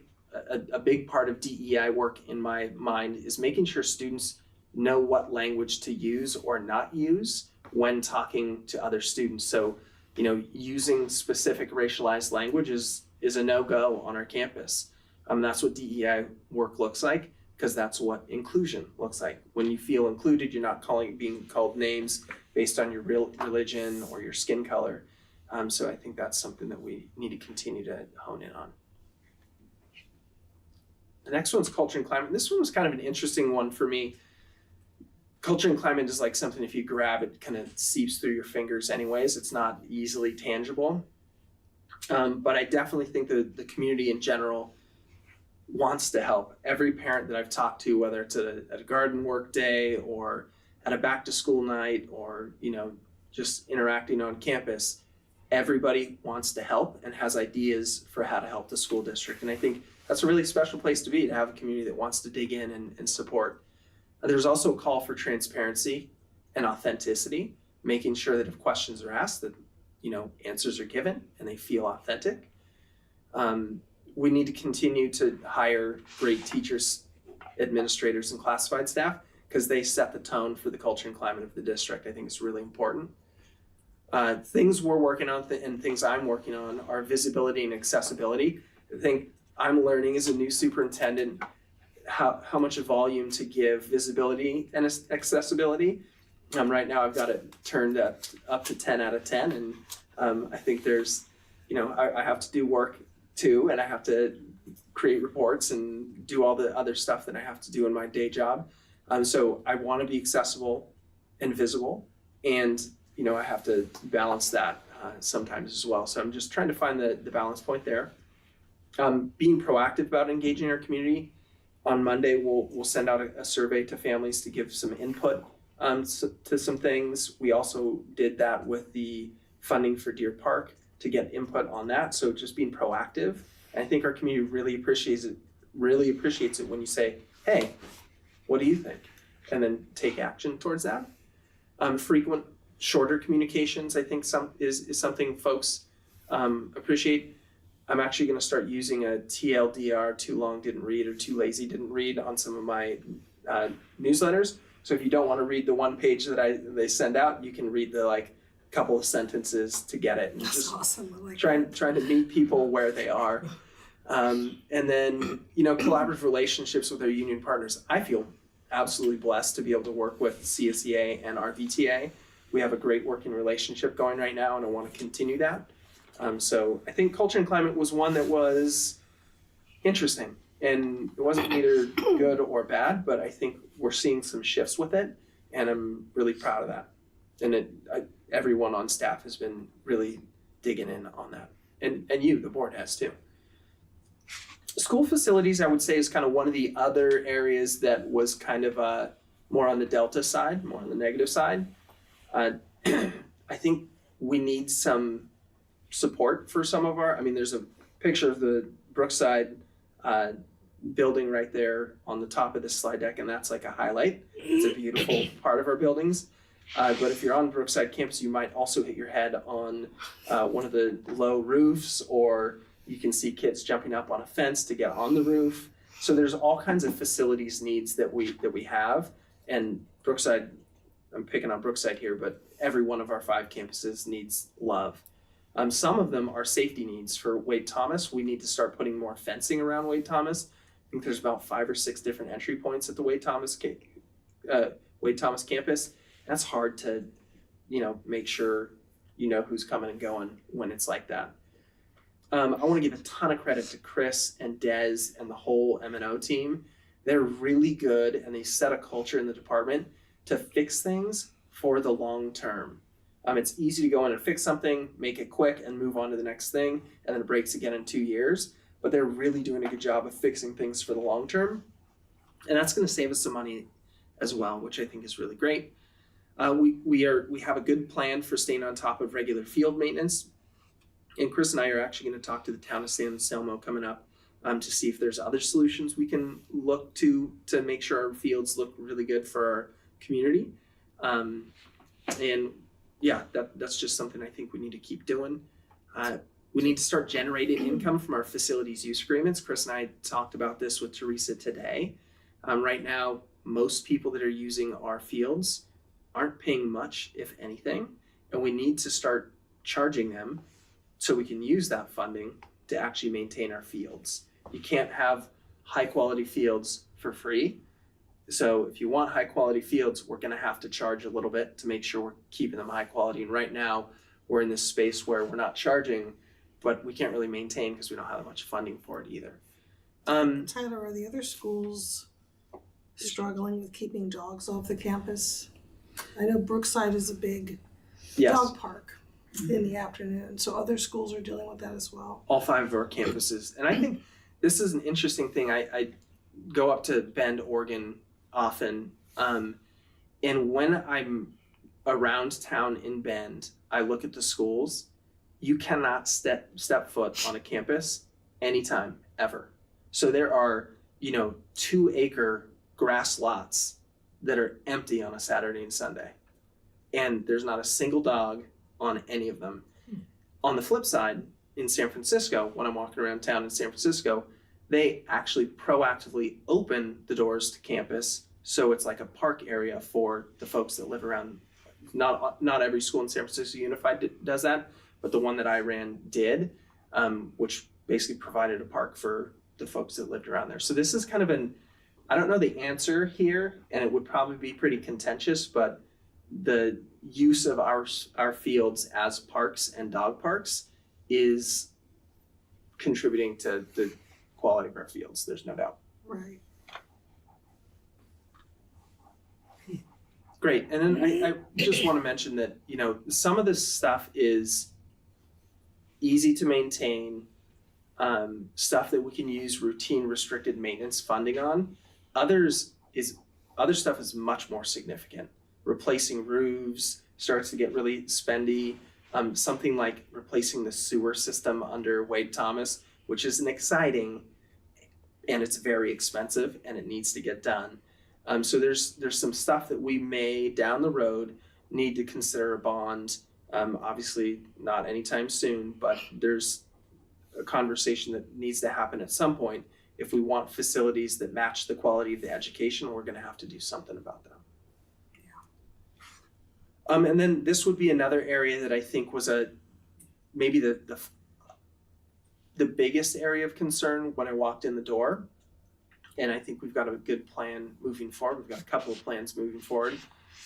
a big part of DEI work in my mind is making sure students know what language to use or not use when talking to other students. So, using specific racialized language is a no-go on our campus. That's what DEI work looks like, because that's what inclusion looks like. When you feel included, you're not being called names based on your religion or your skin color. So I think that's something that we need to continue to hone in on. The next one's culture and climate. This one was kind of an interesting one for me. Culture and climate is like something, if you grab it, kind of seeps through your fingers anyways. It's not easily tangible. But I definitely think that the community in general wants to help. Every parent that I've talked to, whether it's at a garden work day or at a back to school night, or just interacting on campus, everybody wants to help and has ideas for how to help the school district. And I think that's a really special place to be, to have a community that wants to dig in and support. There's also a call for transparency and authenticity, making sure that if questions are asked that, answers are given and they feel authentic. We need to continue to hire great teachers, administrators, and classified staff because they set the tone for the culture and climate of the district. I think it's really important. Things we're working on and things I'm working on are visibility and accessibility. I think I'm learning as a new superintendent how much volume to give visibility and accessibility. Right now I've got it turned up to 10 out of 10, and I think there's, I have to do work too, and I have to create reports and do all the other stuff that I have to do in my day job. So I want to be accessible and visible, and I have to balance that sometimes as well. So I'm just trying to find the balance point there. Being proactive about engaging our community. On Monday, we'll send out a survey to families to give some input to some things. We also did that with the funding for Deer Park to get input on that. So just being proactive. And I think our community really appreciates it when you say, hey, what do you think? And then take action towards that. Frequent, shorter communications, I think is something folks appreciate. I'm actually going to start using a TLDR, too long didn't read, or too lazy didn't read on some of my newsletters. So if you don't want to read the one page that they send out, you can read the couple of sentences to get it. And That's just awesome. I like trying to meet people where they are. And then, collaborative relationships with our union partners. I feel absolutely blessed to be able to work with CSEA and RVTA. We have a great working relationship going right now, and I want to continue that. So I think culture and climate was one that was interesting, and it wasn't either good or bad, but I think we're seeing some shifts with it, and I'm really proud of that. And everyone on staff has been really digging in on that, and you, the board, has too. School facilities, I would say, is kind of one of the other areas that was kind of more on the Delta side, more on the negative side. I think we need some support for some of there's a picture of the Brookside building right there on the top of this slide deck, and that's like a highlight. It's a beautiful part of our buildings. But if you're on Brookside campus, you might also hit your head on one of the low roofs, or you can see kids jumping up on a fence to get on the roof. So there's all kinds of facilities needs that we have, and Brookside, I'm picking on Brookside here, but every one of our 5 campuses needs love. Some of them are safety needs. For Wade Thomas, we need to start putting more fencing around Wade Thomas. I think there's about 5 or 6 different entry points at the Wade Thomas campus. That's hard to, make sure who's coming and going when it's like that. I want to give a ton of credit to Chris and Des and the whole M&O team. They're really good, and they set a culture in the department to fix things for the long term. It's easy to go in and fix something, make it quick, and move on to the next thing, and then it breaks again in 2 years. But they're really doing a good job of fixing things for the long term. And that's going to save us some money as well, which I think is really great. We have a good plan for staying on top of regular field maintenance. And Chris and I are actually going to talk to the town of San Anselmo coming up to see if there's other solutions we can look to make sure our fields look really good for our community. And yeah, that's just something I think we need to keep doing. We need to start generating income from our facilities use agreements. Chris and I talked about this with Teresa today. Right now, most people that are using our fields aren't paying much, if anything, and we need to start charging them so we can use that funding to actually maintain our fields. You can't have high quality fields for free. So if you want high quality fields, we're going to have to charge a little bit to make sure we're keeping them high quality. And right now we're in this space where we're not charging, but we can't really maintain because we don't have that much funding for it either. Tyler, are the other schools struggling with keeping dogs off the campus? I know Brookside is a big dog park in the afternoon, so other schools are dealing with that as well. All 5 of our campuses. And I think this is an interesting thing. I go up to Bend, Oregon often, and when I'm around town in Bend, I look at the schools. You cannot step foot on a campus anytime, ever. So there are 2-acre grass lots that are empty on a Saturday and Sunday. and there's not a single dog on any of them. On the flip side, in San Francisco, when I'm walking around town in San Francisco, they actually proactively open the doors to campus, so it's like a park area for the folks that live around. Not every school in San Francisco Unified does that, but the one that I ran did, which basically provided a park for the folks that lived around there. So this is kind of I don't know the answer here, and it would probably be pretty contentious, but the use of our fields as parks and dog parks is contributing to the quality of our fields. There's no doubt. Right. Great. And then I just want to mention that, some of this stuff is easy to maintain, stuff that we can use routine restricted maintenance funding on. Other stuff is much more significant. Replacing roofs starts to get really spendy. Something like replacing the sewer system under Wade Thomas, which isn't exciting, and it's very expensive, and it needs to get done. So there's some stuff that we may down the road need to consider a bond. Obviously not anytime soon, but there's a conversation that needs to happen at some point. If we want facilities that match the quality of the education, we're going to have to do something about that. And then this would be another area that I think was maybe the biggest area of concern when I walked in the door. And I think we've got a good plan moving forward. We've got a couple of plans moving forward.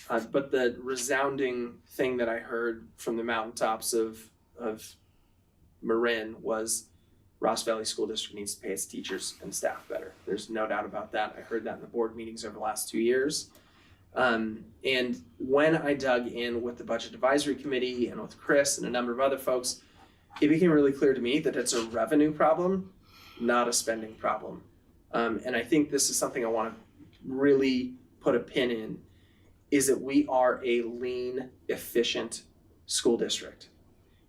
But the resounding thing that I heard from the mountaintops of Marin was Ross Valley School District needs to pay its teachers and staff better. There's no doubt about that. I heard that in the board meetings over the last 2 years. And when I dug in with the Budget Advisory Committee and with Chris and a number of other folks, it became really clear to me that it's a revenue problem, not a spending problem. And I think this is something I want to really put a pin in, is that we are a lean, efficient school district.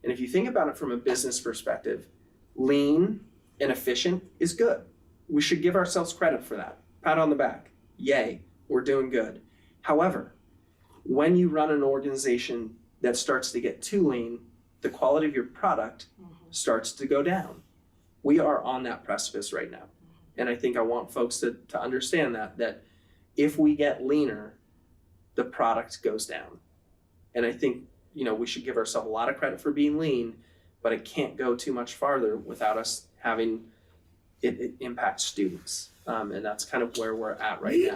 And if you think about it from a business perspective, lean and efficient is good. We should give ourselves credit for that. Pat on the back. Yay, we're doing good. However, when you run an organization that starts to get too lean, the quality of your product starts to go down. We are on that precipice right now. And I think I want folks to understand that if we get leaner, the product goes down. And I think, we should give ourselves a lot of credit for being lean, but it can't go too much farther without us having it impact students. And that's kind of where we're at right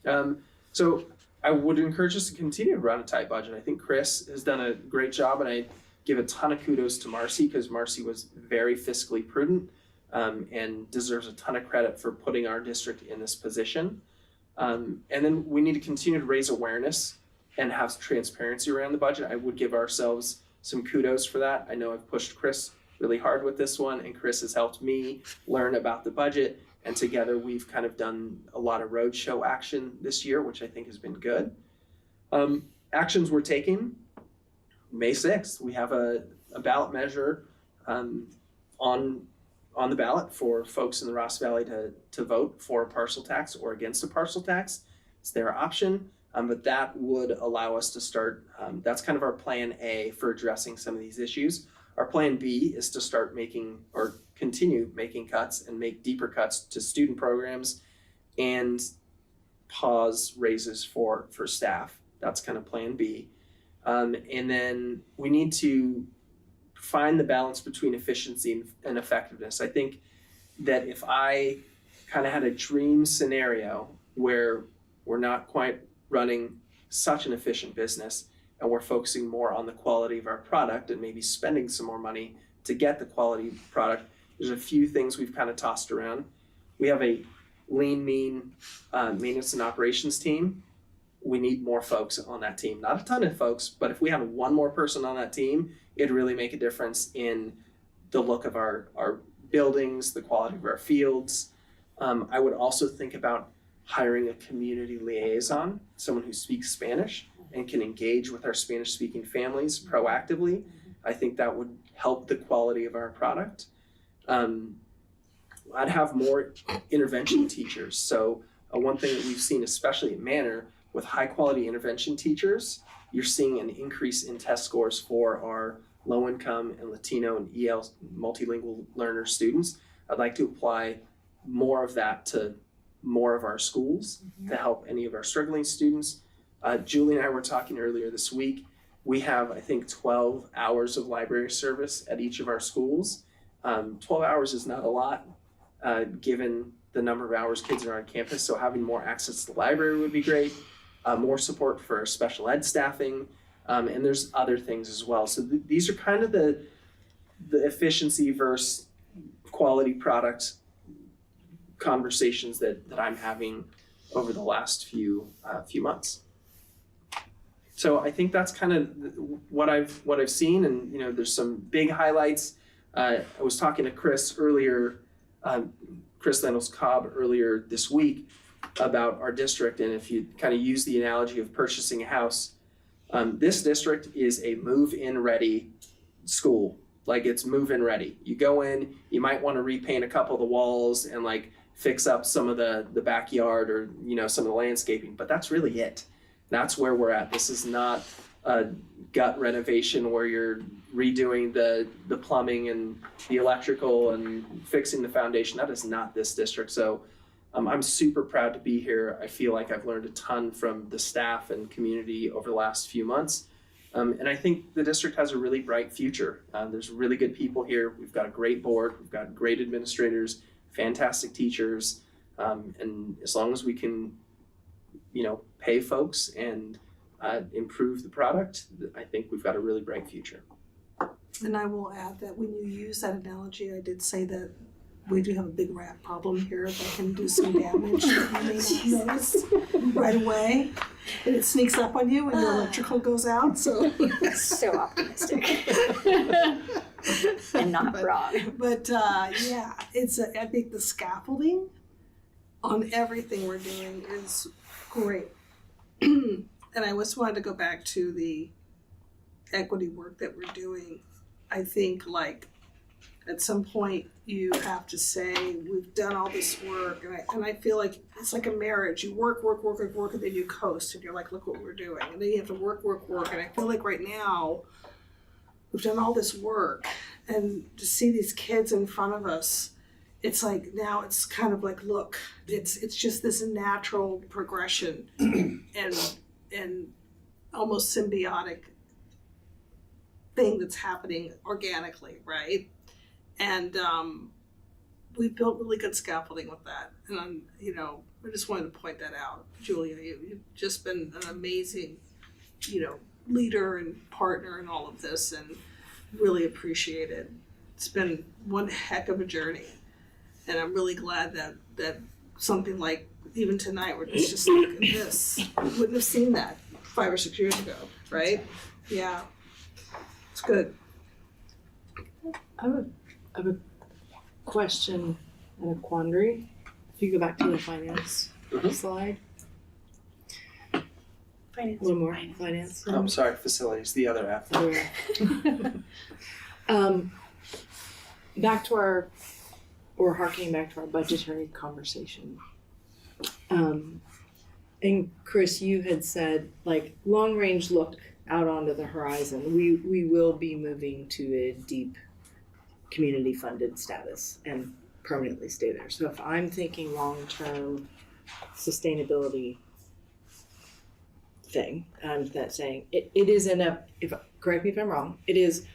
now. So I would encourage us to continue to run a tight budget. I think Chris has done a great job, and I give a ton of kudos to Marcy, because Marcy was very fiscally prudent and deserves a ton of credit for putting our district in this position. And then we need to continue to raise awareness and have transparency around the budget. I would give ourselves some kudos for that. I know I've pushed Chris really hard with this one, and Chris has helped me learn about the budget. And together we've kind of done a lot of roadshow action this year, which I think has been good. Actions we're taking, May 6th, we have a ballot measure on the ballot for folks in the Ross Valley to vote for a parcel tax or against a parcel tax. It's their option, but that would allow us to start, that's kind of our plan A for addressing some of these issues. Our plan B is to start making or continue making cuts and make deeper cuts to student programs and pause raises for staff. That's kind of plan B. And then we need to find the balance between efficiency and effectiveness. I think that if I kind of had a dream scenario where we're not quite running such an efficient business and we're focusing more on the quality of our product and maybe spending some more money to get the quality product, there's a few things we've kind of tossed around. We have a lean, mean maintenance and operations team. We need more folks on that team. Not a ton of folks, but if we had one more person on that team, it'd really make a difference in the look of our buildings, the quality of our fields. I would also think about hiring a community liaison, someone who speaks Spanish and can engage with our Spanish-speaking families proactively. I think that would help the quality of our product. I'd have more intervention teachers. So one thing that we've seen, especially at Manor, with high-quality intervention teachers, you're seeing an increase in test scores for our low-income and Latino and EL multilingual learner students. I'd like to apply more of that to more of our schools to help any of our struggling students. Julie and I were talking earlier this week. We have, I think, 12 hours of library service at each of our schools. 12 hours is not a lot, given the number of hours kids are on campus, so having more access to the library would be great. More support for special ed staffing, and there's other things as well. So these are kind of the efficiency versus quality product conversations that I'm having over the last few months. So I think that's kind of what I've seen, and there's some big highlights. I was talking to Chris earlier, Chris Lendels-Cobb earlier this week about our district, and if you kind of use the analogy of purchasing a house, this district is a move-in ready school. Like, it's move-in ready. You go in, you might want to repaint a couple of the walls and like fix up some of the backyard or some of the landscaping, but that's really it. That's where we're at. This is not a gut renovation where you're redoing the plumbing and the electrical and fixing the foundation. That is not this district. So I'm super proud to be here. I feel like I've learned a ton from the staff and community over the last few months. And I think the district has a really bright future. There's really good people here. We've got a great board. We've got great administrators, fantastic teachers. And as long as we can, pay folks and improve the product, I think we've got a really bright future. And I will add that when you use that analogy, I did say that we do have a big rat problem here that can do some damage that you may not notice right away. And it sneaks up on you when your electrical goes out. So optimistic. And not wrong. But yeah, I think the scaffolding on everything we're doing is great. And I just wanted to go back to the equity work that we're doing. I think at some point you have to say, we've done all this work, and I feel like it's like a marriage. You work, and then you coast, and you're like, look what we're doing. And then you have to work, and I feel like right now we've done all this work, and to see these kids in front of us, it's like now it's kind of like, look, it's just this natural progression and almost symbiotic thing that's happening organically, right? And we built really good scaffolding with that. And I just wanted to point that out. Julia, you've just been an amazing, leader and partner in all of this, and really appreciate it. It's been one heck of a journey. And I'm really glad that something like even tonight, we're just looking at this. Wouldn't have seen that 5 or 6 years ago, right? Yeah, it's good. I have a question and a quandary. If you go back to the finance slide. Finance. A little more finance. I'm sorry, facilities, the other app. Harking back to our budgetary conversation. And Chris, you had said, long range look out onto the horizon. We will be moving to a deep community funded status and permanently stay there. So if I'm thinking long-term sustainability thing, that's saying it is correct me if I'm wrong, it is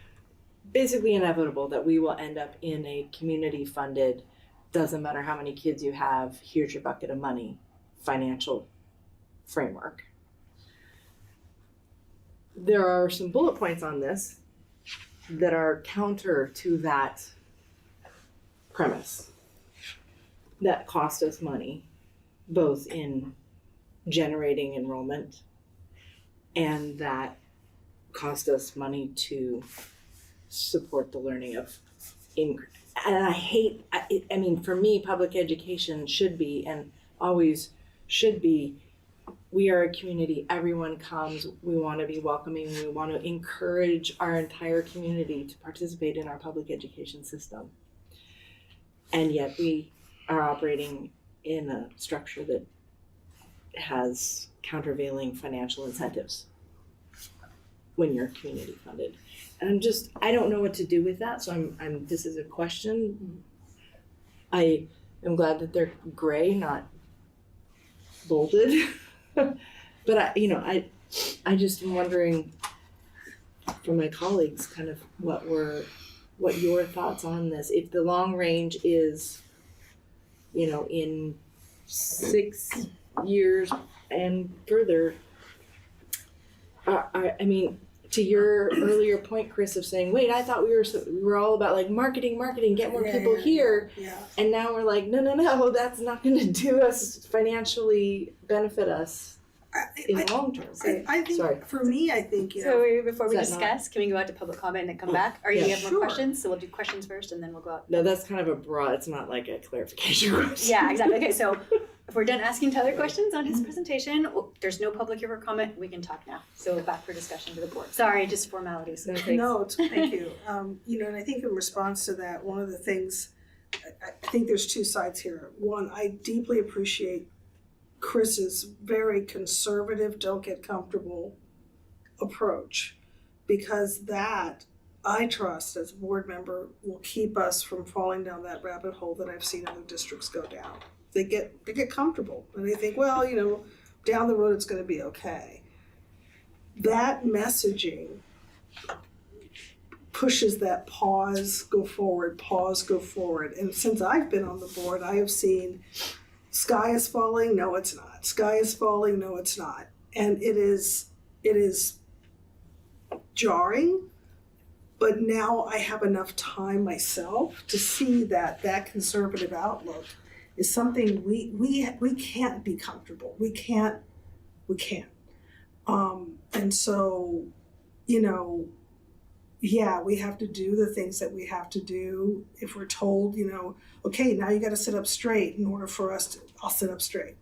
basically inevitable that we will end up in a community funded, doesn't matter how many kids you have, here's your bucket of money, financial framework. There are some bullet points on this that are counter to that premise, that cost us money, both in generating enrollment and that cost us money to support the learning of for me, public education should be and always should be, we are a community, everyone comes, we want to be welcoming, we want to encourage our entire community to participate in our public education system. And yet we are operating in a structure that has countervailing financial incentives. when you're community funded. And I don't know what to do with that, so this is a question. I am glad that they're gray, not bolded. But I just am wondering from my colleagues kind of what your thoughts on this. If the long range is, in 6 years and further, I mean, to your earlier point, Chris, of saying, wait, I thought we were all about like marketing, get more people here. Yeah. And now we're like, no, that's not going to do us financially benefit us in the long term. I think, for me, I think, So before we Is that discuss, can we go out to public comment and come back? Or you have more questions? So we'll do questions first and then we'll go out. No, that's kind of a broad, it's not like a clarification question. Yeah, exactly. Okay, so if we're done asking Tyler questions on his presentation, there's no public here for comment, we can talk now. So back for discussion to the board. Sorry, just formalities. No, thank you. And I think in response to that, one of the things, I think there's two sides here. One, I deeply appreciate Chris's very conservative, don't get comfortable approach, because that, I trust as a board member, will keep us from falling down that rabbit hole that I've seen other districts go down. They get comfortable and they think, well, down the road it's going to be okay. That messaging pushes that pause, go forward. And since I've been on the board, I have seen sky is falling, no it's not. Sky is falling, no it's not. And it is jarring, but now I have enough time myself to see that conservative outlook is something we can't be comfortable. We can't. And so, we have to do the things that we have to do. If we're told, okay, now you got to sit up straight in order for us to, I'll sit up straight.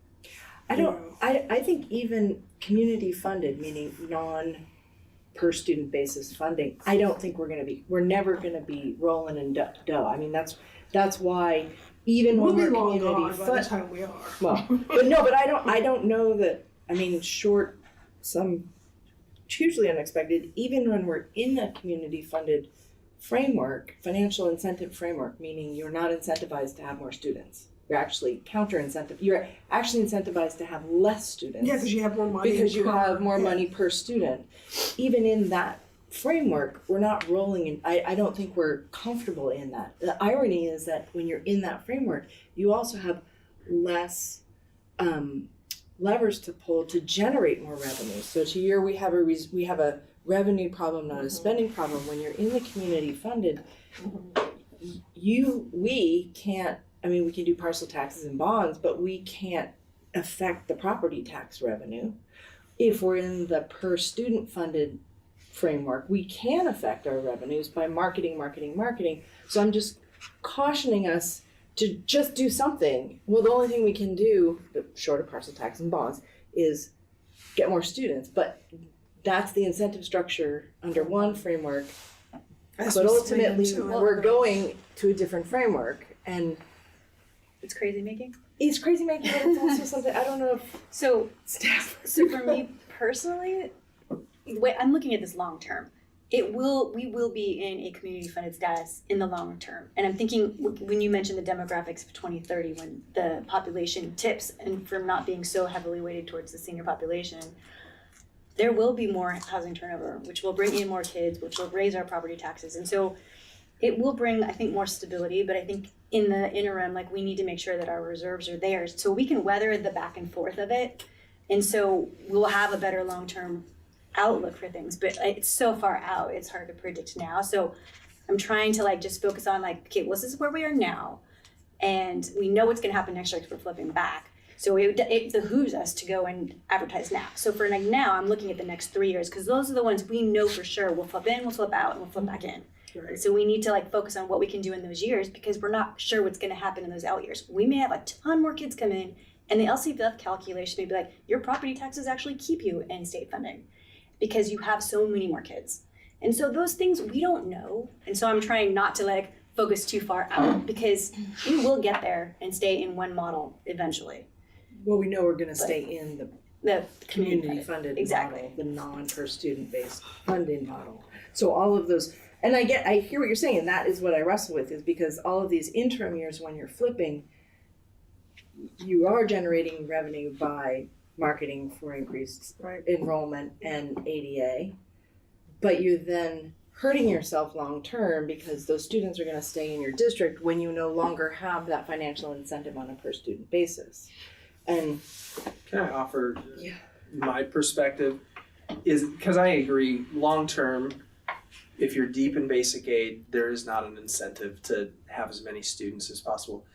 I think even community funded, meaning non per student basis funding, I don't think we're never going to be rolling in dough. I mean, that's why even when we're community funded, by the time we are. Well, but I don't know that. I mean, short some hugely unexpected. Even when we're in a community funded framework, financial incentive framework, meaning you're not incentivized to have more students. You're actually You're actually incentivized to have less students. Yeah, because you have more money. Because you have more money per student. Even in that framework, we're not rolling in. I don't think we're comfortable in that. The irony is that when you're in that framework, you also have less levers to pull to generate more revenue. So to your, we have a revenue problem, not a spending problem. When you're in the community funded, we can't. I mean, we can do parcel taxes and bonds, but we can't affect the property tax revenue. If we're in the per student funded framework, we can affect our revenues by marketing. So I'm just cautioning us to just do something. Well, the only thing we can do, short of parcel tax and bonds, is get more students. But that's the incentive structure under one framework. But ultimately, we're going to a different framework. And it's crazy making? It's crazy making, but it's also something, I don't know if So for me personally, I'm looking at this long term. We will be in a community funded status in the long term. And I'm thinking when you mentioned the demographics of 2030, when the population tips and from not being so heavily weighted towards the senior population, there will be more housing turnover, which will bring in more kids, which will raise our property taxes. And so it will bring, I think, more stability, but I think in the interim, we need to make sure that our reserves are there so we can weather the back and forth of it. And so we'll have a better long-term outlook for things, but it's so far out, it's hard to predict now. So I'm trying to just focus on okay, well, this is where we are now. And we know what's gonna happen next year because we're flipping back. So it behooves us to go and advertise now. So for now, I'm looking at the next 3 years because those are the ones we know for sure. We'll flip in, we'll flip out, and we'll flip back in. Right. So we need to focus on what we can do in those years because we're not sure what's going to happen in those out years. We may have a ton more kids come in, and the LCFF calculation may be your property taxes actually keep you in state funding because you have so many more kids. And so those things we don't know. And so I'm trying not to focus too far out because we will get there and stay in one model eventually. Well, we know we're going to stay in the The community funded exactly. model, the non-per student based funding model. So all of those, and I hear what you're saying, and that is what I wrestle with, is because all of these interim years when you're flipping, you are generating revenue by marketing for increased enrollment and ADA, but you're then hurting yourself long term because those students are going to stay in your district when you no longer have that financial incentive on a per student basis. And can I offer my perspective? Is because I agree, long term, if you're deep in basic aid, there is not an incentive to have as many students as possible.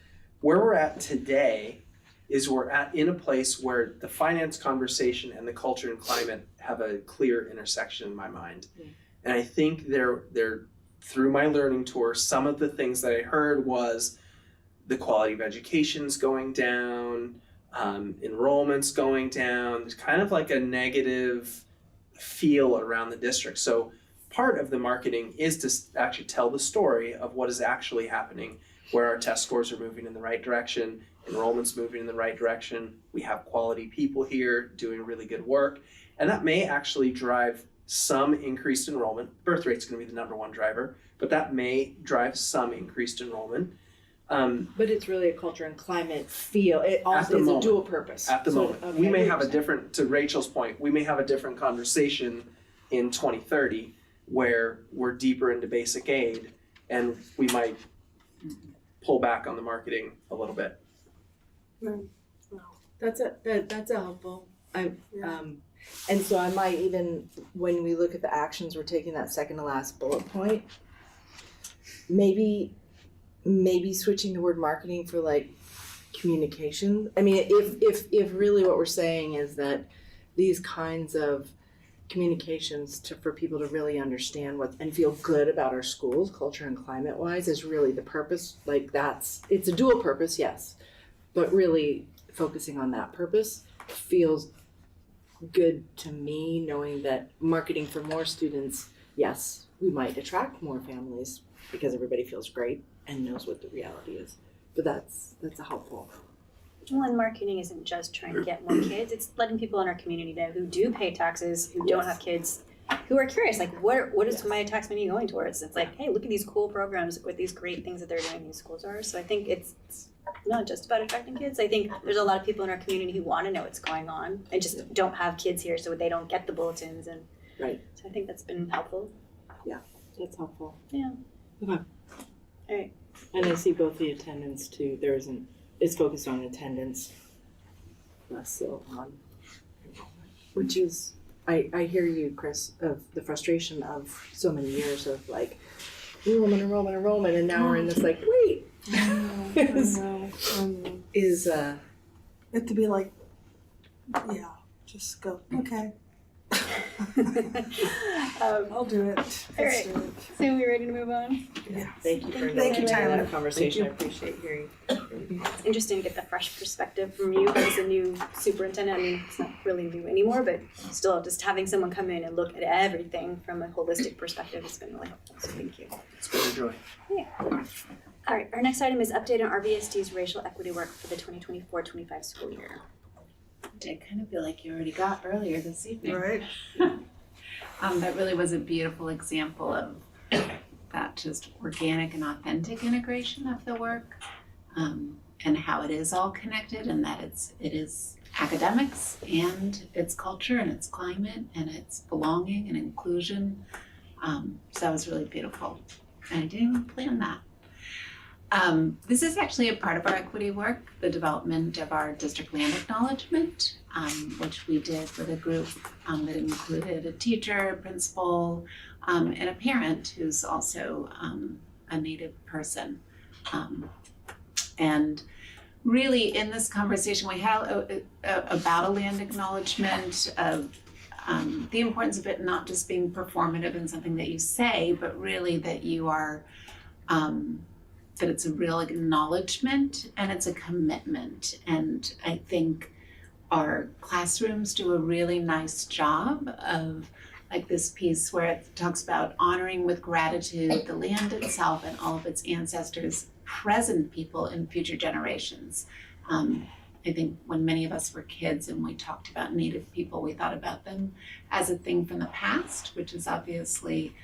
Where we're at today is we're in a place where the finance conversation and the culture and climate have a clear intersection in my mind. And I think they're through my learning tour, some of the things that I heard was the quality of education's going down, enrollment's going down. There's kind of like a negative feel around the district. So part of the marketing is to actually tell the story of what is actually happening, where our test scores are moving in the right direction, enrollment's moving in the right direction, we have quality people here doing really good work, and that may actually drive some increased enrollment. Birth rate's going to be the number one driver, but that may drive some increased enrollment. But it's really a culture and climate feel. It also is a dual purpose. At the moment. Okay, we may have a different, to Rachel's point, we may have a different conversation in 2030 where we're deeper into basic aid and we might pull back on the marketing a little bit. That's helpful. And so I might even, when we look at the actions, we're taking that second to last bullet point, maybe switching the word marketing for like communication. I mean, if really what we're saying is that these kinds of communications for people to really understand and feel good about our schools, culture and climate wise, is really the purpose. Like it's a dual purpose, yes, but really focusing on that purpose feels good to me, knowing that marketing for more students, yes, we might attract more families because everybody feels great and knows what the reality is. But that's a helpful. Well, and marketing isn't just trying to get more kids, it's letting people in our community know who do pay taxes, who don't have kids, who are curious, like what is my tax money going towards? It's like, hey, look at these cool programs with these great things that they're doing in these schools are. So I think it's not just about attracting kids. I think there's a lot of people in our community who want to know what's going on and just don't have kids here, so they don't get the bulletins. And right. So I think that's been helpful. Yeah, that's helpful. Yeah. Okay. All right. And I see both the attendance too. It's focused on attendance, less so on enrollment, which is, I hear you, Chris, of the frustration of so many years of like enrollment, and now we're in this like, wait. Is it to be like, yeah, just go, okay. I'll do it. All right. So are we ready to move on? Yeah. Thank you for that conversation. I appreciate hearing. It's interesting to get the fresh perspective from you as a new superintendent. I mean, it's not really new anymore, but still just having someone come in and look at everything from a holistic perspective has been really helpful. So thank you. It's been a joy. Yeah. All right, our next item is update on RVSD's racial equity work for the 2024-25 school year. I kind of feel like you already got earlier this evening. Right. That really was a beautiful example of that just organic and authentic integration of the work, and how it is all connected, and that it is academics and it's culture and it's climate and it's belonging and inclusion. So that was really beautiful. And I didn't even plan that. This is actually a part of our equity work, the development of our district land acknowledgement, which we did with a group that included a teacher, principal, and a parent who's also a Native person. And really in this conversation, we had about a land acknowledgement of the importance of it not just being performative and something that you say, but really that you are that it's a real acknowledgement and it's a commitment. And I think our classrooms do a really nice job of like this piece where it talks about honoring with gratitude the land itself and all of its ancestors, present people and future generations. I I think when many of us were kids and we talked about Native people, we thought about them as a thing from the past, which is obviously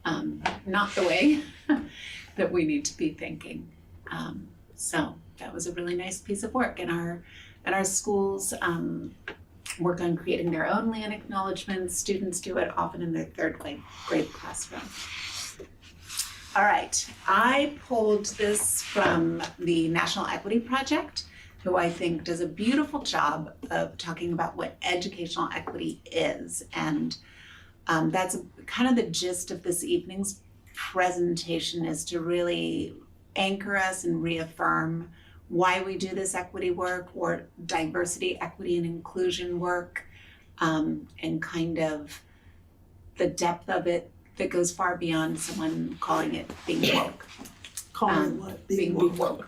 not the way that we need to be thinking. So that was a really nice piece of work. And our schools work on creating their own land acknowledgements. Students do it often in their third grade classroom. All right, I pulled this from the National Equity Project, who I think does a beautiful job of talking about what educational equity is. And that's kind of the gist of this evening's presentation, is to really anchor us and reaffirm why we do this equity work, or diversity, equity, and inclusion work, and kind of the depth of it that goes far beyond someone calling it being woke. Calling what? Being woke.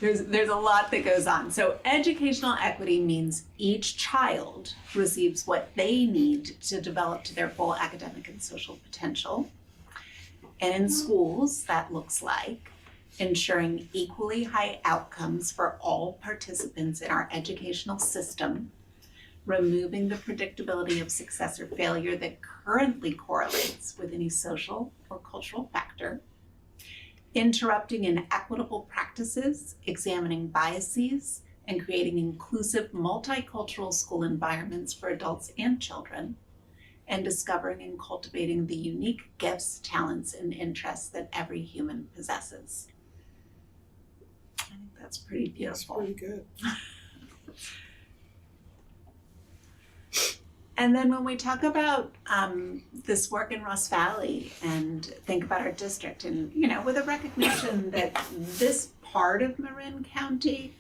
There's a lot that goes on. So educational equity means each child receives what they need to develop to their full academic and social potential. And in schools, that looks like ensuring equally high outcomes for all participants in our educational system, removing the predictability of success or failure that currently correlates with any social or cultural factor, interrupting inequitable practices, examining biases, and creating inclusive multicultural school environments for adults and children, and discovering and cultivating the unique gifts, talents, and interests that every human possesses. I think that's pretty beautiful. That's pretty good. And then when we talk about this work in Ross Valley and think about our district, and with a recognition that this part of Marin County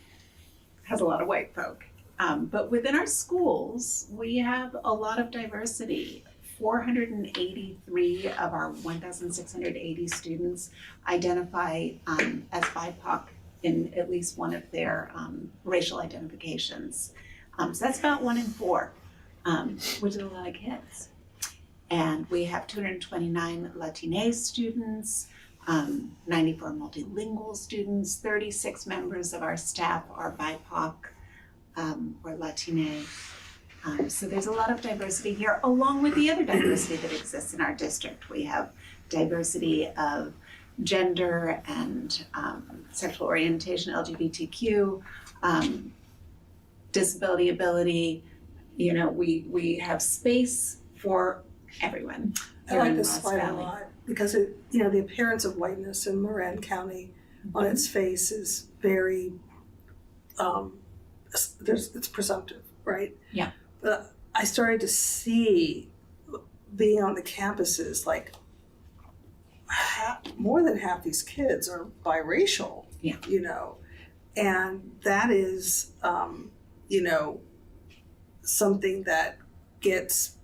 has a lot of white folk, but within our schools we have a lot of diversity. 483 of our 1,680 students identify as BIPOC in at least one of their racial identifications. So that's about 1 in 4. Which is a lot of kids. And we have 229 Latinx students, 94 multilingual students, 36 members of our staff are BIPOC or Latinx. So there's a lot of diversity here, along with the other diversity that exists in our district. We have diversity of gender and sexual orientation, LGBTQ, disability, ability. We have space for everyone. I like this slide a lot because the appearance of whiteness in Marin County on its face is very, it's presumptive, right? Yeah. But I started to see, being on the campuses, like more than half these kids are biracial. Yeah. And that is, something that gets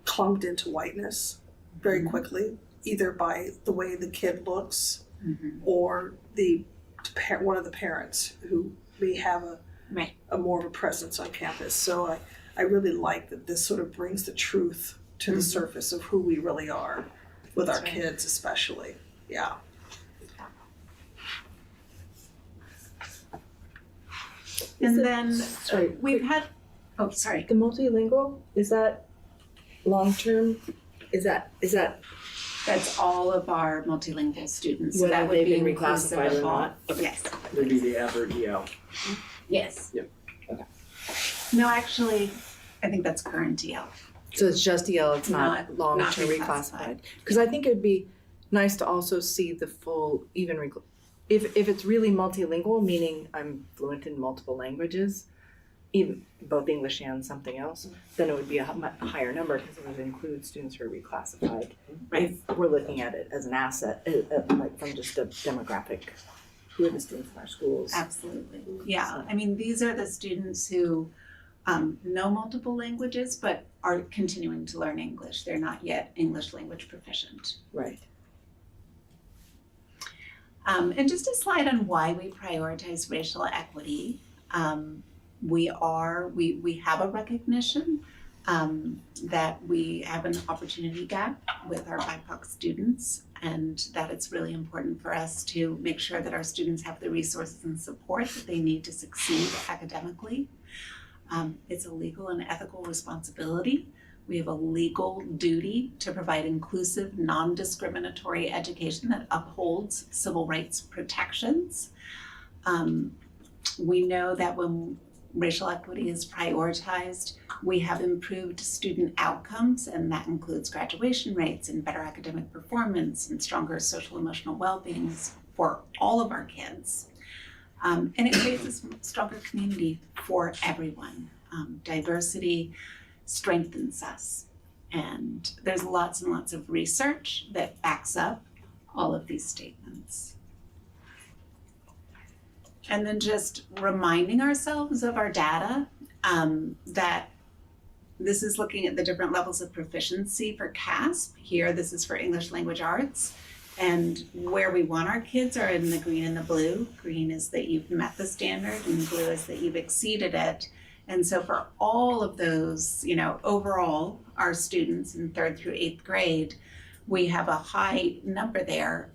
clumped into whiteness very quickly, either by the way the kid looks or one of the parents who may have a more of a presence on campus. So I really like that this sort of brings the truth to the surface of who we really are with our kids especially. Yeah. And then we've had, the multilingual, is that long-term? Is that that's all of our multilingual students. So whether that would they've be been inclusive reclassified of or all. not? Yes. Would be the ever EL. Yes. Yep. Okay. No, actually, I think that's current EL. So it's just EL, it's not long-term reclassified? Because I think it'd be nice to also see the full, if it's really multilingual, meaning I'm fluent in multiple languages, even both English and something else, then it would be a higher number because it would include students who are reclassified. Right. If we're looking at it as an asset, like from just a demographic, who are the students in our schools? Absolutely. Yeah. I mean, these are the students who know multiple languages but are continuing to learn English. They're not yet English language proficient. Right. And just a slide on why we prioritize racial equity. We have a recognition that we have an opportunity gap with our BIPOC students, and that it's really important for us to make sure that our students have the resources and support that they need to succeed academically. It's a legal and ethical responsibility. We have a legal duty to provide inclusive, non-discriminatory education that upholds civil rights protections. We know that when racial equity is prioritized, we have improved student outcomes, and that includes graduation rates and better academic performance and stronger social emotional well-being for all of our kids. And it creates a stronger community for everyone. Diversity strengthens us. And there's lots and lots of research that backs up all of these statements. And then just reminding ourselves of our data, that this is looking at the different levels of proficiency for CASP. Here, this is for English Language Arts. And where we want our kids are in the green and the blue. Green is that you've met the standard, and blue is that you've exceeded it. And so for all of those, overall, our students in 3rd through 8th grade, we have a high number there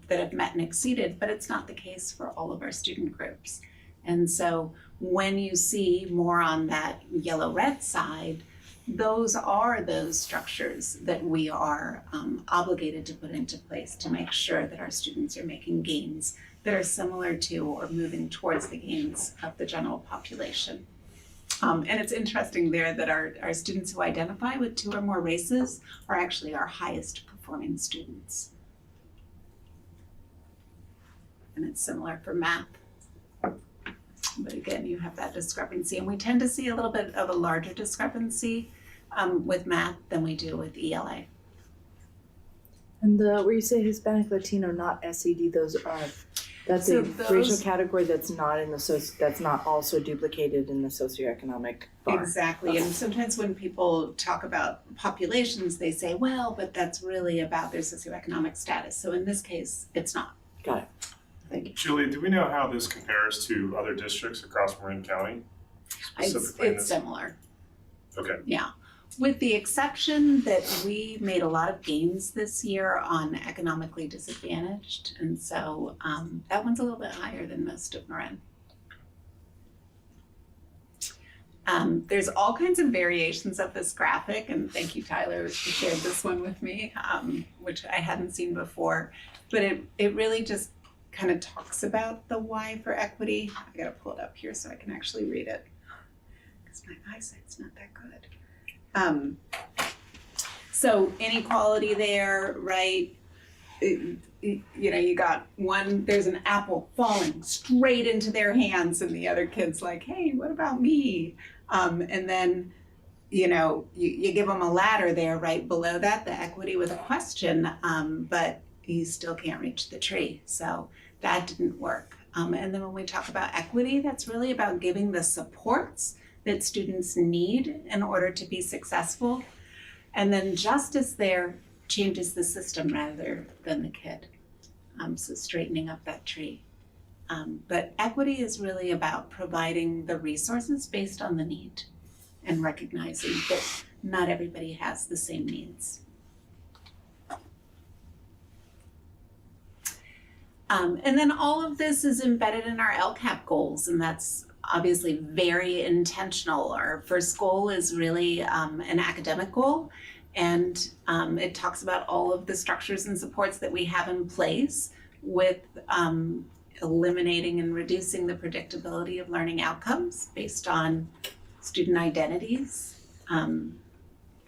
that have met and exceeded, but it's not the case for all of our student groups. And so when you see more on that yellow-red side, those are those structures that we are obligated to put into place to make sure that our students are making gains that are similar to or moving towards the gains of the general population. And it's interesting there that our students who identify with 2 or more races are actually our highest performing students. And it's similar for math. But again, you have that discrepancy. And we tend to see a little bit of a larger discrepancy with math than we do with ELA. And where you say Hispanic, Latino, not SED, that's a racial category that's not in that's not also duplicated in the socioeconomic bar. Exactly. And sometimes when people talk about populations, they say, well, but that's really about their socioeconomic status. So in this case, it's not. Got it. Thank you. Julie, do we know how this compares to other districts across Marin County? It's similar. Okay. Yeah. With the exception that we made a lot of gains this year on economically disadvantaged. And so that one's a little bit higher than most of Marin. There's all kinds of variations of this graphic, and thank you, Tyler, who shared this one with me, which I hadn't seen before. But it really just kind of talks about the why for equity. I gotta pull it up here so I can actually read it, because my eyesight's not that good. So inequality there, right? You got one, there's an apple falling straight into their hands, and the other kid's like, hey, what about me? And then, you give them a ladder there right below that, the equity with a question, but he still can't reach the tree. So that didn't work. And then when we talk about equity, that's really about giving the supports that students need in order to be successful. And then justice there changes the system rather than the kid. So straightening up that tree. But equity is really about providing the resources based on the need and recognizing that not everybody has the same needs. And then all of this is embedded in our LCAP goals, and that's obviously very intentional. Our first goal is really an academic goal, and it talks about all of the structures and supports that we have in place with eliminating and reducing the predictability of learning outcomes based on student identities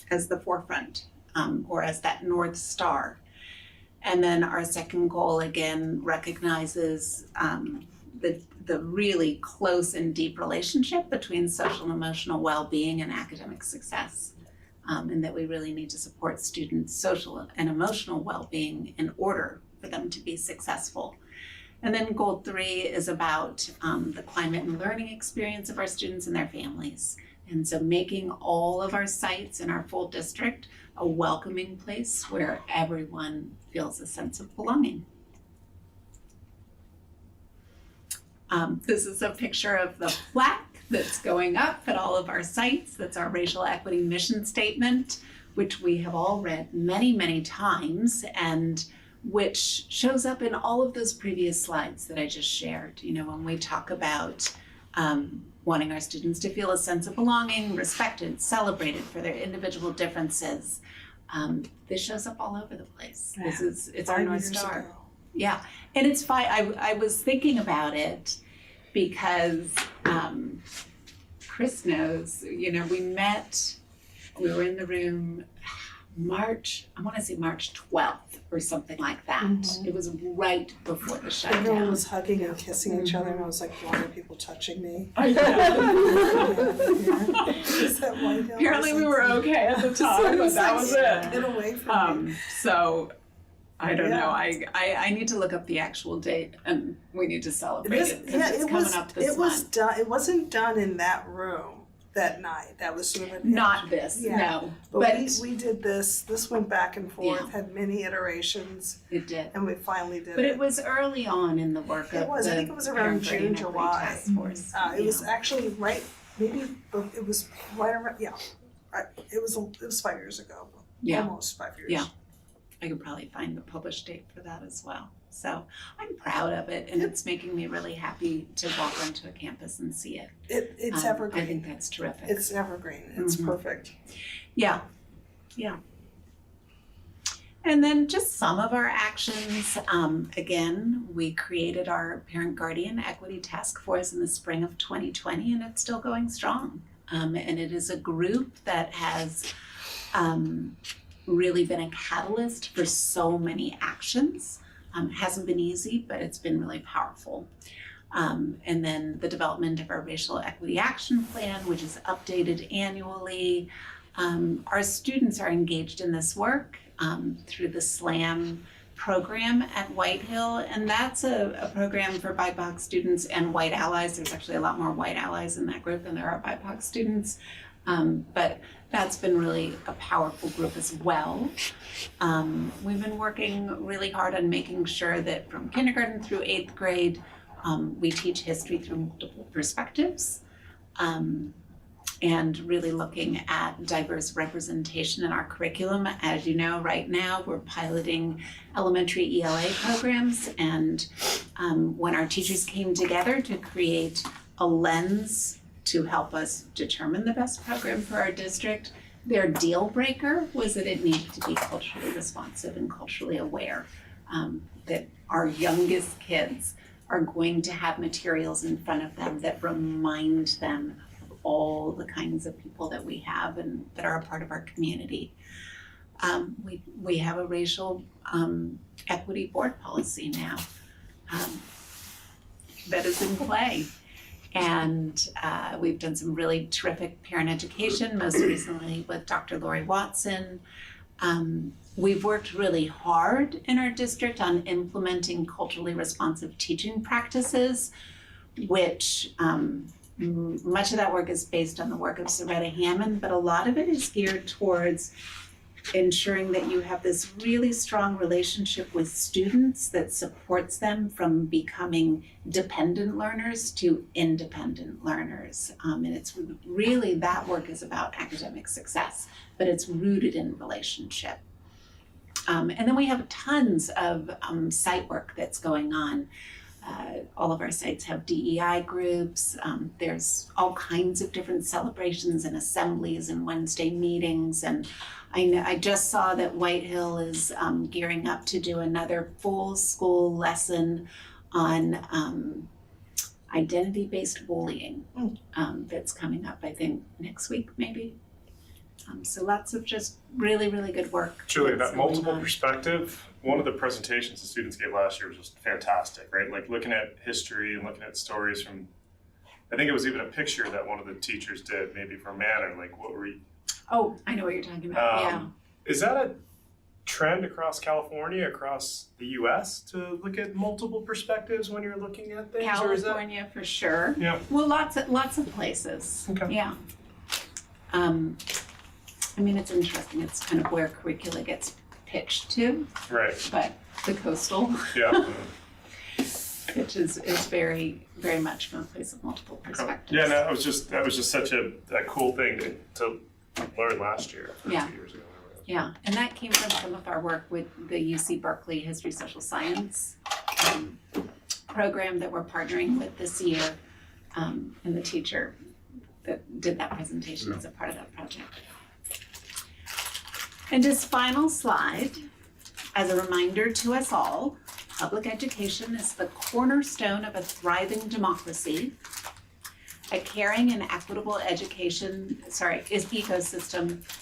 as the forefront or as that North Star. And then our second goal, again, recognizes the really close and deep relationship between social and emotional well-being and academic success, and that we really need to support students' social and emotional well-being in order for them to be successful. And then goal 3 is about the climate and learning experience of our students and their families. And so making all of our sites in our full district a welcoming place where everyone feels a sense of belonging. This is a picture of the plaque that's going up at all of our sites. That's our racial equity mission statement, which we have all read many, many times, and which shows up in all of those previous slides that I just shared. You know, when we talk about wanting our students to feel a sense of belonging, respected, celebrated for their individual differences, this shows up all over the place. Yeah. It's our North Star. Yeah, and it's fine. I was thinking about it because Chris knows, you know, we were in the room March 12th or something like that. Mm-hmm. It was right before the shutdown. Everyone was hugging and kissing each other, and I was like, why are people touching me? I know. Is that White Hill? Apparently we were okay at the time, but that was it. Get away from me. So I don't Yeah. know. I need to look up the actual date, and we need to celebrate it because it's coming up this month. Done. It wasn't done in that room that night. That was sort of Not this, no. But we did this. This went back and forth. Yeah. Had many iterations. It did. And we finally did But it. it was early on in the work of It was. I think it was around Parent June, Guardian Equity July. Task Force. It was actually right. Maybe it was right around. Yeah. It was 5 years ago. Yeah. Almost 5 years. Yeah. I could probably find the published date for that as well. So I'm proud of it, and it's making me really happy to walk onto a campus and see it. It's evergreen. I think that's terrific. It's evergreen. It's perfect. Yeah, yeah. And then just some of our actions. Again, we created our Parent Guardian Equity Task Force in the spring of 2020, and it's still going strong. And it is a group that has really been a catalyst for so many actions. It hasn't been easy, but it's been really powerful. And then the development of our Racial Equity Action Plan, which is updated annually. Our students are engaged in this work through the SLAM program at White Hill, and that's a program for BIPOC students and white allies. There's actually a lot more white allies in that group than there are BIPOC students, but that's been really a powerful group as well. We've been working really hard on making sure that from kindergarten through 8th grade, we teach history through multiple perspectives. And really looking at diverse representation in our curriculum. As you know, right now we're piloting elementary ELA programs, and when our teachers came together to create a lens to help us determine the best program for our district, their deal breaker was that it needed to be culturally responsive and culturally aware, that our youngest kids are going to have materials in front of them that remind them all the kinds of people that we have and that are a part of our community. We have a racial equity board policy now that is in play. And we've done some really terrific parent education, most recently with Dr. Lori Watson. We've worked really hard in our district on implementing culturally responsive teaching practices, which much of that work is based on the work of Soretta Hammond, but a lot of it is geared towards ensuring that you have this really strong relationship with students that supports them from becoming dependent learners to independent learners. And it's really, that work is about academic success, but it's rooted in relationship. And then we have tons of site work that's going on. All of our sites have DEI groups. There's all kinds of different celebrations and assemblies and Wednesday meetings. And I just saw that White Hill is gearing up to do another full school lesson on identity-based bullying that's coming up, I think, next week maybe. So lots of just really, really good work. Julia, that multiple perspective, one of the presentations the students gave last year was just fantastic, right? Like looking at history and looking at stories from, I think it was even a picture that one of the teachers did, maybe for Manor, like what were you? Oh, I know what you're talking about, yeah. Is that a trend across California, across the US to look at multiple perspectives when you're looking at things? California for sure. Yeah. Well, lots of places. Okay. Yeah. I mean, it's interesting. It's kind of where curricula gets pitched to. Right. But the coastal. Yeah. which is very, very much from a place of multiple perspectives. Yeah, no, that was just such a cool thing to learn last year, or 2 years ago. Yeah, and that came from some of our work with the UC Berkeley History Social Science program that we're partnering with this year, and the teacher that did that presentation as a part of that project. And this final slide, as a reminder to us all, public education is the cornerstone of a thriving democracy. A caring and equitable ecosystem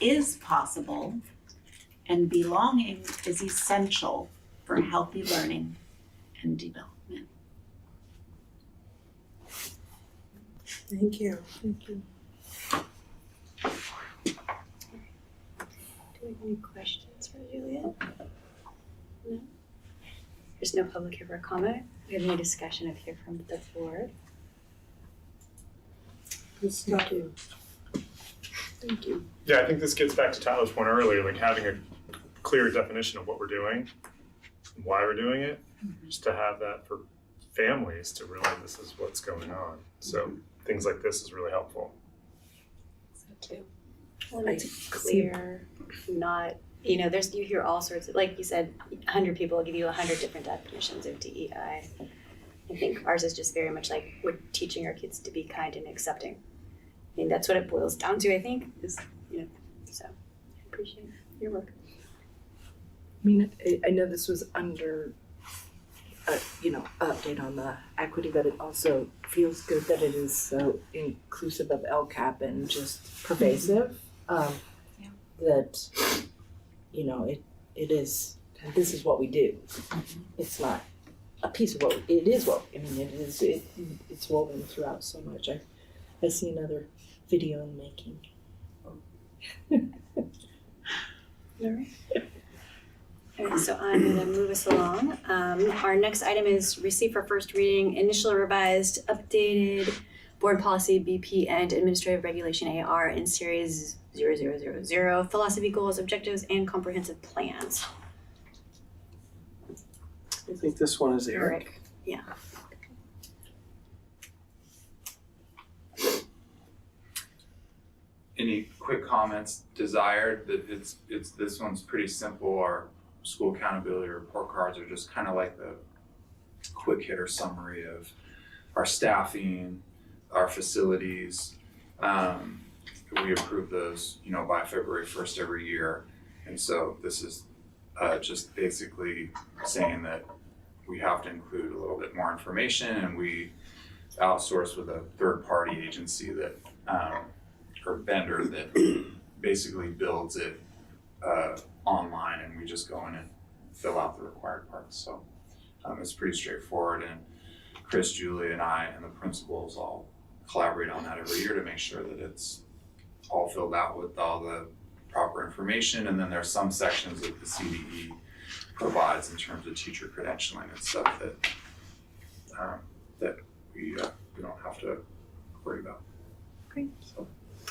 is possible, and belonging is essential for healthy learning and development. Thank you. Thank you. Do we have any questions for Juliet? No? There's no public here for comment. We have any discussion of here from the board? Thank you. Thank you. Yeah, I think this gets back to Tyler's point earlier, like having a clear definition of what we're doing, why we're doing it, just to have that for families to realize this is what's going on. So things like this is really helpful. So too. Well, it's clear, not, you hear all sorts of, like you said, 100 people will give you 100 different definitions of DEI. I think ours is just very much like we're teaching our kids to be kind and accepting. I mean, that's what it boils down to, I think, is, so I appreciate your work. I mean, I know this was under, update on the equity, but it also feels good that it is so inclusive of LCAP and just pervasive. That, it is, this is what we do. It's not a piece of it is it's woven throughout so much. I see another video in making. All right. All right, so I'm going to move us along. Our next item is receive for first reading, initial revised, updated board policy BP and administrative regulation AR in series 0000, philosophy, goals, objectives, and comprehensive plans. I think this one is Eric. Yeah. Any quick comments desired? That it's this one's pretty simple. Our school accountability report cards are just kind of like the quick hitter summary of our staffing, our facilities. We approve those, by February 1st every year. And so this is just basically saying that we have to include a little bit more information, and we outsource with a third-party agency that, or vendor that basically builds it online, and we just go in and fill out the required parts. So it's pretty straightforward, and Chris, Julie, and I, and the principals all collaborate on that every year to make sure that it's all filled out with all the proper information. And then there's some sections that the CDE provides in terms of teacher credentialing and stuff that we don't have to worry about. Great. So.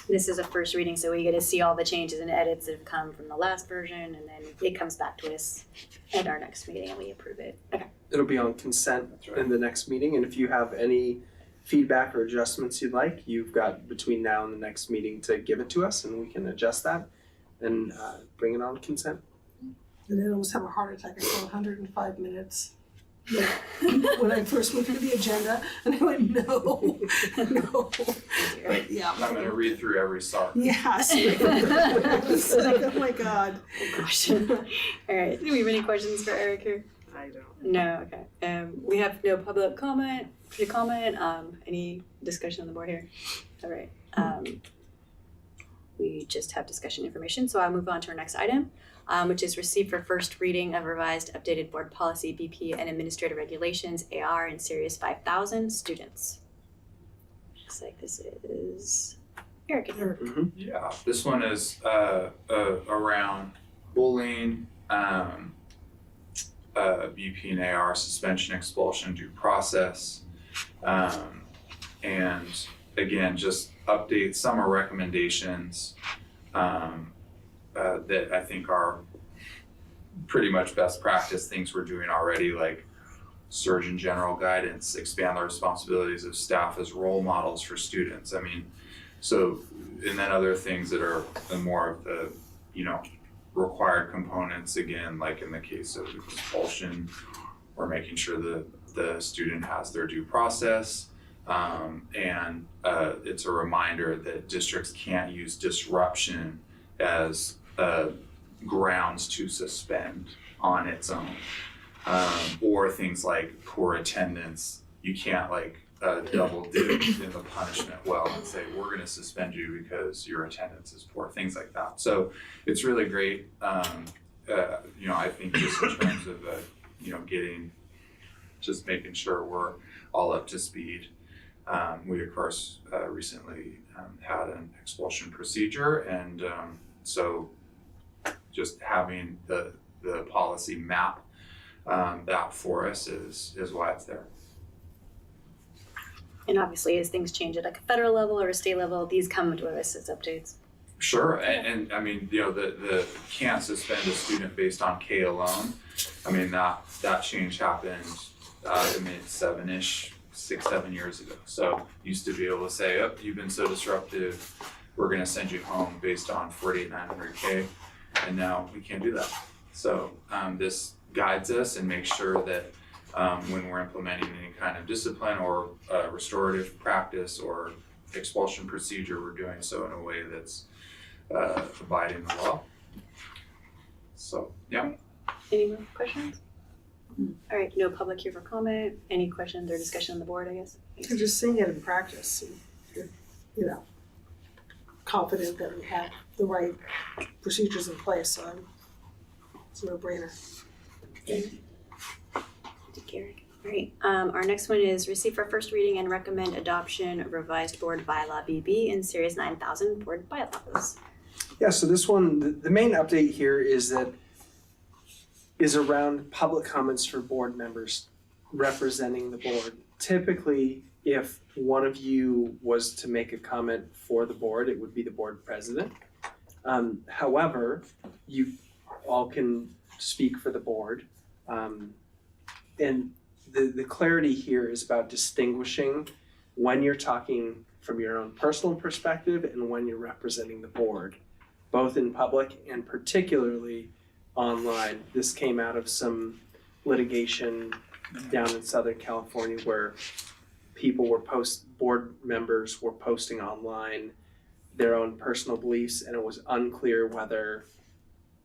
This is a first reading, so we get to see all the changes and edits that have come from the last version, and then it comes back to us at our next meeting and we approve it. Okay. It'll be on consent in the next meeting, and if you have any feedback or adjustments you'd like, you've got between now and the next meeting to give it to us, and we can adjust that and bring it on consent. And then I almost have a heart attack. I saw 105 minutes when I first went through the agenda, and I went, no. But yeah. I'm going to read through every SAR. Yes. I was like, oh my God. Oh gosh. All right. Do we have any questions for Eric here? I don't. No. Okay. We have no public comment. Pre-comment. Any discussion on the board here? All right. We just have discussion information, so I'll move on to our next item, which is receive for first reading of revised updated board policy, BP, and administrative regulations, AR, in Series 5000 students. Looks like this is Eric. Mm-hmm. Yeah, this one is around bullying, BP and AR, suspension, expulsion, due process, and again, just update some are recommendations that I think are pretty much best practice, things we're doing already, like Surgeon General guidance, expand the responsibilities of staff as role models for students. I mean, so, and then other things that are more of the, required components, again, like in the case of expulsion, or making sure the student has their due process. And it's a reminder that districts can't use disruption as grounds to suspend on its own. Or things like poor attendance. You can't double dip in the punishment and say, we're gonna suspend you because your attendance is poor, things like that. So it's really great, I think just in terms of, making sure we're all up to speed. We of course recently had an expulsion procedure, and so just having the policy map that for us is why it's there. And obviously, as things change at a federal level or a state level, these come to us as updates. Sure, and I mean, the can't suspend a student based on K alone. I mean, that change happened, 6, 7 years ago. So used to be able to say, oh, you've been so disruptive, we're gonna send you home based on 48,900 K, and now we can't do that. So this guides us and makes sure that when we're implementing any kind of discipline or restorative practice or expulsion procedure, we're doing so in a way that's abiding the law. So, yeah. Any more questions? All right, no public here for comment. Any questions or discussion on the board, I guess? You're just seeing it in practice. And you're, confident that we have the right procedures in place, so it's a no-brainer. Great. Our next one is receive for first reading and recommend adoption of revised board bylaw BB in Series 9000 board bylaws. Yeah, so this one, the main update here is around public comments for board members representing the board. Typically, if one of you was to make a comment for the board, it would be the board president. However, you all can speak for the board. And the clarity here is about distinguishing when you're talking from your own personal perspective and when you're representing the board, both in public and particularly online. This came out of some litigation down in Southern California where board members were posting online their own personal beliefs, and it was unclear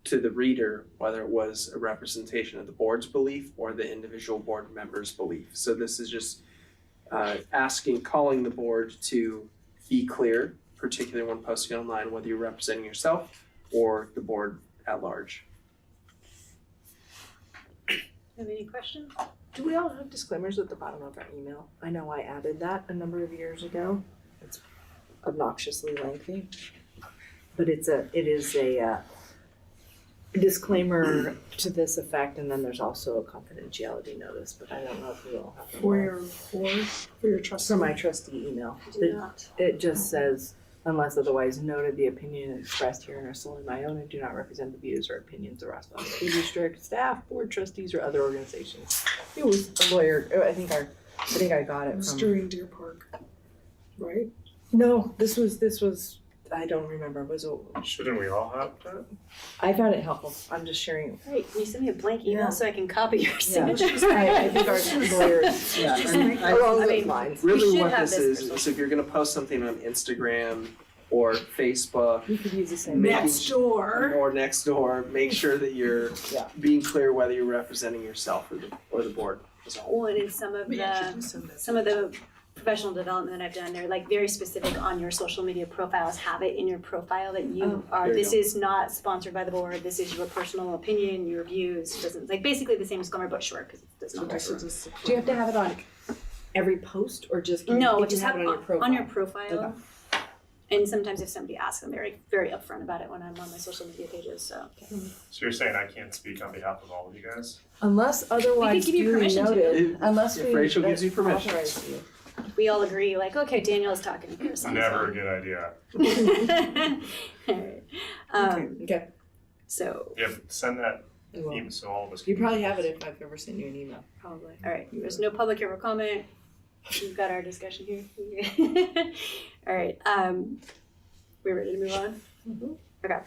to the reader whether it was a representation of the board's belief or the individual board member's belief. So this is just calling the board to be clear, particularly when posting online, whether you're representing yourself or the board at large. Have any questions? Do we all have disclaimers at the bottom of our email? I know I added that a number of years ago. It's obnoxiously lengthy, but it is a disclaimer to this effect, and then there's also a confidentiality notice, but I don't know if we all have them. For your trustee? For my trustee email. It just says, unless otherwise noted, the opinion expressed herein are solely my own and do not represent the views or opinions of Ross Valley School District, staff, board trustees, or other organizations. It was a lawyer, I think I got it from. It was during Deer Park, right? No, this was, I don't remember, Shouldn't we all have that? I found it helpful. I'm just sharing. Right, can you send me a blank email so I can copy your Yeah. signatures? I think our lawyers, along those lines. Really what this is if you're gonna post something on Instagram or Facebook. You could use the same. Next door. Or next door, make sure that you're being clear whether you're representing yourself or the board as a whole. Well, and in some of the professional development that I've done, they're like very specific on your social media profiles. Have it in your profile that you are. This is not sponsored by the board. This is your personal opinion, your views. Doesn't like basically the same disclaimer, but short because it does not. Do you have to have it on every post or just No, you just can have it on your profile. Okay. And sometimes if somebody asks, I'm very, very upfront about it when I'm on my social media pages. So. So you're saying I can't speak on behalf of all of you guys? Unless otherwise give you duly permission to. noted. Unless If Rachel gives you permission. authorize you. We all agree, like, okay, Daniel's talking here. Never a good idea. All right. Okay. So. Yeah, send that Even so all of us. You can- probably have it if I've ever sent you an email. Probably. All right, there's no public here for comment. We've got our discussion here. All right, we're ready to move on? Okay.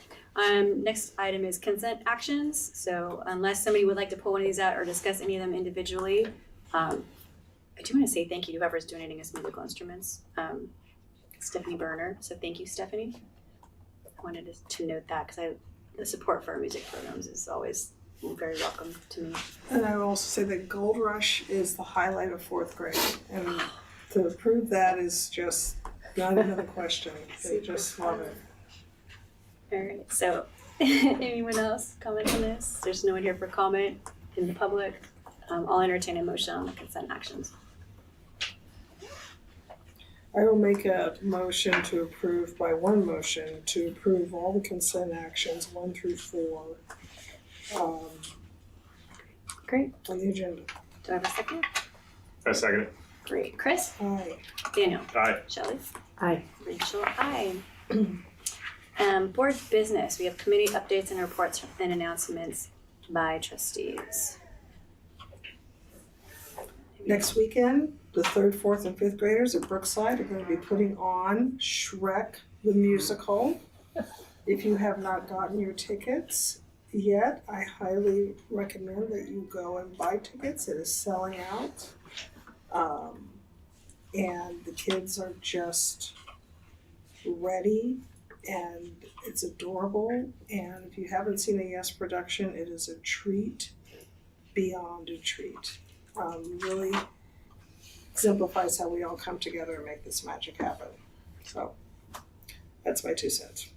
Next item is consent actions. So unless somebody would like to pull one of these out or discuss any of them individually, I do want to say thank you to whoever's donating us musical instruments. Stephanie Berner. So thank you, Stephanie. I wanted to note that because the support for our music programs is always very welcome to me. And I will also say that Gold Rush is the highlight of 4th grade. And to prove that is just not even a question. They just love it. All right, so anyone else comment on this? There's no one here for comment in the public. I'll entertain a motion on the consent actions. I will make a motion to approve by one motion to approve all the consent actions 1 through 4. Great. On the agenda. Do I have a second? I second it. Great. Chris? Aye. Daniel? Aye. Shelley? Aye. Rachel? Aye. Board business. We have committee updates and reports and announcements by trustees. Next weekend, the 3rd, 4th, and 5th graders at Brookside are going to be putting on Shrek the Musical. If you have not gotten your tickets yet, I highly recommend that you go and buy tickets. It is selling out. And the kids are just ready, and it's adorable. And if you haven't seen a Yes production, it is a treat beyond a treat. Really exemplifies how we all come together and make this magic happen. So that's my 2 cents.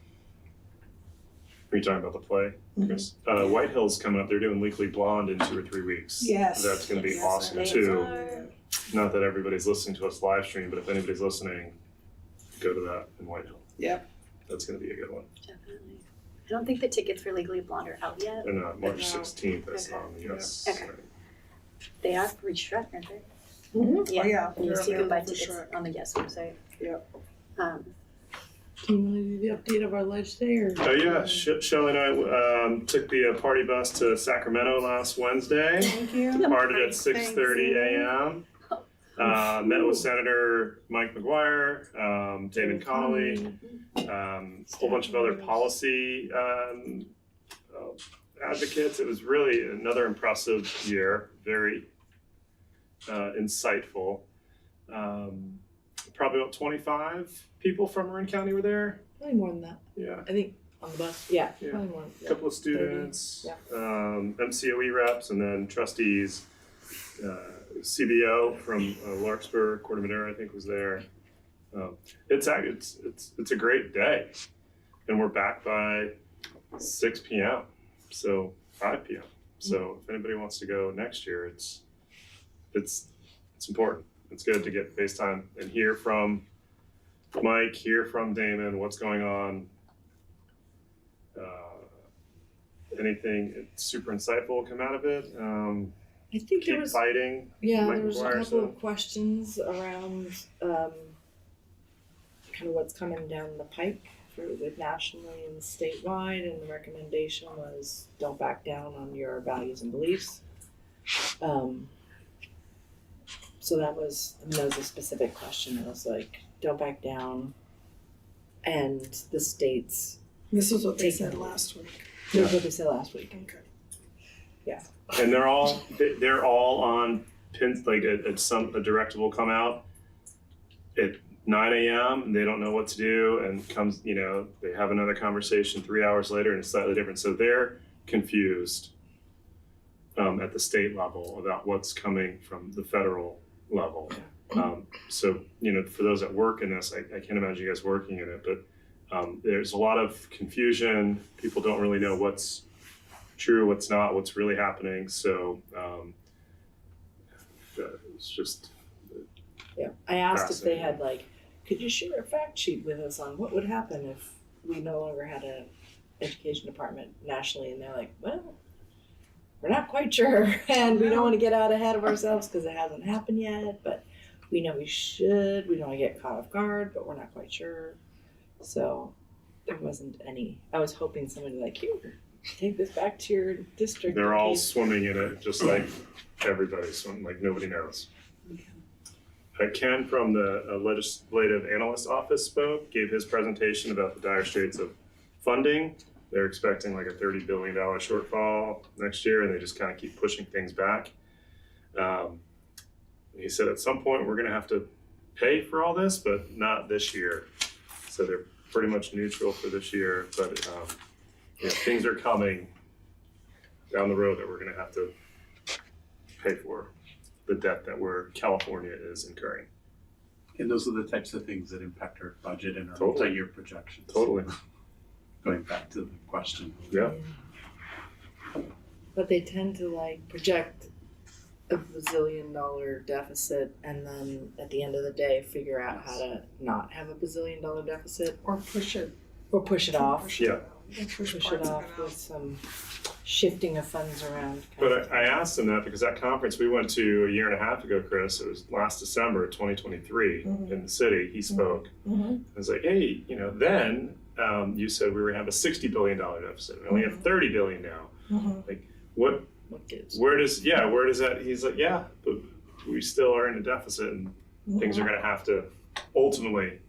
Are you talking about the play, Chris? White Hill's coming up. They're doing Legally Blonde in 2 or 3 weeks. Yes. That's going to be Yes, awesome they too. are. Not that everybody's listening to us live stream, but if anybody's listening, go to that in White Hill. Yep. That's going to be a good one. Definitely. I don't think the tickets for Legally Blonde are out yet. And March No. 16th, I saw Okay. on the Yes. Okay. They are for Shrek, aren't they? Mm-hmm. Yeah. Oh, yeah. Yes, you can buy They're tickets Shrek. on the Yes website. Yep. Do you want to do the update of our ledge day or? Oh yeah, Shelley and I took the party bus to Sacramento last Wednesday. Thank you. Departed at 6:30 a.m. Met with Senator Mike McGuire, David Connolly, a whole bunch of other policy advocates. It was really another impressive year, very insightful. Probably about 25 people from Marin County were there. Probably more than that. Yeah. I think on the bus. Yeah. Yeah. Probably more. A couple of students, MCOE reps, and then trustees. CBO from Larkspur, Corte Madera, I think was there. It's a great day, and we're back by 6 p.m. So 5 p.m. So if anybody wants to go next year, it's important. It's good to get face time and hear from Mike, hear from Damon, what's going on. Anything super insightful come out of it. I think Keep there was fighting. Yeah, Mike there was a McGuire couple stuff. of questions around kind of what's coming down the pike with nationally and statewide, and the recommendation was don't back down on your values and beliefs. So that was a specific question. It was like, don't back down, and the states. This is what they said last week. This is what they said last week. Okay. Yeah. And they're all on pins, like a directive will come out at 9 a.m. and they don't know what to do, and they have another conversation 3 hours later and it's slightly different. So they're confused at the state level about what's coming from the federal level. So for those that work in this, I can't imagine you guys working in it, but there's a lot of confusion. People don't really know what's true, what's not, what's really happening. So it's just I asked if they had could you share a fact sheet with us on what would happen if we no longer had an education department nationally, and they're like, well, we're not quite sure, and we don't want to get out ahead of ourselves because it hasn't happened yet, but we know we should. We don't want to get caught off guard, but we're not quite sure. So there wasn't any. I was hoping somebody here, take this back to your district. They're in all case- swimming in it, just like everybody's swimming, like nobody knows. Ken from the Legislative Analyst Office spoke, gave his presentation about the dire straits of funding. They're expecting like a $30 billion shortfall next year, and they just kind of keep pushing things back. He said at some point we're going to have to pay for all this, but not this year. So they're pretty much neutral for this year, but things are coming down the road that we're going to have to pay for the debt that California is incurring. And those are the types of things that impact our budget and our Totally. multi-year projections. Totally. Going back to the question. Yeah. But they tend to like project a bazillion dollar deficit and then at the end of the day figure out how to not have a bazillion dollar deficit. Or push it. Or push it off. Yeah. Push it off with some shifting of funds around. But I asked him that because that conference we went to a year and a half ago, Chris, it was last December 2023 in the city, he spoke. I was like, hey, then you said we were going to have a $60 billion deficit. We only have $30 billion now. Like, what gives? Where does that, he's like, yeah, but we still are in a deficit and things are going to have to ultimately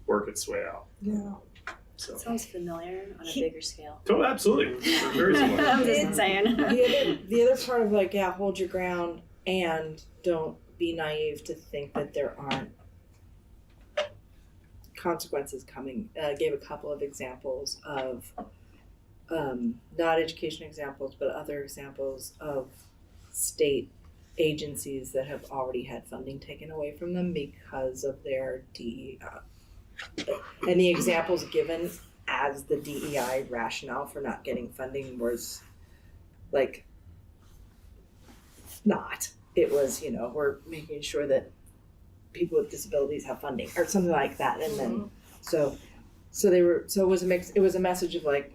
work its way out. Yeah. So. Sounds familiar on a bigger scale. Oh, absolutely. Very similar. I'm just saying. The other part of like, hold your ground and don't be naive to think that there aren't consequences coming. Gave a couple of examples of, not education examples, but other examples of state agencies that have already had funding taken away from them because of their DEI. And the examples given as the DEI rationale for not getting funding was like not. It was, we're making sure that people with disabilities have funding or something like that. And then so it was a mix. It was a message of like,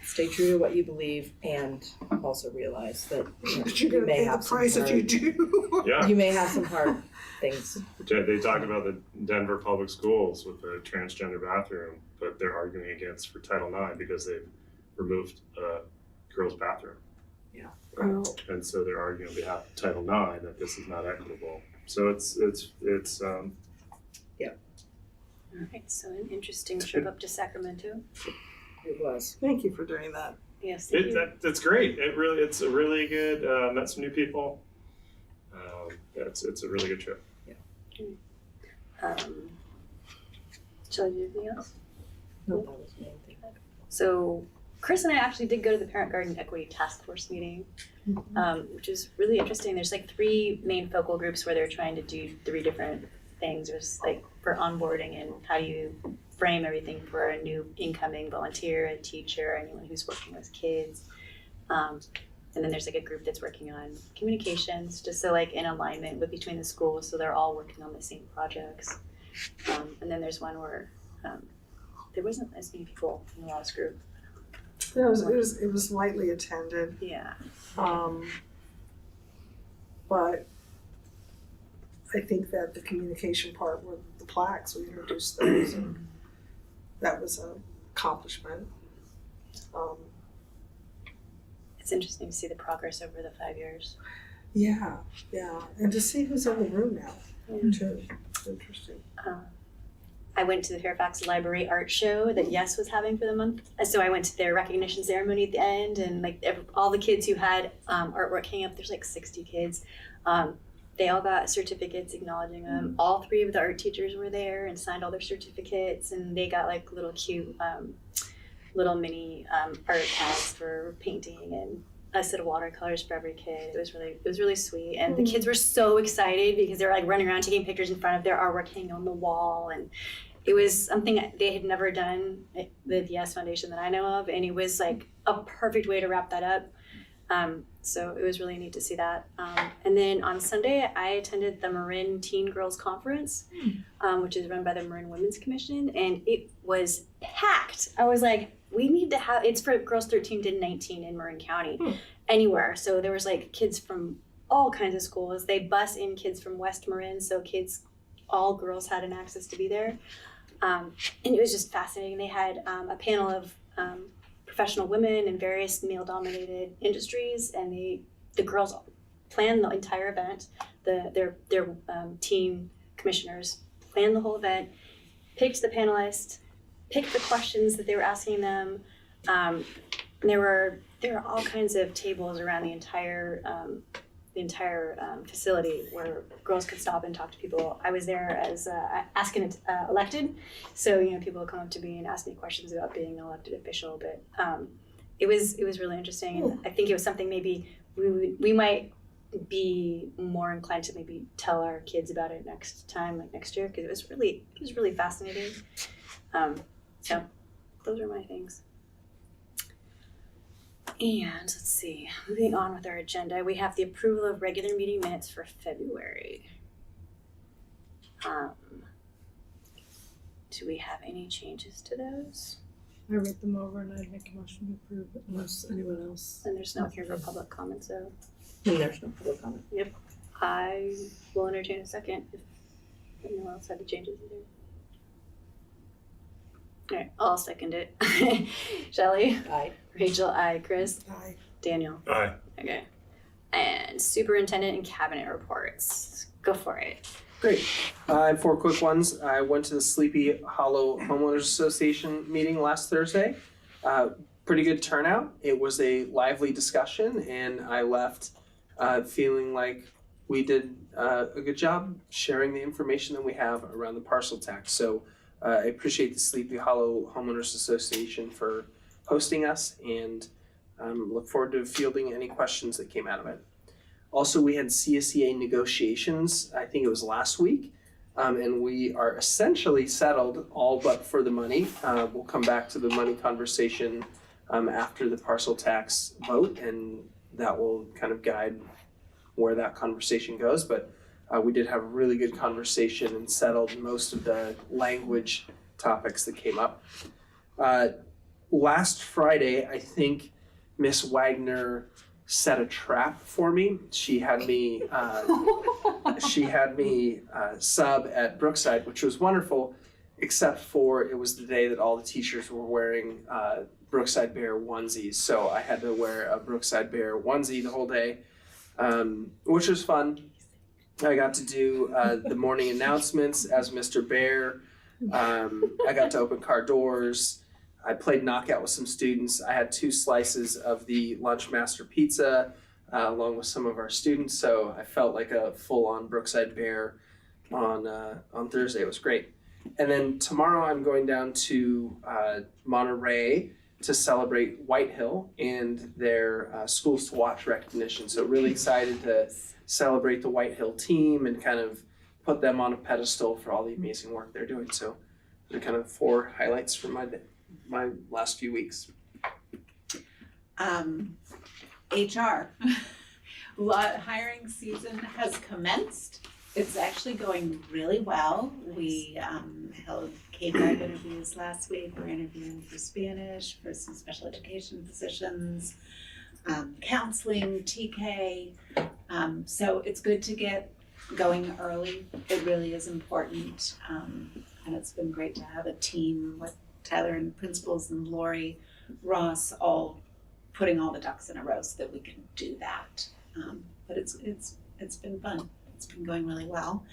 stay true to what you believe and also realize that you may have the price if you do. Yeah. You may have some hard things. They talked about the Denver public schools with the transgender bathroom, but they're arguing against for Title IX because they've removed girls' bathroom. Yeah. And so they're arguing on behalf of Title IX that this is not equitable. So it's yeah. All right, so an interesting trip up to Sacramento. It was. Thank you for doing that. Yes, thank you. That's great. It's a really good. Met some new people. It's a really good trip. Shall I do anything else? No, that was the main thing. So Chris and I actually did go to the Parent Garden Equity Task Force meeting, which is really interesting. There's like 3 main focal groups where they're trying to do 3 different things. There's like for onboarding and how do you frame everything for a new incoming volunteer, a teacher, anyone who's working with kids. And then there's like a group that's working on communications, just so like in alignment with between the schools, so they're all working on the same projects. And then there's one where there wasn't as many people in the last group. Yeah, it was lightly attended. Yeah. But I think that the communication part with the plaques, we introduced those, and that was an accomplishment. It's interesting to see the progress over the 5 years. Yeah, and to see who's in the room now, which is interesting. I went to the Fairfax Library art show that Yes was having for the month. So I went to their recognition ceremony at the end, and like all the kids who had artwork hanging up, there's like 60 kids. They all got certificates acknowledging them. All 3 of the art teachers were there and signed all their certificates, and they got like little cute little mini art pads for painting and a set of watercolors for every kid. It was really sweet, and the kids were so excited because they were like running around taking pictures in front of their artwork hanging on the wall, and it was something they had never done with the Yes Foundation that I know of, and it was like a perfect way to wrap that up. So it was really neat to see that. And then on Sunday, I attended the Marin Teen Girls Conference, which is run by the Marin Women's Commission, and it was packed. I was like, we need to have, it's for girls 13 to 19 in Marin County, anywhere. So there was like kids from all kinds of schools. They bus in kids from West Marin, so kids, all girls had an access to be there. And it was just fascinating. They had a panel of professional women in various male-dominated industries, and the girls planned the entire event. Their team commissioners planned the whole event, picked the panelists, picked the questions that they were asking them. And there were all kinds of tables around the entire facility where girls could stop and talk to people. I was there as asking elected, so people would come up to me and ask me questions about being an elected official. But it was really interesting, and I think it was something maybe we might be more inclined to maybe tell our kids about it next time, like next year, because it was really fascinating. So those are my things. And let's see, moving on with our agenda, we have the approval of regular meeting minutes for February. Do we have any changes to those? I read them over and I'd make a motion to approve unless anyone else. And there's no here for public comment, so. And there's no public comment. Yep. I will entertain a second if anyone else had the changes to do. All right, I'll second it. Shelley? Aye. Rachel, aye. Chris? Aye. Daniel? Aye. Okay. And superintendent and cabinet reports. Go for it. Great. I have 4 quick ones. I went to the Sleepy Hollow Homeowners Association meeting last Thursday. Pretty good turnout. It was a lively discussion, and I left feeling like we did a good job sharing the information that we have around the parcel tax. So I appreciate the Sleepy Hollow Homeowners Association for hosting us, and look forward to fielding any questions that came out of it. Also, we had CSEA negotiations, I think it was last week, and we are essentially settled all but for the money. We'll come back to the money conversation after the parcel tax vote, and that will kind of guide where that conversation goes. But we did have a really good conversation and settled most of the language topics that came up. Last Friday, I think Miss Wagner set a trap for me. She had me sub at Brookside, which was wonderful, except for it was the day that all the teachers were wearing Brookside Bear onesies. So I had to wear a Brookside Bear onesie the whole day, which was fun. I got to do the morning announcements as Mr. Bear. I got to open car doors. I played knockout with some students. I had 2 slices of the Lunch Master Pizza along with some of our students. So I felt like a full-on Brookside Bear on Thursday. It was great. And then tomorrow I'm going down to Monterey to celebrate Whitehill and their Schools to Watch recognition. So really excited to celebrate the Whitehill team and kind of put them on a pedestal for all the amazing work they're doing. So they're kind of 4 highlights from my last few weeks. HR. Hiring season has commenced. It's actually going really well. We held K-5 interviews last week. We're interviewing for Spanish, for some special education positions, counseling, TK. So it's good to get going early. It really is important. And it's been great to have a team with Tyler and principals and Lori Ross all putting all the ducks in a row so that we can do that. But it's been fun. It's been going really well.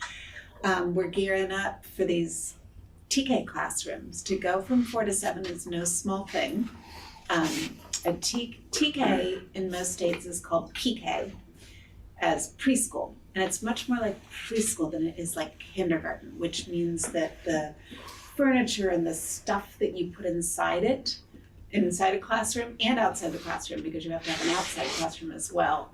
We're gearing up for these TK classrooms. To go from 4 to 7 is no small thing. A TK in most states is called PK as preschool. And it's much more like preschool than it is like kindergarten, which means that the furniture and the stuff that you put inside a classroom and outside the classroom, because you have to have an outside classroom as well.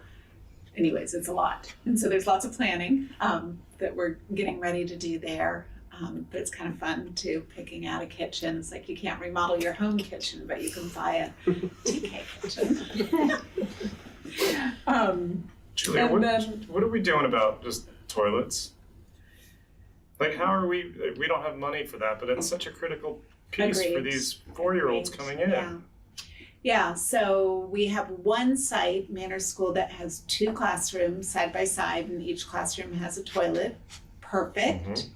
Anyways, it's a lot. And so there's lots of planning that we're getting ready to do there. But it's kind of fun too, picking out a kitchen. It's like you can't remodel your home kitchen, but you can buy a TK kitchen. Julia, what are we doing about just toilets? Like, how are we don't have money for that, but it's such a critical piece for these 4-year-olds coming in. Yeah, so we have one site, Manor School, that has 2 classrooms side by side, and each classroom has a toilet. Perfect.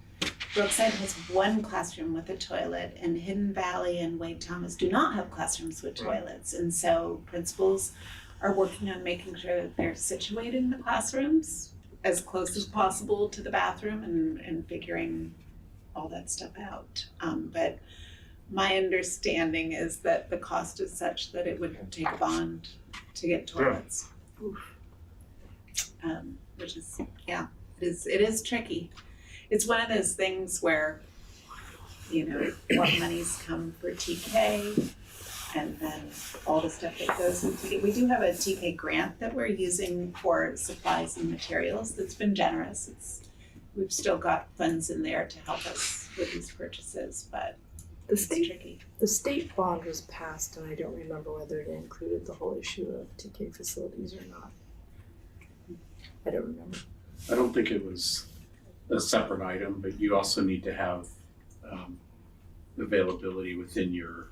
Brookside has one classroom with a toilet, and Hidden Valley and Wade Thomas do not have classrooms with toilets. And so principals are working on making sure that they're situating the classrooms as close as possible to the bathroom and figuring all that stuff out. But my understanding is that the cost is such that it would take a bond to get toilets. Which is, yeah, it is tricky. It's one of those things where, you know, what monies come for TK and then all the stuff that goes with TK. We do have a TK grant that we're using for supplies and materials that's been generous. We've still got funds in there to help us with these purchases, but it's tricky. The state bond was passed, and I don't remember whether it included the whole issue of TK facilities or not. I don't remember. I don't think it was a separate item, but you also need to have availability within your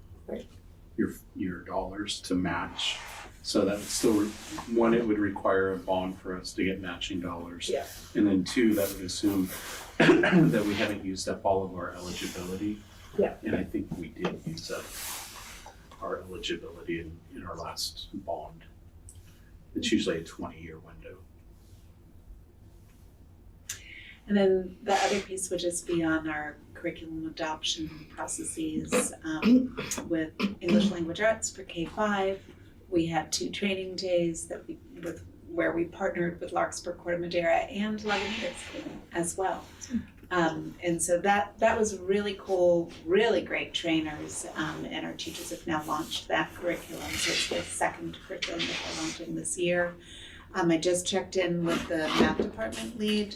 dollars to match. So that would still, one, it would require a bond for us to get matching dollars. Yeah. And then two, that would assume that we haven't used up all of our eligibility. Yeah. And I think we did use up our eligibility in our last bond. It's usually a 20-year window. And then the other piece would just be on our curriculum adoption processes with English language arts for K-5. We had 2 training days where we partnered with Larkspur, Corte Madera, and Lagunitas as well. And so that was really cool, really great trainers, and our teachers have now launched that curriculum. So it's the second curriculum that we're launching this year. I just checked in with the math department lead.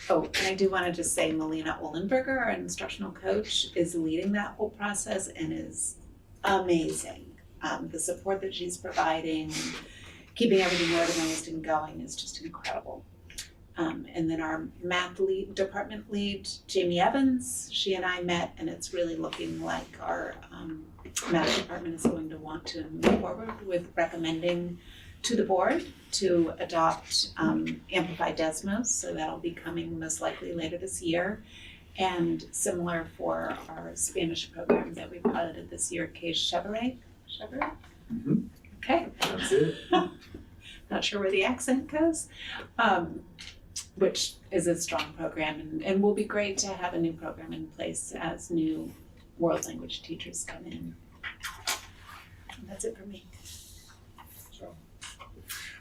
Oh, and I do want to just say Melina Ohlenberger, our instructional coach, is leading that whole process and is amazing. The support that she's providing, keeping everything organized and going is just incredible. And then our math department lead, Jamie Evans, she and I met, and it's really looking like our math department is going to want to move forward with recommending to the board to adopt Amplified Desmos, so that'll be coming most likely later this year. And similar for our Spanish program that we piloted this year, Cage Chevrolet? Mm-hmm. Okay. That's it. Not sure where the accent goes, which is a strong program, and will be great to have a new program in place as new world language teachers come in. And that's it for me.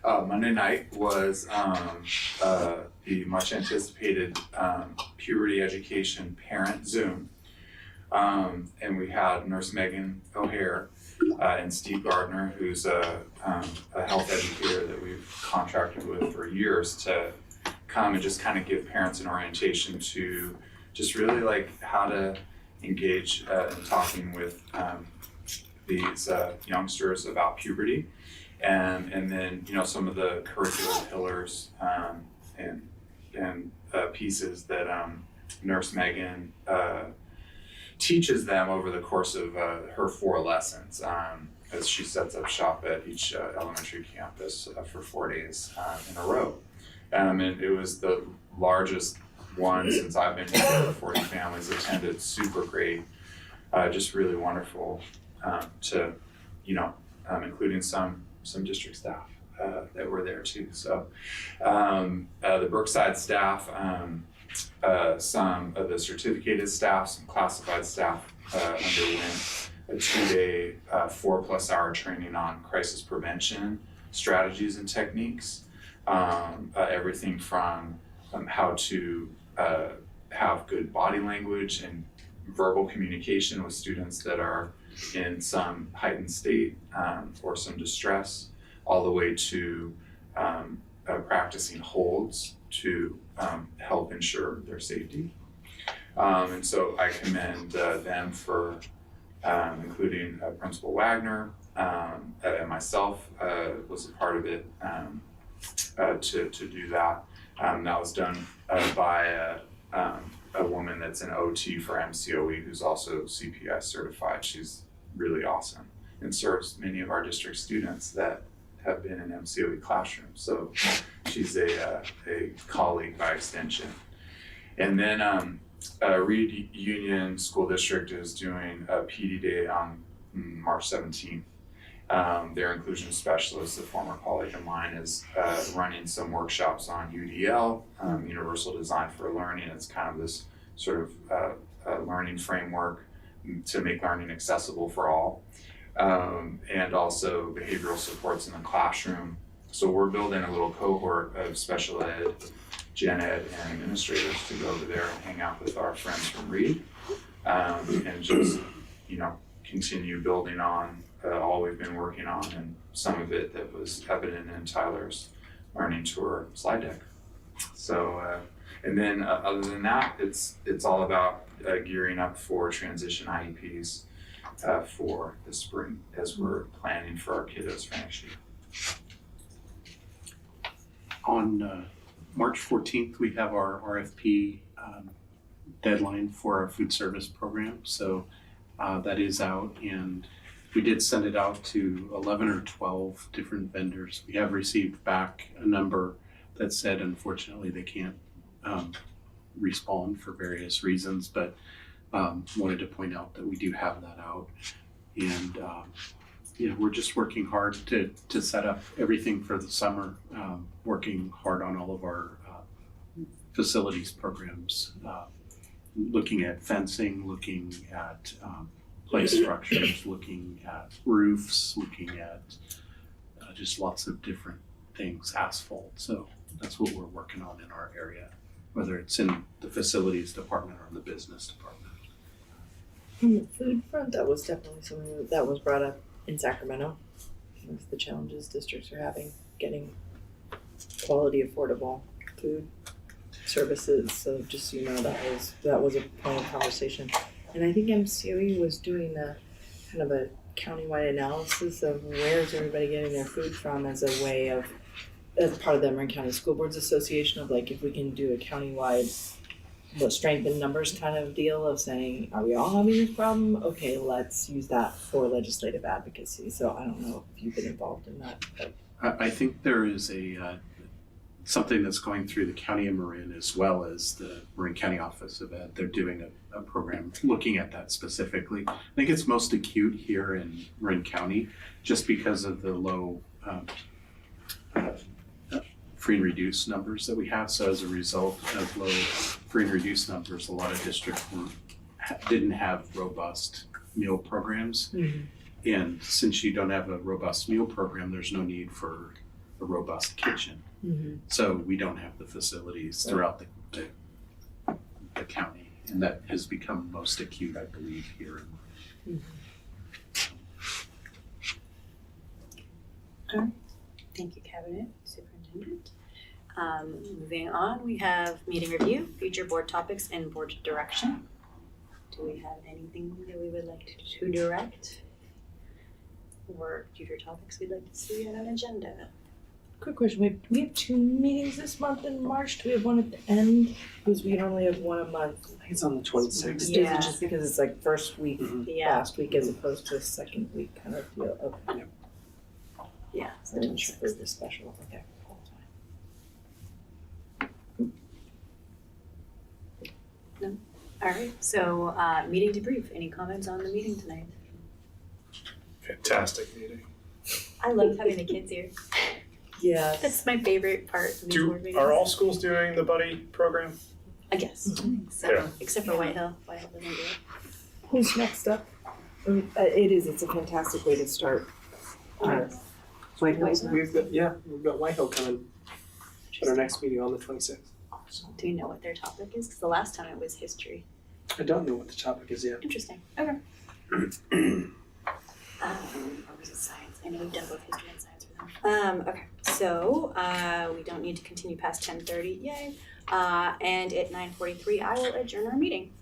Monday night was the much anticipated puberty education parent Zoom. And we had Nurse Megan O'Hare and Steve Gardner, who's a health educator that we've contracted with for years, to come and just kind of give parents an orientation to just really like how to engage in talking with these youngsters about puberty. And then, you know, some of the curricular pillars and pieces that Nurse Megan teaches them over the course of her 4 lessons as she sets up shop at each elementary campus for 4 days in a row. And it was the largest one since I've been here. 40 families attended, super great, just really wonderful to, you know, including some district staff that were there too. So the Brookside staff, some of the certificated staff, some classified staff underwent a 2-day, 4+ hour training on crisis prevention strategies and techniques. Everything from how to have good body language and verbal communication with students that are in some heightened state or some distress, all the way to practicing holds to help ensure their safety. And so I commend them for including Principal Wagner and myself was a part of it to do that. That was done by a woman that's an OT for MCOE who's also CPI certified. She's really awesome and serves many of our district students that have been in MCOE classrooms. So she's a colleague by extension. And then Reed Union School District is doing a PD Day on March 17th. Their inclusion specialist, a former colleague of mine, is running some workshops on UDL, Universal Design for Learning. It's kind of this sort of learning framework to make learning accessible for all, and also behavioral supports in the classroom. So we're building a little cohort of special ed, gen ed, and administrators to go over there and hang out with our friends from Reed, and just, continue building on all we've been working on, and some of it that was evident in Tyler's learning tour slide deck. So, and then other than that, it's all about gearing up for transition IEPs for the spring as we're planning for our kiddos for next year. On March 14th, we have our RFP deadline for our food service program. So that is out, and we did send it out to 11 or 12 different vendors. We have received back a number that said, unfortunately, they can't respond for various reasons, but wanted to point out that we do have that out. And we're just working hard to set up everything for the summer, working hard on all of our facilities programs, looking at fencing, looking at play structures, looking at roofs, looking at just lots of different things, asphalt. So that's what we're working on in our area, whether it's in the facilities department or in the business department. On the food front, that was definitely something that was brought up in Sacramento. With the challenges districts are having getting quality, affordable food services. So just so you know, that was a point of conversation. And I think MCOE was doing a kind of a countywide analysis of where's everybody getting their food from as a way of, as part of the Marin County School Boards Association, of like if we can do a countywide strength in numbers kind of deal of saying, are we all having this problem? Okay, let's use that for legislative advocacy. So I don't know if you've been involved in that. But I think there is something that's going through the county of Marin as well as the Marin County Office of Ed. They're doing a program looking at that specifically. I think it's most acute here in Marin County just because of the low free and reduced numbers that we have. So as a result of low free and reduced numbers, a lot of districts didn't have robust meal programs. Mm-hmm. And since you don't have a robust meal program, there's no need for a robust kitchen. Mm-hmm. So we don't have the facilities throughout the county, and that has become most acute, I believe, here. Mm-hmm. All right. Thank you, Cabinet Superintendent. Moving on, we have meeting review, future board topics, and board direction. Do we have anything that we would like to direct? Or future topics we'd like to see on an agenda? quick question, we have 2 meetings this month in March. Do we have one at the end? Because we normally have one a month. I think it's on the 26th. Yeah. Is it just because it's like first week, Yeah. last week, as opposed to second week kind of deal? Okay. Yeah. So I didn't sure for the special. Okay. No. All right. So meeting debrief. Any comments on the meeting tonight? Fantastic meeting. I loved having the kids here. Yeah. That's my favorite part of these board meetings. Are all schools doing the buddy program? I guess. Mm-hmm. So, Yeah. except for White Hill. White Hill doesn't do it. Who's next up? It's a fantastic way to start. White Hill. We've got White Hill coming at our next meeting on the 26th. Do you know what their topic is? Because the last time it was history. I don't know what the topic is yet. Interesting. Okay. Or was it science? I know we've done both history and science with them. Okay. So we don't need to continue past 10:30. Yay. And at 9:43, I will adjourn our meeting.